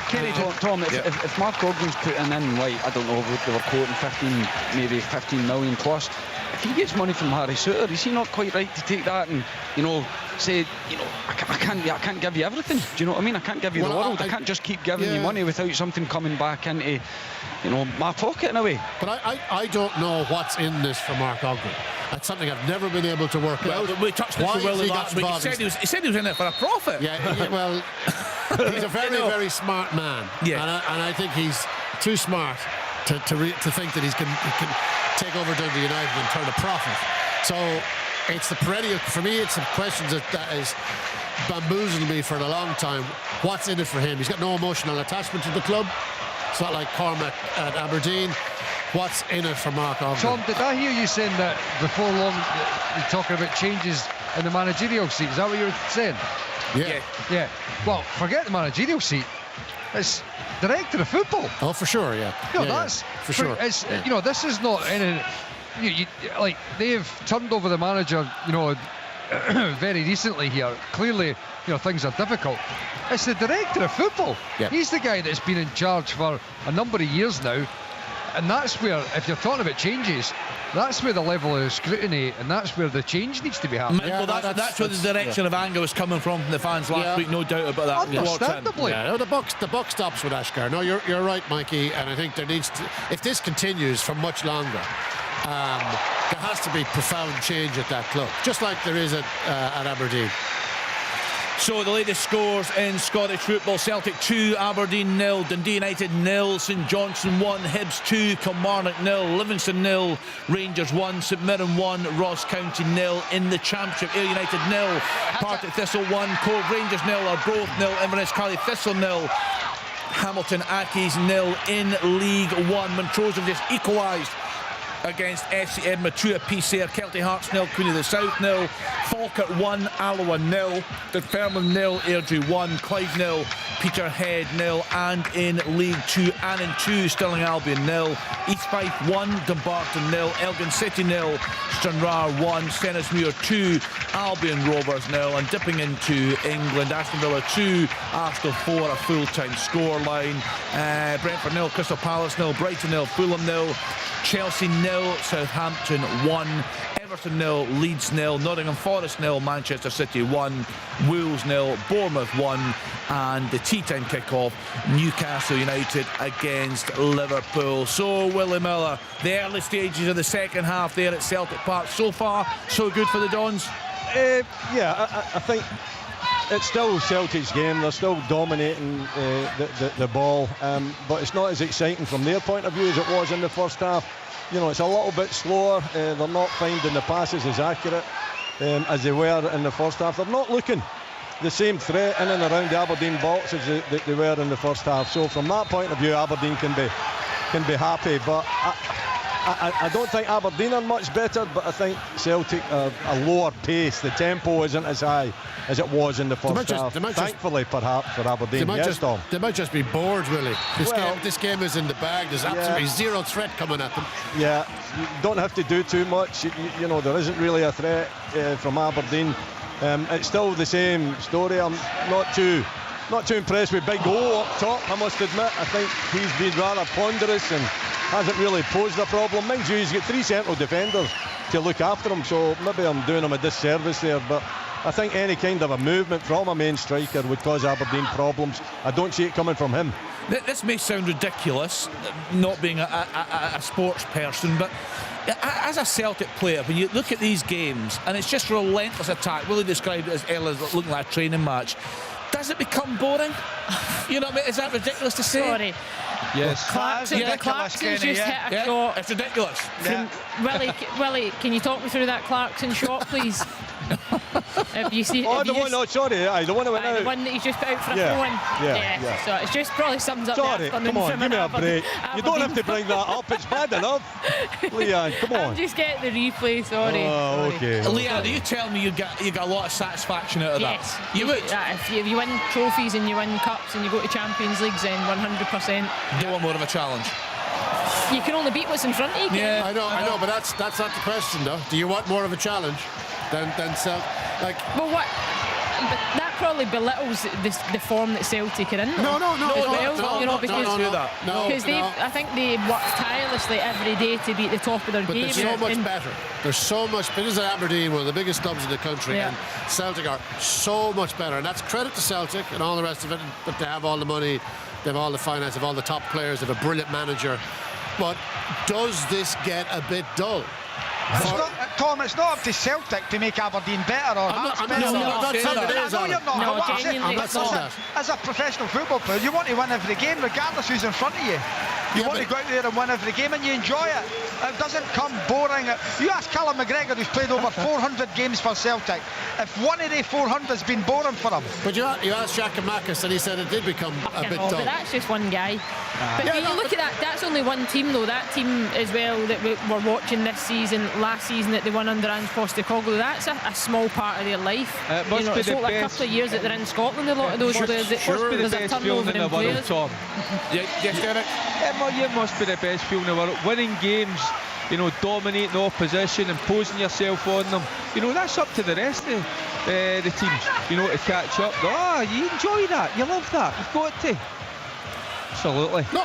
Kenny, Tom, if Mark Ogden's putting in, I don't know, they were quoting 15 million plus. If he gets money from Harry Suter, is he not quite right to take that and, say, I can't give you everything? Do you know what I mean? I can't give you the world. I can't just keep giving you money without something coming back into, my pocket in a way. But I don't know what's in this for Mark Ogden. That's something I've never been able to work out. We touched this with Willie last week. He said he was in it for a profit. Yeah, well, he's a very, very smart man. Yeah. And I think he's too smart to think that he can take over Dundee United and turn a profit. So it's the perennial, for me, it's the questions that has bamboozled me for a long time. What's in it for him? He's got no emotional attachment to the club. It's not like Cormac at Aberdeen. What's in it for Mark Ogden? Tom, did I hear you saying that before long you're talking about changes in the managerial seat? Is that what you were saying? Yeah. Well, forget the managerial seat. It's director of football. Oh, for sure, yeah. That's for sure. It's this is not any. Like they've turned over the manager, very recently here. Clearly, things are difficult. It's the director of football. Yep. He's the guy that's been in charge for a number of years now, and that's where, if you're talking about changes, That's where the level of scrutiny, and that's where the change needs to be happening. Well, that's where the direction of anger was coming from the fans last week, no doubt about that. Understandably. Yeah, no, the buck stops with Ashgar. No, you're right, Mikey, and I think there needs to, if this continues for much longer, there has to be profound change at that club, just like there is at Aberdeen. So the latest scores in Scottish football: Celtic 2, Aberdeen 0, Dundee United 0, St Johnstone 1, Hibs 2, Kilmarnock 0, Livingston 0, Rangers 1, St Mirren 1, Ross County 0. In the Championship, Ayr United 0, Partick Thistle 1, Cove Rangers 0, Arbroath 0, Inverness Cali Thistle 0, Hamilton Accies 0. In League One, Montrose have just equalised against FC Edinburgh, 2 apiece there. Kelty Hearts 0, Queen of the South 0, Falkirk 1, Alloa 0, Dunfermline 0, Airdrie 1, Clyde 0, Peterhead 0. And in League 2, Annan 2, Stirling Albion 0, East Fife 1, Dumbarton 0, Elgin City 0, Stranraer 1, Stennismuir 2, Albion Rovers 0. And dipping into England, Aston Villa 2, Arsenal 4, a full-time scoreline. Brentford 0, Crystal Palace 0, Brighton 0, Fulham 0, Chelsea 0, Southampton 1, Everton 0, Leeds 0, Nottingham Forest 0, Manchester City 1, Wolves 0, Bournemouth 1, and the tea-time kick-off, Newcastle United against Liverpool. So, Willie Miller, the early stages of the second half there at Celtic Park. So far, so good for the Dons? I think it's still Celtic's game. They're still dominating the ball, but it's not as exciting from their point of view as it was in the first half. You know, it's a little bit slower. They're not finding the passes as accurate as they were in the first half. They're not looking the same threat in and around the Aberdeen box as they were in the first half. So from that point of view, Aberdeen can be happy. But I don't think Aberdeen are much better, but I think Celtic are a lower pace. The tempo isn't as high as it was in the first half. Thankfully, perhaps, for Aberdeen. Tom. They might just be bored, really. This game is in the bag. There's absolutely zero threat coming at them. Yeah, you don't have to do too much. You know, there isn't really a threat from Aberdeen. It's still the same story. I'm not too impressed with Big O up top, I must admit. I think he's been rather ponderous and hasn't really posed a problem. Mind you, he's got 3 central defenders to look after him, so maybe I'm doing him a disservice there, but I think any kind of a movement from a main striker would cause Aberdeen problems. I don't see it coming from him. This may sound ridiculous, not being a sports person, but as a Celtic player, when you look at these games and it's just relentless attack, Willie described it as early as looking like a training match, does it become boring? You know what I mean? Is that ridiculous to say? Sorry. Yes. Clarkson's just hit a shot. It's ridiculous. Willie, can you talk me through that Clarkson shot, please? If you see, the one that went out. The one that he's just put out for a throw-in. Yeah. So it's just probably sums up the afternoon. Come on, give me a break. You don't have to bring that up. It's bad enough. Leanne, come on. I'm just getting the replay. Sorry. Oh, okay. Leanne, are you telling me you got a lot of satisfaction out of that? Yes. You would. If you win trophies and you win cups and you go to Champions Leagues, then 100%. Do you want more of a challenge? You can only beat what's in front of you. Yeah, I know, but that's not the question, though. Do you want more of a challenge than Celtic? Well, what? But that probably belittles the form that Celtic are in. No, because I think they work tirelessly every day to be at the top of their game. But they're so much better. They're so much better. This is Aberdeen, one of the biggest clubs in the country, and Celtic are so much better. And that's credit to Celtic and all the rest of it. But they have all the money, they have all the finance, they have all the top players, they have a brilliant manager. But does this get a bit dull? Tom, it's not up to Celtic to make Aberdeen better or I'm not saying it is. No, you're not. I'm not saying that. As a professional football player, you want to win every game regardless who's in front of you. You want to go out there and win every game, and you enjoy it. It doesn't come boring. You ask Callum McGregor, who's played over 400 games for Celtic, if one of the 400 has been boring for him. But you asked Giacomakis, and he said it did become a bit dull. But that's just one guy. But when you look at that, that's only one team, though. That team as well that we were watching this season, last season that they won under Ange Postecoglou, that's a small part of their life. It's only a couple of years that they're in Scotland, a lot of those players. There's a turnover in players. Yes, Derek? It must be the best feeling in the world. Winning games, dominating opposition, imposing yourself on them. That's up to the rest of the teams, to catch up. You enjoy that. You love that. You've got to. Absolutely. No,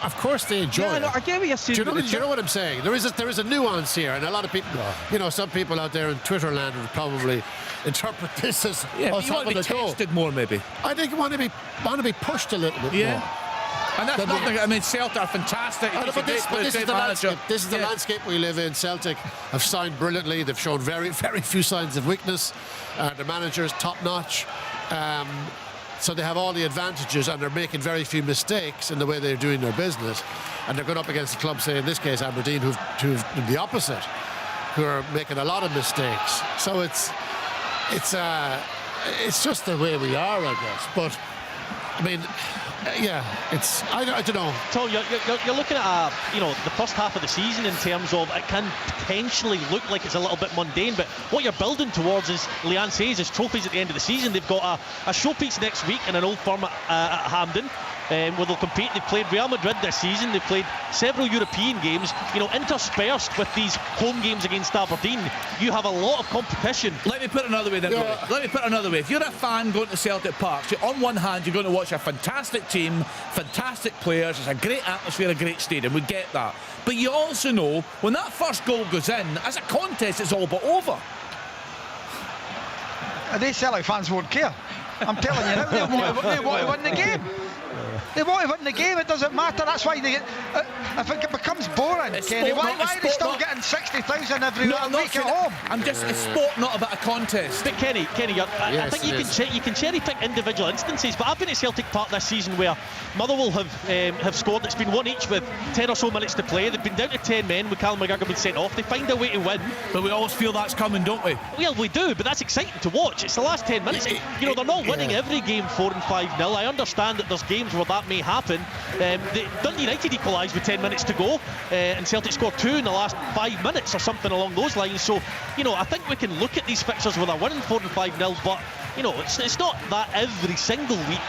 of course they enjoy it. No, I get what you're saying. Do you know what I'm saying? There is a nuance here, and a lot of people, some people out there in Twitter land would probably interpret this as us you want to be tested more, maybe. I think you want to be pushed a little bit more. And that's nothing. I mean, Celtic are fantastic. But this is the landscape. This is the landscape we live in. Celtic have signed brilliantly. They've shown very, very few signs of weakness. The manager is top notch. So they have all the advantages, and they're making very few mistakes in the way they're doing their business. And they're going up against a club, say in this case Aberdeen, who've done the opposite, who are making a lot of mistakes. So it's just the way we are, I guess. But I mean, I don't know. Tom, you're looking at the first half of the season in terms of it can potentially look like it's a little bit mundane, but what you're building towards, is Leanne says, is trophies at the end of the season. They've got a showpiece next week in an old firm at Hampden, where they'll compete. They've played Real Madrid this season. They've played several European games, interspersed with these home games against Aberdeen. You have a lot of competition. Let me put it another way then. Let me put it another way. If you're a fan going to Celtic Park, on one hand you're going to watch a fantastic team, fantastic players, it's a great atmosphere, a great stadium, we get that. But you also know when that first goal goes in, as a contest it's all but over. These Celtic fans won't care. I'm telling you now, they want to win the game. They want to win the game, it doesn't matter. That's why they get, if it becomes boring, Kenny, why are they still getting 60,000 every week at home? It's sport, not about a contest. But Kenny, I think you can cherry pick individual instances, but I've been at Celtic Park this season where Motherwell have scored. It's been 1 each with 10 or so minutes to play. They've been down to 10 men with Callum McGregor being sent off. They find a way to win. But we always feel that's coming, don't we? Well, we do, but that's exciting to watch. It's the last 10 minutes. They're not winning every game 4 and 5-0. I understand that there's games where that may happen. Dundee United equalised with 10 minutes to go, and Celtic scored 2 in the last 5 minutes or something along those lines. So, I think we can look at these fixtures where they're winning 4 and 5-0, but it's not that every single week.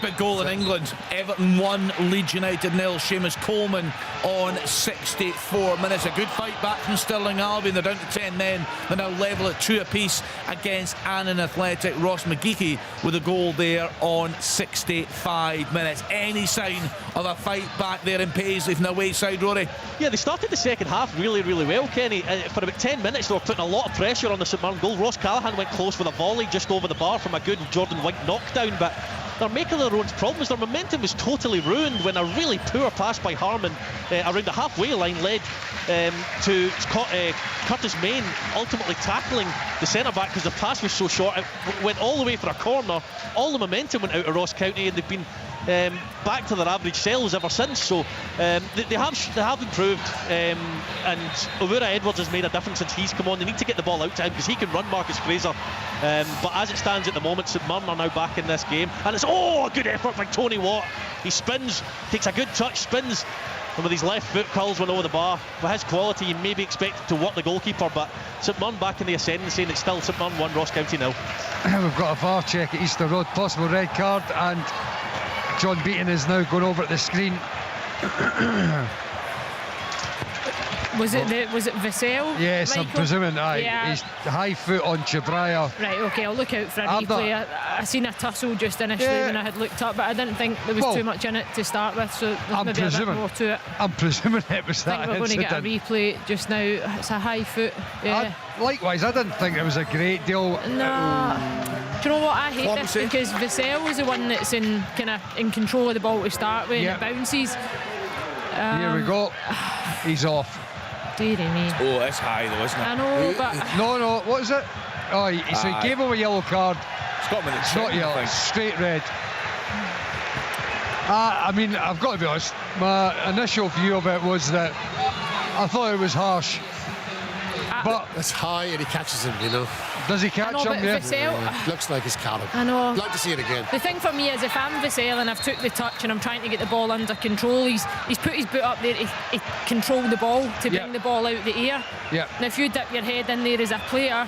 Big goal in England. Everton 1, Leeds United 0. Seamus Coleman on 64 minutes. A good fight back from Stirling Albion. They're down to 10 men. They're now level at 2 apiece against Annan Athletic. Ross McGeechy with a goal there on 65 minutes. Any sign of a fight back there in Paisley from the away side, Rory? Yeah, they started the second half really, really well, Kenny. For about 10 minutes, they were putting a lot of pressure on the St Mirren goal. Ross Callaghan went close with a volley just over the bar from a good Jordan Wink knockdown, but they're making their own problems. Their momentum was totally ruined when a really poor pass by Harmon around the halfway line led to Curtis Main ultimately tackling the centre-back because the pass was so short. It went all the way for a corner. All the momentum went out of Ross County, and they've been back to their average selves ever since. So they have improved, and Owura Edwards has made a difference since he's come on. They need to get the ball out to him because he can run Marcus Fraser. But as it stands at the moment, St Mirren are now back in this game, and it's a good effort by Tony Watt. He spins, takes a good touch, spins, and with his left foot curls one over the bar. For his quality, you maybe expect to work the goalkeeper, but St Mirren back in the ascendancy, and it's still St Mirren 1, Ross County 0. We've got a VAR check at Easter Road, possible red card, and John Beaton is now going over at the screen. Was it Vassell? Yes, Michael? I'm presuming. Yeah. He's high foot on Chabraya. Right, okay, I'll look out for a replay. I seen a tussle just initially when I had looked up, but I didn't think there was too much in it to start with, so there's maybe a bit more to it. I'm presuming it was that I think we're going to get a replay just now. It's a high foot. Yeah. Likewise, I didn't think it was a great deal. No. Do you know what? I hate this because Vassell is the one that's in control of the ball to start with, and it bounces. Here we go. He's off. Dearie me. Oh, it's high though, isn't it? I know, but no. What is it? Oh, so he gave him a yellow card. It's not yellow. Straight red. I mean, I've got to be honest. My initial view of it was that I thought it was harsh. But it's high and he catches him, Does he catch him? Yeah. Looks like his Callum. I know. I'd like to see it again. The thing for me is, if I'm Vassell and I've took the touch and I'm trying to get the ball under control, he's put his boot up there to control the ball, to bring the ball out the air. Now, if you dip your head in there as a player,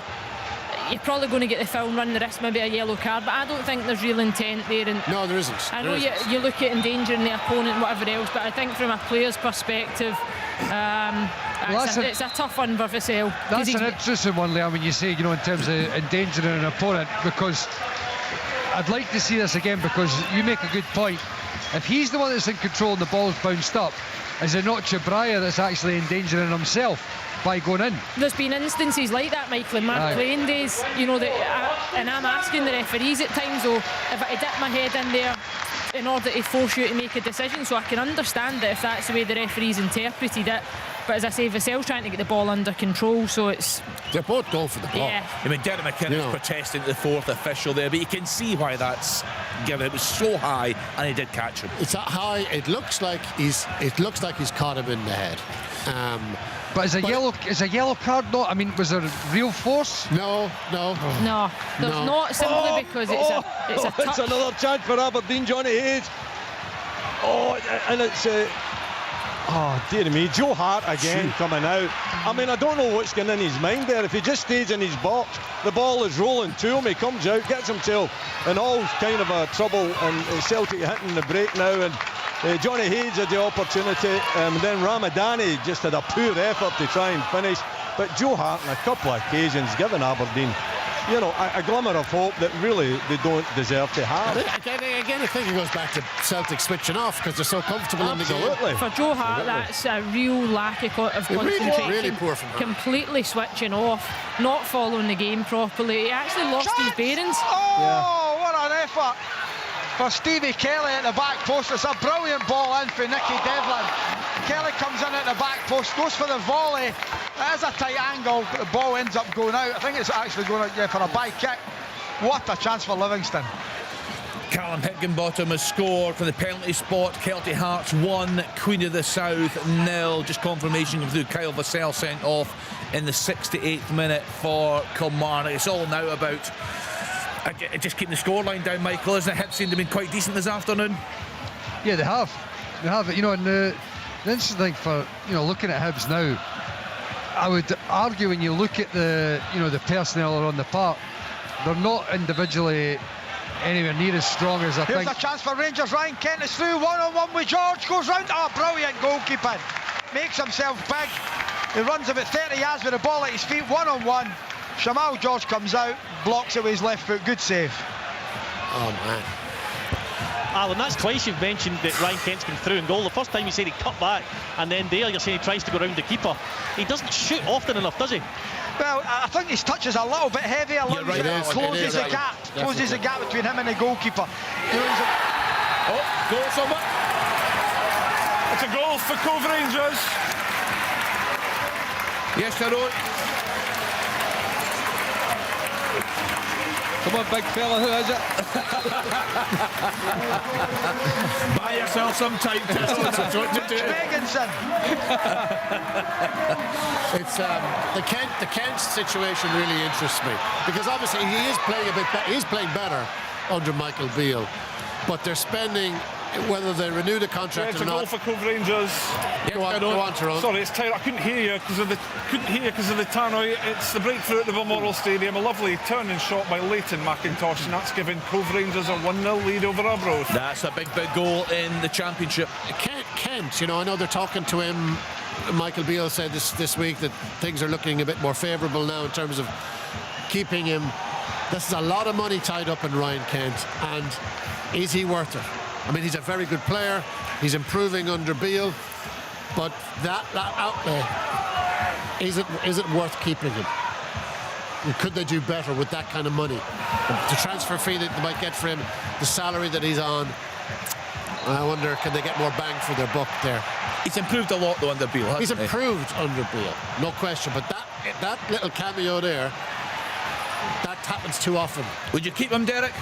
you're probably going to get the foul, run the risk, maybe a yellow card, but I don't think there's real intent there. And no, there isn't. I know you look at endangering the opponent and whatever else, but I think from a player's perspective, it's a tough one for Vassell. That's an interesting one, Liam, when you say, in terms of endangering an opponent, because I'd like to see this again, because you make a good point. If he's the one that's in control and the ball's bounced up, is it not Chabraya that's actually endangering himself by going in? There's been instances like that, Michael, in Mark playing days, you know, and I'm asking the referees at times, though, if I dip my head in there in order to force you to make a decision, so I can understand it if that's the way the referees interpreted it. But as I say, Vassell's trying to get the ball under control, so it's... They're both going for the ball. Yeah. I mean, Derek McKinnon's protesting to the fourth official there, but you can see why that's given. It was so high, and he did catch him. It's that high. It looks like he's caught him in the head. But is a yellow card not? I mean, was there real force? No. No, there's not, simply because it's a touch. It's another chance for Aberdeen, Johnny Hayes. And it's... oh, dear me, Joe Hart again coming out. I mean, I don't know what's going in his mind there. If he just stays in his box, the ball is rolling to him, he comes out, gets himself in all kind of a trouble, and Celtic hitting the break now, and Johnny Hayes had the opportunity, and then Ramadani just had a poor effort to try and finish. But Joe Hart on a couple of occasions given Aberdeen, you know, a glimmer of hope that really they don't deserve to have. Again, I think it goes back to Celtic switching off because they're so comfortable in the game. For Joe Hart, that's a real lack of concentration. Really poor from him. Completely switching off, not following the game properly. He actually lost his bearings. What an effort for Stevie Kelly at the back post. It's a brilliant ball in for Nicky Devlin. Kelly comes in at the back post, goes for the volley. There's a tight angle, the ball ends up going out. I think it's actually going out for a by kick. What a chance for Livingston. Callum Higginbottom has scored from the penalty spot. Celtic Hearts 1, Queen of the South 0. Just confirmation through Kyle Vassell sent off in the 68th minute for Kilmarnock. It's all now about just keeping the scoreline down, Michael, isn't it? Hibs seem to have been quite decent this afternoon. Yeah, they have. You know, and the interesting thing for, you know, looking at Hibs now, I would argue when you look at the personnel on the park, they're not individually anywhere near as strong as I think. Here's a chance for Rangers. Ryan Kent is through, one-on-one with George, goes round. Brilliant goalkeeping. Makes himself big. He runs about 30 yards with the ball at his feet, one-on-one. Shamal George comes out, blocks it with his left foot. Good save. Oh, man. Alan, that's twice you've mentioned that Ryan Kent's been through and goal. The first time you said he cut back, and then there you're saying he tries to go round the keeper. He doesn't shoot often enough, does he? Well, I think his touch is a little bit heavy. Closes the gap. Closes the gap between him and the goalkeeper. Goal somewhere. It's a goal for Cove Rangers. Yes, Tyrone. Come on, big fella, who is it? Buy yourself some time, Tyrone. That's what to do. Meganson. It's the Kent situation really interests me because obviously he is playing a bit. He's playing better under Michael Beale, but they're spending. Whether they renew the contract or not. It's a goal for Cove Rangers. Go on, Tyrone. Sorry, it's tight. I couldn't hear you because of the tannoy. It's the breakthrough at the Balmoral Stadium. A lovely turning shot by Leighton McIntosh, and that's given Cove Rangers a 1-0 lead over Arbroath. That's a big goal in the Championship. Kent, you know, I know they're talking to him. Michael Beale said this week that things are looking a bit more favourable now in terms of keeping him. This is a lot of money tied up in Ryan Kent, and is he worth it? I mean, he's a very good player. He's improving under Beale, but that outlay, is it worth keeping him? Could they do better with that kind of money? The transfer fee that they might get for him, the salary that he's on. I wonder, can they get more bang for their buck there? He's improved a lot though under Beale, hasn't he? He's improved under Beale, no question. But that little cameo there, that happens too often. Would you keep him, Derek?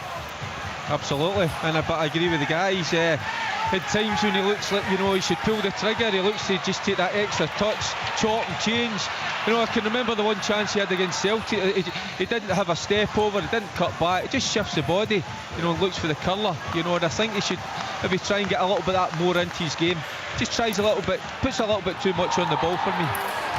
Absolutely, but I agree with the guys. At times when he looks like, you know, he should pull the trigger, he looks to just take that extra touch, chop and change. You know, I can remember the one chance he had against Celtic. He didn't have a step over, he didn't cut back, he just shifts the body, you know, and looks for the curler. You know, and I think he should maybe try and get a little bit of that more into his game. Just tries a little bit, puts a little bit too much on the ball for me.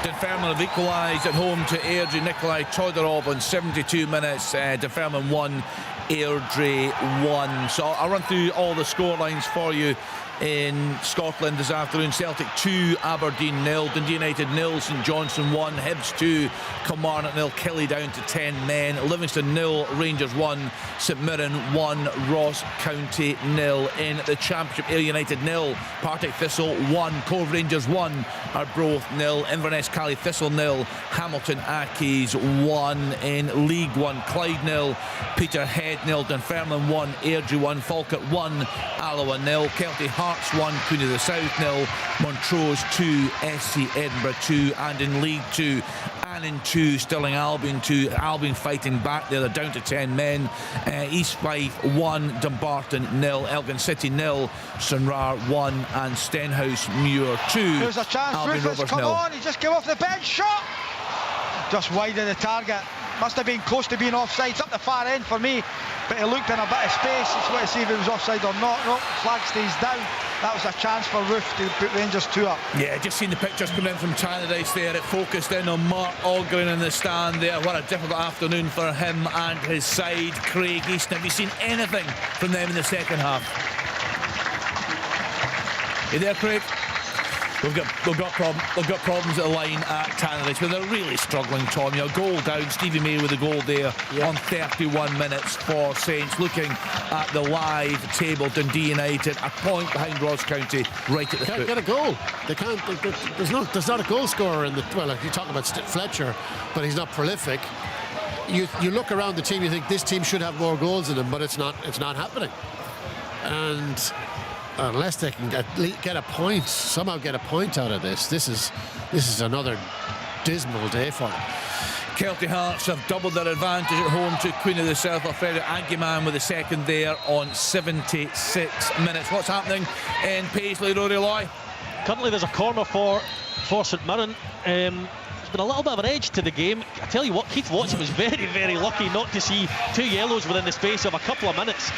Dunfermline have equalised at home to Airdrie. Nikolai Todorov on 72 minutes. Dunfermline 1, Airdrie 1. So I'll run through all the score lines for you in Scotland this afternoon. Celtic 2, Aberdeen 0, Dundee United 0, St Johnstone 1, Hibs 2, Kilmarnock 0, Kelly down to 10 men, Livingston 0, Rangers 1, St Mirren 1, Ross County 0. In the Championship, Ayr United 0, Partick Thistle 1, Cove Rangers 1, Arbroath 0, Inverness Cally Thistle 0, Hamilton Accies 1. In League 1, Clyde 0, Peterhead 0, Dunfermline 1, Airdrie 1, Falkirk 1, Alloa 0, Kelty Hearts 1, Queen of the South 0, Montrose 2, SC Edinburgh 2, and in League 2, Annan 2, Stirling Albion 2, Albion fighting back there, they're down to 10 men, East Fife 1, Dumbarton 0, Elgin City 0, Stranraer 1, and Stenhouse Muir 2. There's a chance, Albion Rufus, Rovers come 0. on, he just came off the bench, shot! Just wide of the target. Must have been close to being offside. It's up the far end for me, but he looked in a bit of space. Just want to see if it was offside or not. No, flag stays down. That was a chance for Roof to put Rangers 2 up. Yeah, just seen the pictures coming in from Tannadice there. It focused in on Mark Ogren in the stand there. What a difficult afternoon for him and his side. Craig Easton, have you seen anything from them in the second half? You there, Craig? We've got problems at the line at Tannadice, but they're really struggling, Tom. You know, goal down, Stevie May with a goal there on 31 minutes for Saints. Looking at the live table, Dundee United a point behind Ross County, right at the Can't foot. get a goal. They can't. There's not a goal scorer in the. Well, you talk about Fletcher, but he's not prolific. You look around the team, you think this team should have more goals in them, but it's not happening. And unless they can get a point, somehow get a point out of this is another dismal day for them. Kelty Hearts have doubled their advantage at home to Queen of the South. Alfredo Aguiman with the second there on 76 minutes. What's happening in Paisley, Rory Loy? Currently there's a corner for St Mirren. There's been a little bit of an edge to the game. I tell you what, Keith Watson was very, very lucky not to see 2 yellows within the space of a couple of minutes.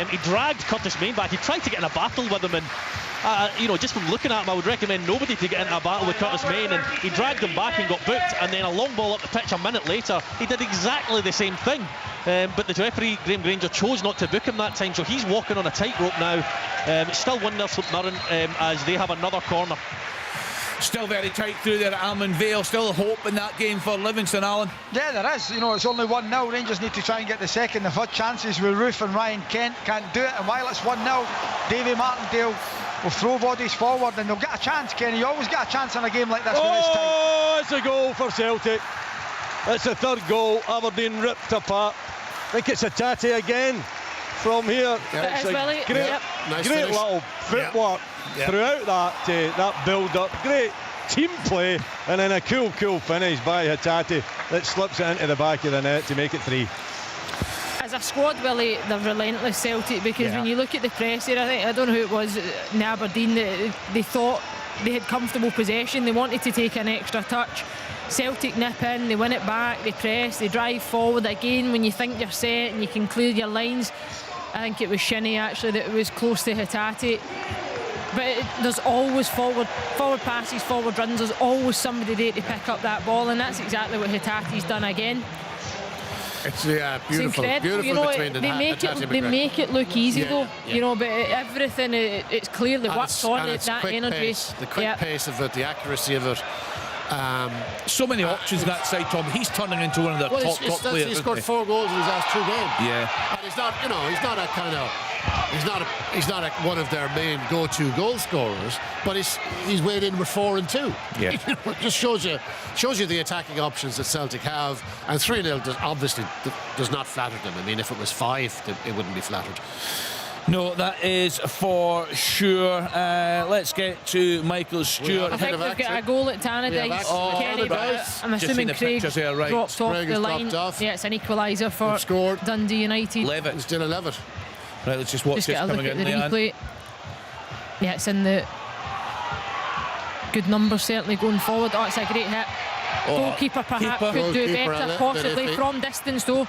He dragged Curtis Main back. He tried to get in a battle with him, and just from looking at him, I would recommend nobody to get into a battle with Curtis Main, and he dragged him back and got booked, and then a long ball up the pitch a minute later, he did exactly the same thing. But the referee, Graham Granger, chose not to book him that time, so he's walking on a tightrope now. It's still 1-0 St Mirren as they have another corner. Still very tight through there at Almond Vale. Still hope in that game for Livingston, Alan. Yeah, there is. It's only 1-0. Rangers need to try and get the second. They've had chances with Roof and Ryan Kent, can't do it. And while it's 1-0, Davy Martindale will throw bodies forward and they'll get a chance, Kenny. You always get a chance in a game like this when it's tight. Oh, it's a goal for Celtic. It's the third goal. Aberdeen ripped apart. I think it's a Tati again from here. Yeah. It's a Willie. great, Yep. nice great little footwork throughout that build-up. Great team play, and then a cool finish by Hattati that slips it into the back of the net to make it 3. As a squad, Willie, they're relentless, Celtic, because when you look at the press here, I don't know who it was in Aberdeen, they thought they had comfortable possession, they wanted to take an extra touch. Celtic nip in, they win it back, they press, they drive forward again when you think you're set and you can clear your lines. I think it was Shinnie actually that was close to Hattati. But there's always forward passes, forward runs, there's always somebody there to pick up that ball, and that's exactly what Hattati's done again. It's beautiful, it's beautiful between they make it look easy though, but everything it's clearly works on it, that energy. Pace, the quick pace of it, the accuracy of it. So many options that side, Tom. He's turning into one of the top players. He scored 4 goals in his last 2 games. Yeah, and he's not one of their main go-to goal scorers, but he's weighed in with 4 and 2. Yeah, it just shows you the attacking options that Celtic have, and 3-0 obviously does not flatter them. I mean, if it was 5, it wouldn't be flattered. No, that is for sure. Let's get to Michael Stewart. I think we've got a goal at Tannadice. Kenny, I'm assuming Craig dropped off the line. Yeah, it's an equaliser for Dundee United. Levitt. It's still a Levitt. Right, let's just watch this coming in. The replay. Yeah, it's in the good numbers certainly going forward. Oh, it's a great hit. Goalkeeper perhaps could do better, possibly from distance though.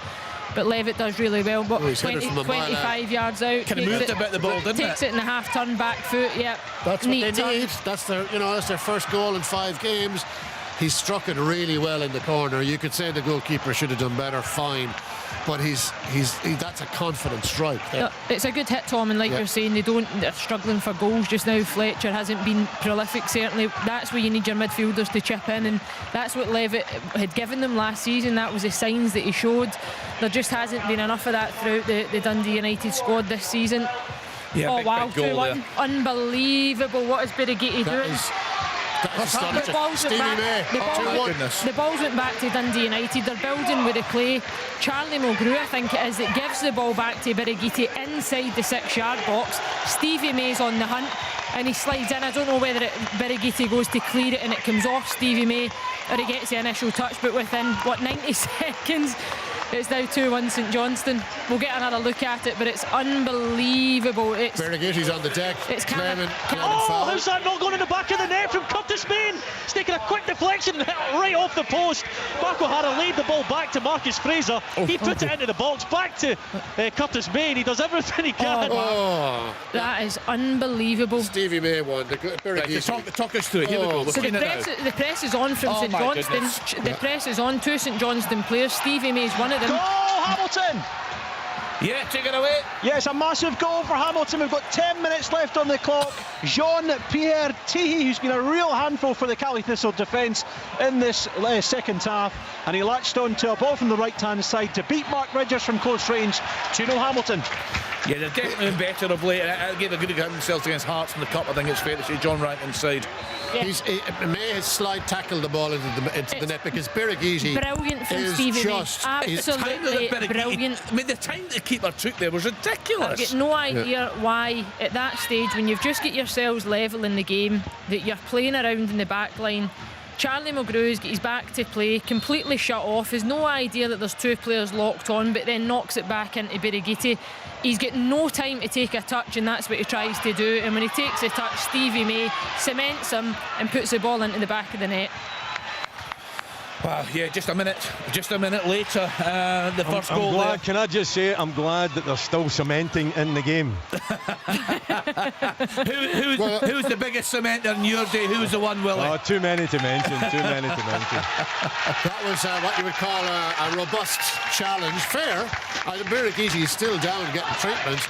But Levitt does really well. But 25 yards out. Kind of moved a bit the ball, didn't Takes it in the half-turn back foot. Yep. That's what they need. That's their first goal in 5 games. he struck it really well in the corner. You could say the goalkeeper should have done better, fine, but that's a confident strike. It's a good hit, Tom, and like you're saying, they're struggling for goals just now. Fletcher hasn't been prolific, certainly. That's where you need your midfielders to chip in, and that's what Levitt had given them last season. That was the signs that he showed. There just hasn't been enough of that throughout the Dundee United squad this season. Yeah, big goal there. Unbelievable. What is Birighitti doing? The balls went back to Dundee United. They're building with the play. Charlie Mulgrew, I think it is, that gives the ball back to Birighitti inside the 6-yard box. Stevie May's on the hunt and he slides in. I don't know whether Birighitti goes to clear it and it comes off Stevie May, or he gets the initial touch, but within 90 seconds it's now 2-1 St Johnstone. We'll get another look at it, but it's unbelievable. Birigitti's on the deck. It's claiming foul. How's that not going in the back of the net from Curtis Bain? It's taking a quick deflection and hit right off the post. Mark O'Hara laid the ball back to Marcus Fraser. He put it into the box, back to Curtis Bain. He does everything he can. That is unbelievable. Stevie May won. Talk us through it. Here we go. So the press is on from St Johnstone. The press is on. 2 St Johnstone players. Stevie May is one of them. Goal, Hamilton! Yeah, take it away. Yeah, it's a massive goal for Hamilton. We've got 10 minutes left on the clock. Jean-Pierre Tihi, who's been a real handful for the Cali Thistle defence in this second half, and he latched on to a ball from the right-hand side to beat Mark Ridgers from close range. 2-0 Hamilton. Yeah, they're definitely been better of late. I gave a good account of themselves against Hearts in the Cup. I think it's fair to say John Rankin's side. Yeah. May has slide tackled the ball into the net because Birighitti brilliant from Stevie May. Absolutely brilliant. I mean, the time the keeper took there was ridiculous. I've got no idea why at that stage, when you've just got yourselves level in the game, that you're playing around in the back line. Charlie Mulgrew's got his back to play, completely shut off. Has no idea that there's 2 players locked on, but then knocks it back into Birighitti. He's got no time to take a touch, and that's what he tries to do. And when he takes a touch, Stevie May cements him and puts the ball into the back of the net. Wow, yeah, just a minute later, the first goal. I'm glad, can I just say, I'm glad that they're still cementing in the game. Who's the biggest cementer in your day? Who's the one, Willie? Oh, too many to mention. That was what you would call a robust challenge. Fair. Birighitti is still down getting treatment.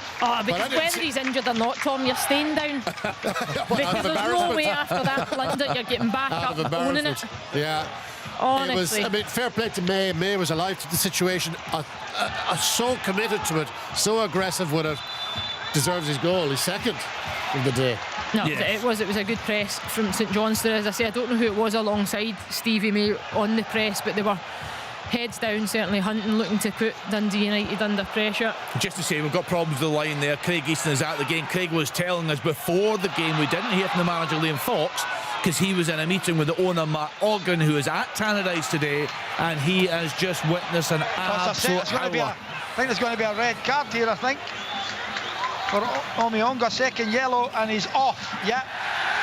Because whether he's injured or not, Tom, you're staying down. Because there's no way after that blunder you're getting back up owning it. Yeah. Honestly. Fair play to May. May was alive to the situation, so committed to it, so aggressive with it. Deserves his goal. He's second of the day. No, it was a good press from St Johnstone. As I say, I don't know who it was alongside Stevie May on the press, but they were heads down, certainly hunting, looking to put Dundee United under pressure. Just to say, we've got problems with the line there. Craig Easton is at the game. Craig was telling us before the game, we didn't hear from the manager Liam Fox, because he was in a meeting with the owner Mark Ogden, who is at Tannadice today, and he has just witnessed an absolute howler. I think there's going to be a red card here, I think, for Omionga. Second yellow, and he's off. Yeah,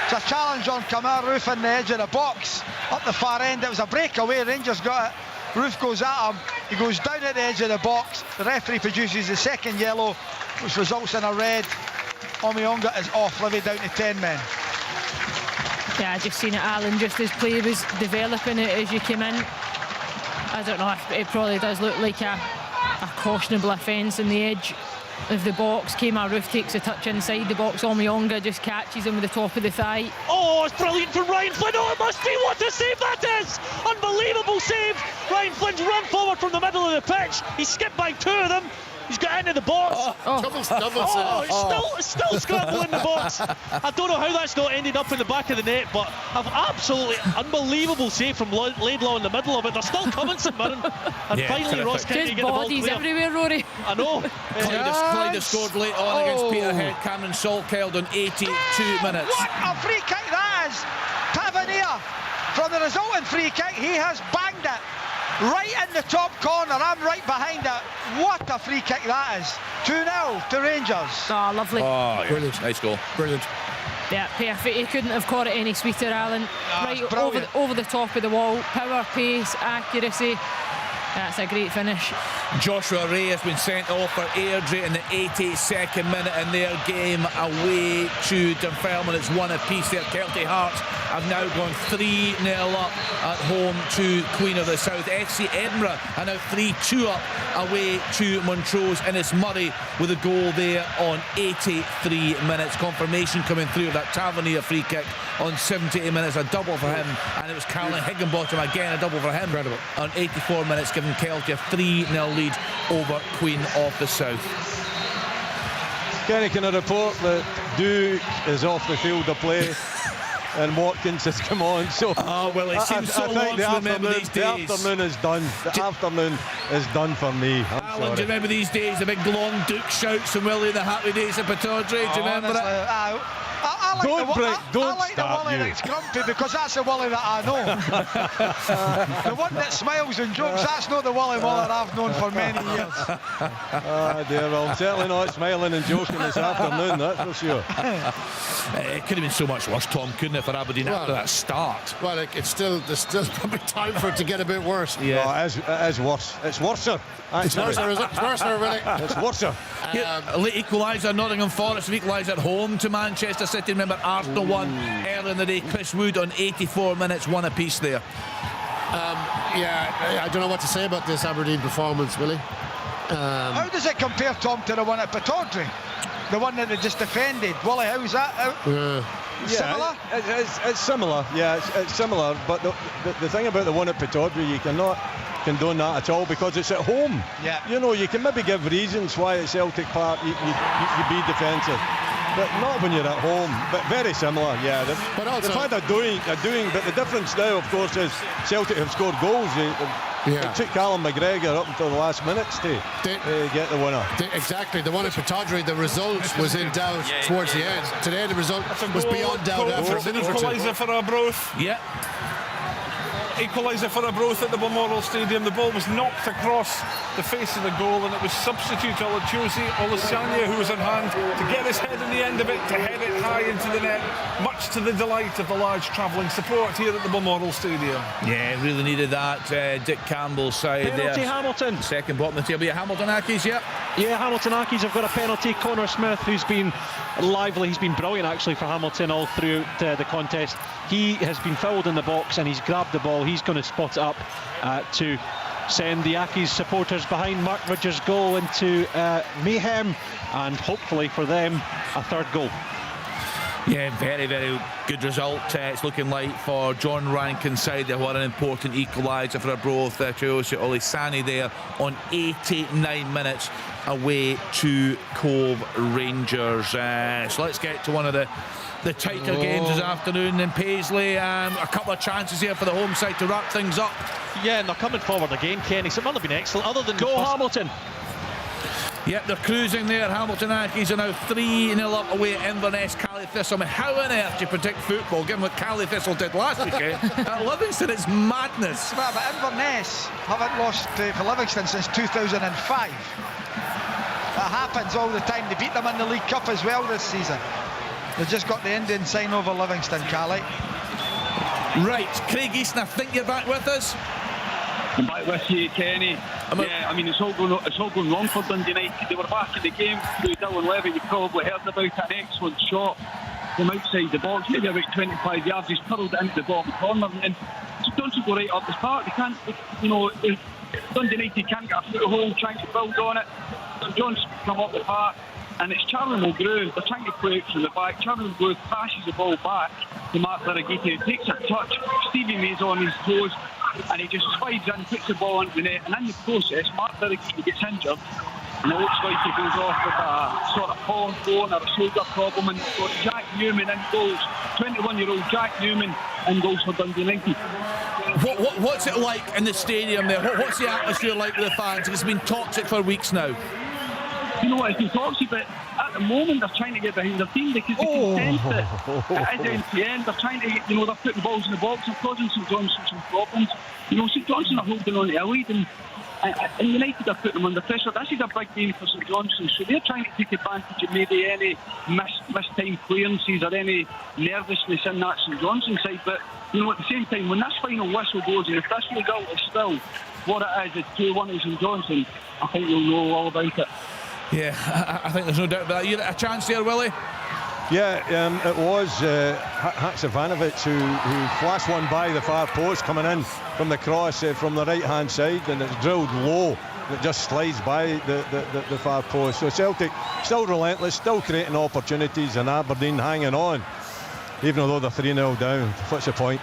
it's a challenge on Kamal Roof in the edge of the box up the far end. It was a breakaway. Rangers got it. Roof goes at him. He goes down at the edge of the box. The referee produces the second yellow, which results in a red. Omionga is off. Livy down to 10 men. Yeah, I just seen it, Alan, just as play was developing it as you came in. I don't know, it probably does look like a cautionable offence in the edge of the box. Kemar Roof takes a touch inside the box. Omionga just catches him with the top of the thigh. Oh, it's brilliant from Ryan Flynn. Oh, it must be. What a save that is! Unbelievable save. Ryan Flynn's run forward from the middle of the pitch. He skipped by 2 of them. He's got into the box. It's still scrambled in the box. I don't know how that's not ended up in the back of the net, but an absolutely unbelievable save from Laidlaw in the middle of it. They're still coming, St Mirren. And finally Ross Kennedy get the ball clear. Bodies everywhere, Rory. I know. Clyde has scored late on against Peterhead. Cameron Salkeld in 82 minutes. What a free kick that is! Tavernier, from the resultant free kick, he has banged it right in the top corner. I'm right behind it. What a free kick that is. 2-0 to Rangers. Oh, lovely. Oh, yeah. Brilliant. Nice goal. Brilliant. Yeah, perfect. He couldn't have caught it any sweeter, Alan. Right over the top of the wall. Power, pace, accuracy. That's a great finish. Joshua Ray has been sent off for Airdrie in the 82nd minute in their game away to Dunfermline. It's one apiece there. Celtic Hearts have now gone 3-0 up at home to Queen of the South. FC Edinburgh are now 3-2 up away to Montrose. Ennis Murray with a goal there on 83 minutes. Confirmation coming through of that Tavernier free kick on 78 minutes. A double for him, and it was Caroline Higginbottom again, a double for him. Incredible. On 84 minutes, giving Celtic a 3-0 lead over Queen of the South. Kenny, can I report that Duke is off the field of play and Watkins has come on? So well, it seems so long to remember these days. The afternoon is done. The afternoon is done for me. Alan, do you remember these days? The big long Duke shouts from Willie in the happy days of Pittodrie. Do you remember it? I like the Willie you. that's grumpy, because that's the Willie that I know. The one that smiles and jokes, that's not the Willie Muller I've known for many years. Dear, well, I'm certainly not smiling and joking this afternoon, that's for sure. It could have been so much worse, Tom, couldn't it, for Aberdeen after that start? Well, there's still probably time for it to get a bit worse. Yeah, no, it is worse. It's worser. It's worser, is it? It's worser, really. It's worser. A late equaliser. Nottingham Forest have equalised at home to Manchester City. Remember, Arsenal won earlier in the day. Chris Wood on 84 minutes, one apiece there. Yeah, I don't know what to say about this Aberdeen performance, Willie. How does it compare, Tom, to the one at Pittodrie? The one that they just defended? Willie, how's that? Similar? It's similar. Yeah, it's similar. But the thing about the one at Pittodrie, you cannot condone that at all, because it's at home. Yeah. You know, you can maybe give reasons why at Celtic Park you be defensive, but not when you're at home. But very similar, yeah. But also, they've had a doing. But the difference now, of course, is Celtic have scored goals. It took Callum McGregor up until the last minutes to get the winner. Exactly. The one at Pittodrie, the result was in doubt towards the end. Today, the result was beyond doubt after a minute or two. Equaliser for Arbroath. Yeah. Equaliser for Arbroath at the Balmoral Stadium. The ball was knocked across the face of the goal, and it was substitute Olachusi Olasanya who was on hand to get his head in the end of it, to head it high into the net, much to the delight of the large travelling support here at the Balmoral Stadium. Yeah, really needed that. Dick Campbell's side penalty, there. Hamilton. Second bottom of the table. Yeah, Hamilton Accies, yeah. Yeah, Hamilton Accies have got a penalty. Connor Smith, who's been lively, he's been brilliant actually for Hamilton all throughout the contest. He has been fouled in the box and he's grabbed the ball. He's going to spot it up to send the Accies supporters behind Mark Ridger's goal into mayhem, and hopefully for them a third goal. Yeah, very, very good result. It's looking like for John Rankin's side there. What an important equaliser for Arbroath. Chiosi Olisani there on 89 minutes away to Cove Rangers. So let's get to one of the tighter games this afternoon in Paisley. A couple of chances here for the home side to wrap things up. Yeah, and they're coming forward again, Kenny. So it might have been excellent. Other than go Hamilton. Yep, they're cruising there. Hamilton Accies are now 3-0 up away at Inverness Cali Thistle. I mean, how on earth do you predict football given what Cali Thistle did last week? At Livingston, it's madness. Well, but Inverness haven't lost for Livingston since 2005. That happens all the time. They beat them in the League Cup as well this season. They just got the Indian sign over Livingston, Cali. Right, Craig Easton, I think you're back with us. I'm back with you, Kenny. I mean, it's all going wrong for Dundee United. They were back in the game through Dylan Levy. You probably heard about it. An excellent shot from outside the box, maybe about 25 yards. He's curled it into the bottom corner, and Johnson go right up the park. They can't, Dundee United can't get a foothold trying to build on it. So Johnson come up the park, and it's Charlie Mulgrew. They're trying to play it from the back. Charlie Mulgrew passes the ball back to Mark Larragiti, who takes a touch. Stevie May's on his toes, and he just slides in, puts the ball into the net, and in the process, Mark Larragiti gets injured, and it looks like he goes off with a sort of collarbone or a shoulder problem, and got Jack Newman in goals. 21-year-old Jack Newman in goals for Dundee United. What's it like in the stadium there? What's the atmosphere like with the fans? It's been toxic for weeks now. You know what, it's been toxic, but at the moment they're trying to get behind their team because they can sense that it is end to end. They're trying to, they're putting balls in the box and causing St Johnstone some problems. St Johnstone are holding on to a lead, and United are putting them under pressure. This is a big game for St Johnstone, so they're trying to take advantage of maybe any missed-time clearances or any nervousness in that St Johnstone side. But at the same time, when this final whistle goes, and if this result is still what it is 2-1 to St Johnstone, I think you'll know all about it. Yeah, I think there's no doubt about that. You had a chance there, Willie? Yeah, it was Haksabanovic who flashed one by the far post coming in from the cross from the right hand side, and it's drilled low. It just slides by the far post. So Celtic still relentless, still creating opportunities, and Aberdeen hanging on, even though they're 3-0 down. What's the point?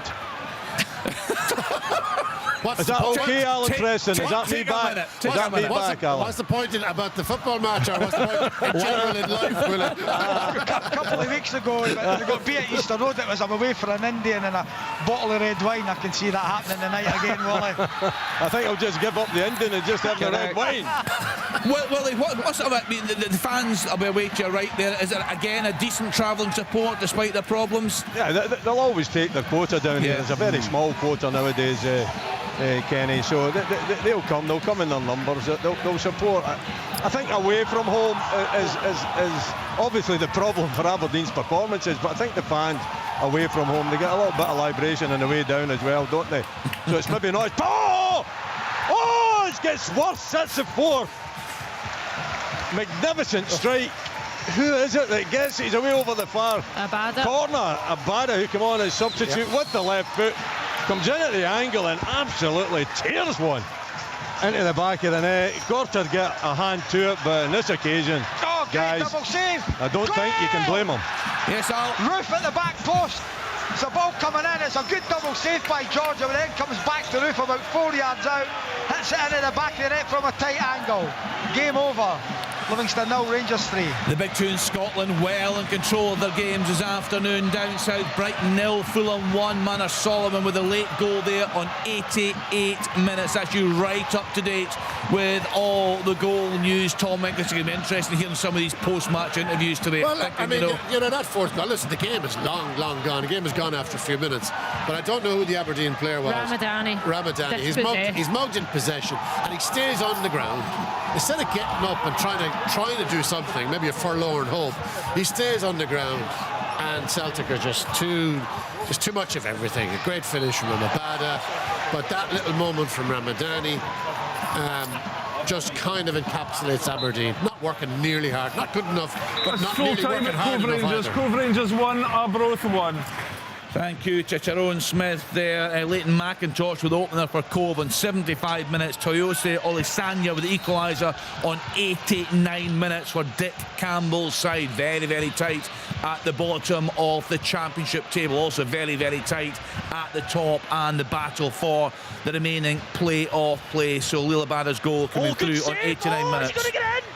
Is that okay, Alan Preston? Is that me back? Is that me back, Alan? What's the point about the football match, or what's the point in general in life, Will it? A couple of weeks ago, we got beat at Easter Road. It was I'm away for an Indian and a bottle of red wine. I can see that happening tonight again, Willie. I think I'll just give up the Indian and just have the red wine. Willie, what's it about? I mean, the fans will be away to your right there. Is it again a decent travelling support despite their problems? Yeah, they'll always take their quota down here. There's a very small quota nowadays, Kenny, so they'll come in their numbers, they'll support. I think away from home is obviously the problem for Aberdeen's performances, but I think the fans away from home, they get a little bit of liberation on the way down as well, don't they? So it's maybe not. Oh, it gets worse. That's the fourth. Magnificent strike. Who is it that gets it? He's away over the far corner. Abada, who came on as substitute with the left foot, comes in at the angle and absolutely tears one into the back of the net. Gorter'd get a hand to it, but on this occasion, guys, double save. I don't think you can blame him. Yes, Al. Roof at the back post. It's a ball coming in. It's a good double save by George, but then comes back to Roof about 4 yards out. Hits it into the back of the net from a tight angle. Game over. Livingston 0, Rangers 3. The big two in Scotland well in control of their games this afternoon. Down south, Brighton 0, Fulham 1. Manor Solomon with a late goal there on 88 minutes. That's you right up to date with all the goal news. Tom English, it's going to be interesting hearing some of these post-match interviews today. Well, I mean, you know, that fourth goal, listen, the game is long gone. The game is gone after a few minutes. But I don't know who the Aberdeen player was. Ramadani. He's mugged in possession, and he stays on the ground. Instead of getting up and trying to do something, maybe a forlorn hope, he stays on the ground, and Celtic are just too much of everything. A great finish from Abada, but that little moment from Ramadani just kind of encapsulates Aberdeen. Not working nearly hard, not good enough, but not nearly working hard enough either. Cove Rangers 1, Arbroath 1. Thank you, Chicharone Smith there. Leighton McIntosh with the opener for Cove on 75 minutes. Toyose Olisanya with the equaliser on 89 minutes for Dick Campbell's side. Very, very tight at the bottom of the championship table. Also very, very tight at the top, and the battle for the remaining playoff place. So Lillibada's goal coming through on 89 minutes. He's going to get in!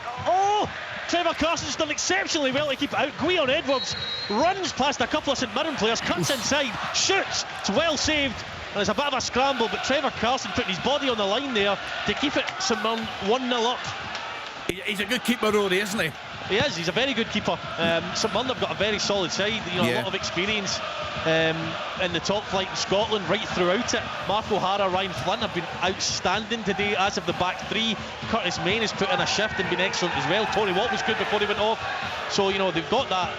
Trevor Carson's done exceptionally well to keep it out. Gwion Edwards runs past a couple of St Mirren players, cuts inside, shoots. It's well saved, and it's a bit of a scramble, but Trevor Carson putting his body on the line there to keep it St Mirren 1-0 up. He's a good keeper, Rory, isn't he? He is. He's a very good keeper. St Mirren have got a very solid side. A lot of experience in the top flight in Scotland right throughout it. Mark O'Hara, Ryan Flynn have been outstanding today, as have the back three. Curtis Main has put in a shift and been excellent as well. Tony Watt was good before he went off. So, they've got that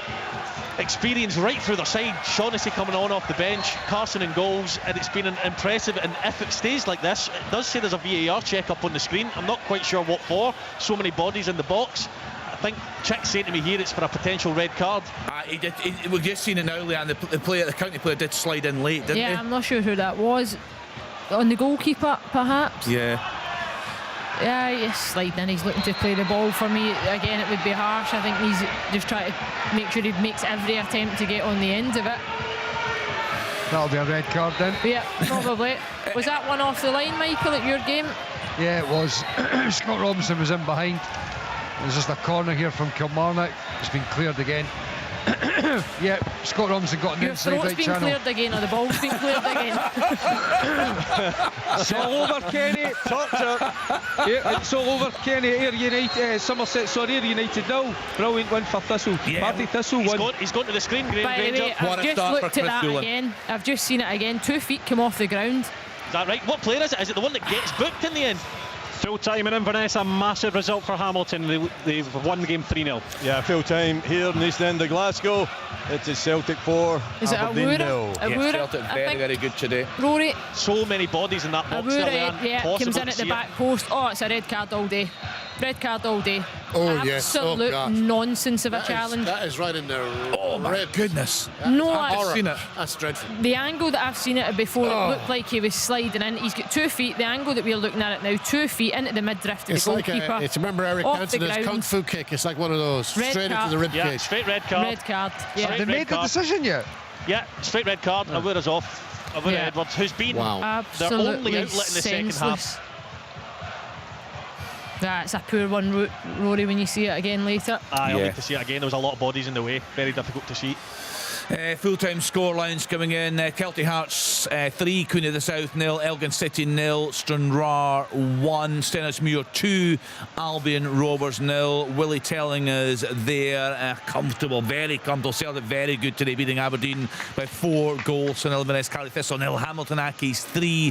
experience right through their side. Shaughnessy coming on off the bench, Carson in goals, and it's been impressive. And if it stays like this, it does say there's a VAR check up on the screen. I'm not quite sure what for. So many bodies in the box. I think Chick's saying to me here it's for a potential red card. We've just seen it now, and the county player did slide in late, didn't he? Yeah, I'm not sure who that was. On the goalkeeper, perhaps? Yeah, he's sliding in. He's looking to play the ball. For me, again, it would be harsh. I think he's just trying to make sure he makes every attempt to get on the end of it. That'll be a red card then. Yeah, probably. Was that one off the line, Michael, at your game? Yeah, it was. Scott Robinson was in behind. There's just a corner here from Kilmarnock. It's been cleared again. Yeah, Scott Robinson got an inside right channel. Your throat's been cleared again, or the ball's been cleared again. It's all over, Kenny. Yeah, it's all over, Kenny. Ayr United, Somerset, Ayr United now. Brilliant win for Thistle. Partick Thistle won. He's gone to the screen, Graham By the way, I've just looked at that again. I've just seen it again. 2 feet come off the ground. Is that right? What player is it? Is it the one that gets booked in the end? Full time in Inverness, a massive result for Hamilton. They've won the game 3-0. Yeah, full time here in the East End of Glasgow. It is Celtic 4, is Aberdeen it 0. Yeah, Celtic very good today. Rory. So many bodies in that box. Comes in at the back post. Oh, it's a red card all day. Red card all day. Oh, yes. Absolute nonsense of a challenge. That is right in there. Oh, my goodness. I've seen it. That's dreadful. The angle that I've seen it before, it looked like he was sliding in. He's got 2 feet. The angle that we're looking at it now, 2 feet into the midriff of the goalkeeper. It's remember Eric Cantona's kung fu kick. It's like one of those. Straight into the rib cage. Straight red card. Red card. Yeah. Have they made the decision yet? Yeah, straight red card. Aguero's off. Aguero Edwards, who's been their only outlet in the second half. That's a poor one, Rory, when you see it again later. I'll need to see it again. There was a lot of bodies in the way. Very difficult to see. Full-time scorelines coming in. Kelty Hearts 3, Cunha the South 0, Elgin City 0, Stranraer 1, Stenhousemuir 2, Albion Rovers 0. Willie telling us they're comfortable, very comfortable. Celtic very good today, beating Aberdeen by 4 goals to 0. Inverness Cali Thistle 0, Hamilton Accies 3,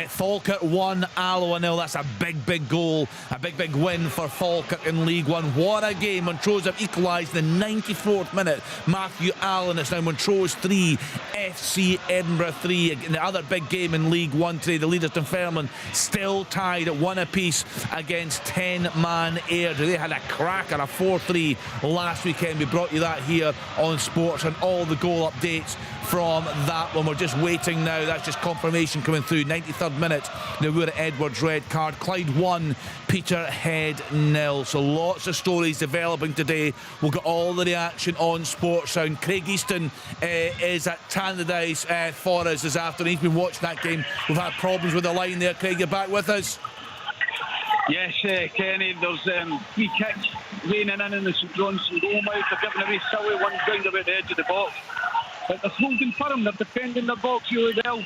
Falkirk 1, Alloa 0. That's a big goal, a big win for Falkirk in League One. What a game. Montrose have equalised in the 94th minute. Matthew Allen is now Montrose 3, FC Edinburgh 3. In the other big game in League One today, the leaders Dunfermline still tied at 1 apiece against 10-man Airdrie. They had a cracker, a 4-3 last weekend. We brought you that here on Sports and all the goal updates from that one. We're just waiting now. That's just confirmation coming through. 93rd minute, the Wood Edwards red card. Clyde 1, Peterhead 0. So lots of stories developing today. We'll get all the reaction on Sports Sound. Craig Easton is at Tannadice for us this afternoon. He's been watching that game. We've had problems with the line there. Craig, you're back with us. Yes, Kenny, there's 3 kicks raining in the St Johnstone goal mouth. They're giving away silly ones round about the edge of the box. But they're holding firm, they're defending their box really well.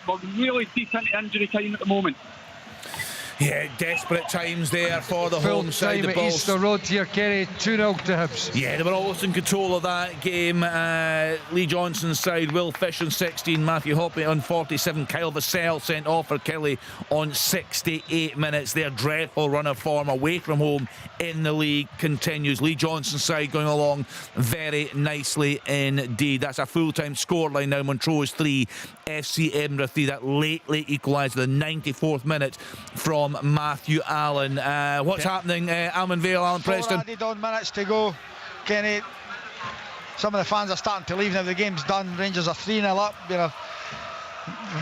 We're really deep into injury time at the moment. Yeah, desperate times there for the home side. The ball's Easter Road here, Kenny, 2-0 to Hibs. Yeah, they were almost in control of that game. Lee Johnson's side, Will Fish on 16, Matthew Hoppe on 47, Kyle Vassell sent off for Kelly on 68 minutes. Their dreadful run of form away from home in the league continues. Lee Johnson's side going along very nicely indeed. That's a full-time scoreline now. Montrose 3, FC Edinburgh 3. That lately equalised the 94th minute from Matthew Allen. What's happening, Almond Vale, Alan Preston? 4 added on minutes to go, Kenny. Some of the fans are starting to leave now. The game's done. Rangers are 3-0 up.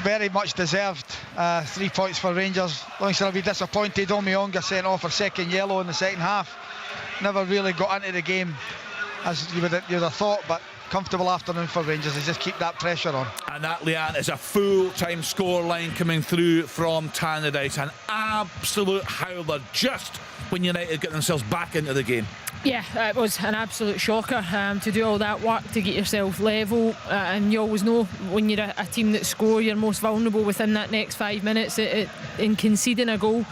Very much deserved 3 points for Rangers. Livingston will be disappointed. Omionga sent off for second yellow in the second half. Never really got into the game as you'd have thought, but comfortable afternoon for Rangers. They just keep that pressure on. And that, Leanne, is a full-time scoreline coming through from Tannadice. An absolute howler just when United get themselves back into the game. Yeah, it was an absolute shocker to do all that work to get yourself level, and you always know when you're a team that score, you're most vulnerable within that next 5 minutes in conceding a goal.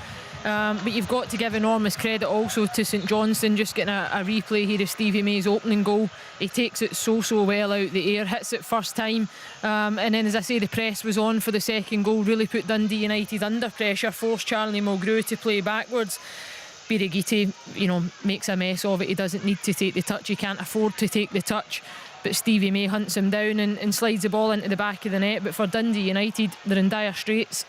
But you've got to give enormous credit also to St Johnstone. Just getting a replay here of Stevie May's opening goal. He takes it so well out the air, hits it first time, and then, as I say, the press was on for the second goal, really put Dundee United under pressure, forced Charlie Mulgrew to play backwards. Birighitti, makes a mess of it. He doesn't need to take the touch, he can't afford to take the touch, but Stevie May hunts him down and slides the ball into the back of the net. But for Dundee United, they're in dire straits.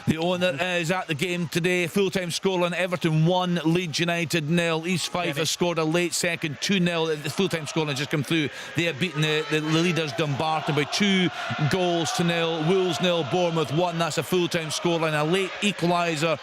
The owner is at the game today. Full-time scoreline: Everton 1, Leeds United 0. East Fife has scored a late second, 2-0. The full-time scoreline just come through. They have beaten the leaders Dumbarton by 2 goals to 0. Wolves 0, Bournemouth 1. That's a full-time scoreline. A late equaliser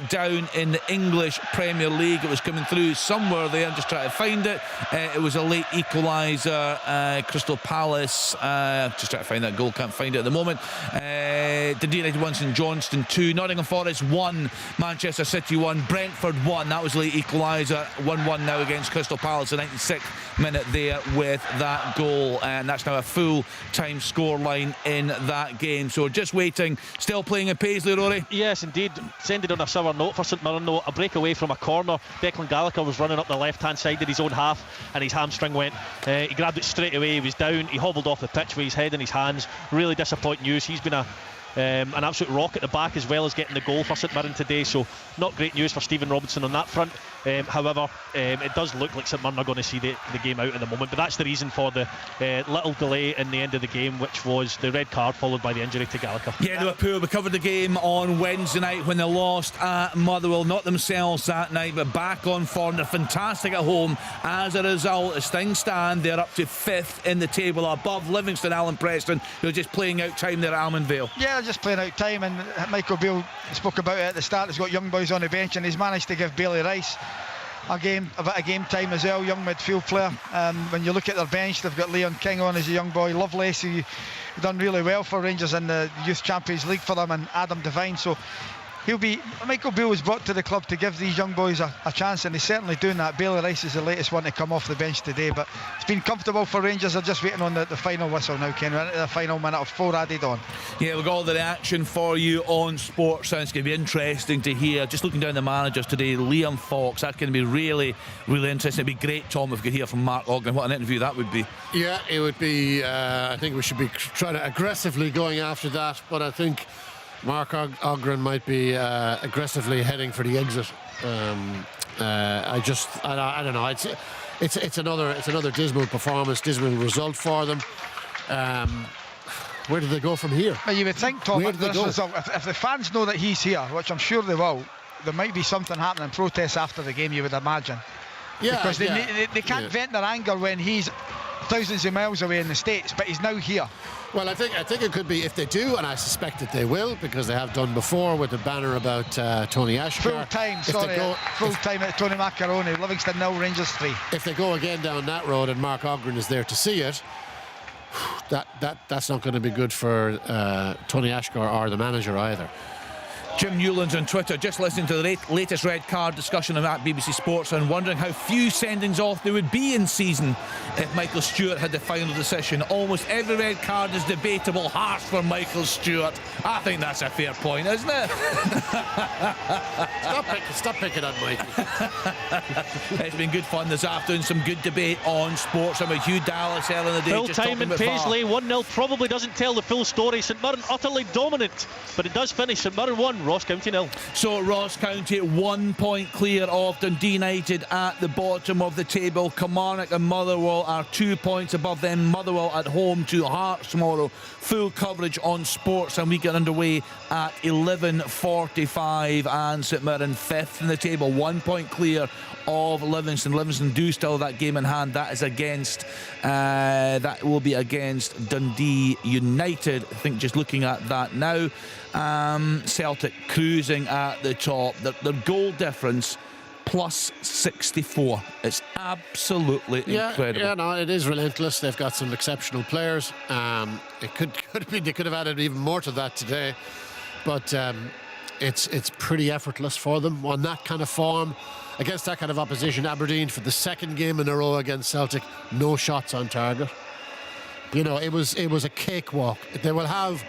down in the English Premier League. It was coming through somewhere there. I'm just trying to find it. It was a late equaliser. Crystal Palace. Just trying to find that goal. Can't find it at the moment. Dundee United 1, St Johnstone 2, Nottingham Forest 1, Manchester City 1, Brentford 1. That was late equaliser. 1-1 now against Crystal Palace, the 96th minute there with that goal, and that's now a full-time scoreline in that game. So we're just waiting, still playing in Paisley, Rory. Yes, indeed. Sending on a sour note for St Mirren, though. A breakaway from a corner. Declan Gallagher was running up the left-hand side of his own half, and his hamstring went. He grabbed it straight away. He was down. He hobbled off the pitch with his head in his hands. Really disappointing news. He's been a an absolute rock at the back, as well as getting the goal for St Mirren today. So not great news for Stephen Robinson on that front. However, it does look like St Mirren are going to see the game out at the moment, but that's the reason for the little delay in the end of the game, which was the red card followed by the injury to Gallagher. Yeah, they were poor. We covered the game on Wednesday night when they lost at Motherwell. Not themselves that night, but back on form. They're fantastic at home. As a result, as things stand, they're up to 5th in the table, above Livingston, Alan Preston, who are just playing out time there at Almond Vale. Yeah, they're just playing out time, and Michael Beale spoke about it at the start. He's got young boys on the bench, and he's managed to give Bailey Rice a bit of game time as well, young midfield player. When you look at their bench, they've got Leon King on as a young boy, Lovelace, who done really well for Rangers in the Youth Champions League for them, and Adam Devine. So Michael Beale was brought to the club to give these young boys a chance, and he's certainly doing that. Bailey Rice is the latest one to come off the bench today, but it's been comfortable for Rangers. They're just waiting on the final whistle now, Ken. We're into the final minute of 4 added on. Yeah, we've got all the reaction for you on Sports, and it's going to be interesting to hear. Just looking down the managers today, Liam Fox, that's going to be really, really interesting. It'd be great, Tom, if we could hear from Mark Ogden. What an interview that would be. Yeah, it would be. I think we should be trying to aggressively going after that, but I think Mark Ogren might be aggressively heading for the exit. I don't know. It's another dismal performance, dismal result for them. Where do they go from here? Well, you would think, Tom, if the fans know that he's here, which I'm sure they will, there might be something happening, protests after the game, you would imagine. Yeah, because they can't vent their anger when he's thousands of miles away in the States, but he's now here. Well, I think it could be, if they do, and I suspect that they will, because they have done before with the banner about Tony Ashcar. Full time at Tony Macaroni, Livingston 0, Rangers 3. If they go again down that road and Mark Ogren is there to see it, that's not going to be good for Tony Ashcar or the manager either. Jim Newlands on Twitter, just listening to the latest red card discussion at BBC Sports and wondering how few sendings off there would be in season if Michael Stewart had the final decision. Almost every red card is debatable. Harsh for Michael Stewart. I think that's a fair point, isn't it? Stop picking on Mikey. It's been good fun this afternoon. Some good debate on sports. I'm with Hugh Dallas earlier in the day. Full time in Paisley, 1-0 probably doesn't tell the full story. St Mirren utterly dominant, but it does finish St Mirren 1, Ross County 0. So Ross County 1 point clear of Dundee United at the bottom of the table. Kilmarnock and Motherwell are 2 points above them. Motherwell at home to Hearts tomorrow. Full coverage on sports, and we get underway at 11:45. And St Mirren 5th in the table, 1 point clear of Livingston. Livingston do still have that game in hand. That is against that will be against Dundee United. I think just looking at that now, Celtic cruising at the top. Their goal difference plus 64. It's absolutely incredible. Yeah, no, it is relentless. They've got some exceptional players. It could be they could have added even more to that today, but it's pretty effortless for them on that kind of form against that kind of opposition. Aberdeen, for the second game in a row against Celtic, no shots on target. You know, it was a cakewalk. They will have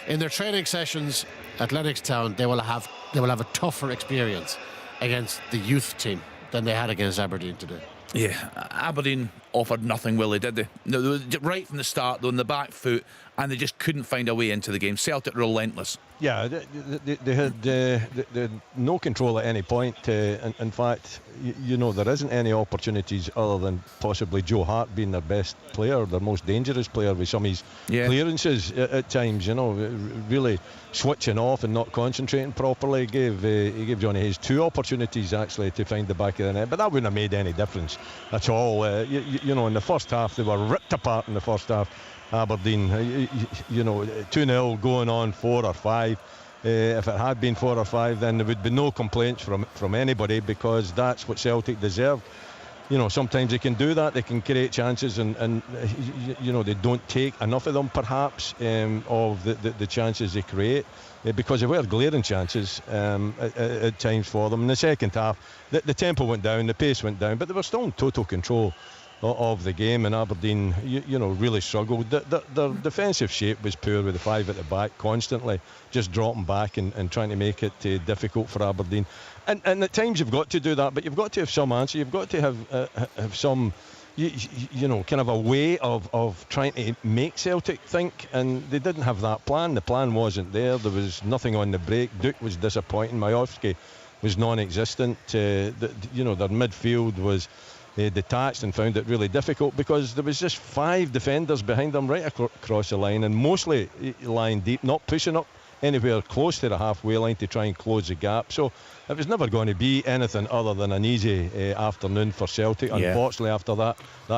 in their training sessions at Lennoxtown, they will have a tougher experience against the youth team than they had against Aberdeen today. Yeah, Aberdeen offered nothing, Willie, did they? No, they were right from the start, though, on the back foot, and they just couldn't find a way into the game. Celtic relentless. Yeah, they had no control at any point. In fact, you know, there isn't any opportunities other than possibly Joe Hart being their best player, their most dangerous player, with some of his clearances at times, you know, really switching off and not concentrating properly. He gave Johnny Hayes 2 opportunities actually to find the back of the net, but that wouldn't have made any difference at all. You know, in the first half, they were ripped apart in the first half. Aberdeen, you know, 2-0 going on 4 or 5. If it had been 4 or 5, then there would be no complaints from anybody, because that's what Celtic deserve. You know, sometimes they can do that. They can create chances, and you know, they don't take enough of them, perhaps, of the chances they create, because they were glaring chances at times for them. In the second half, the tempo went down, the pace went down, but they were still in total control of the game, and Aberdeen, you know, really struggled. Their defensive shape was poor, with the 5 at the back constantly just dropping back and trying to make it difficult for Aberdeen. And at times you've got to do that, but you've got to have some answer. You've got to have some you know, kind of a way of trying to make Celtic think, and they didn't have that plan. The plan wasn't there. There was nothing on the break. Duke was disappointing. Majowski was non-existent. You know, their midfield was detached and found it really difficult because there was just 5 defenders behind them right across the line, and mostly lying deep, not pushing up anywhere close to the halfway line to try and close the gap. So it was never going to be anything other than an easy afternoon for Celtic, unfortunately, after that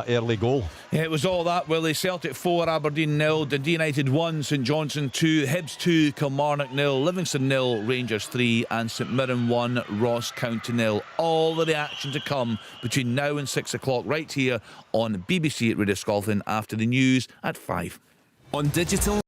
early goal. Yeah, it was all that, Willie. Celtic 4, Aberdeen 0, Dundee United 1, St Johnstone 2, Hibs 2, Kilmarnock 0, Livingston 0, Rangers 3 and St Mirren 1, Ross County 0. All the reaction to come between now and 6 o'clock right here on BBC Radio Scotland after the news at 5. On digital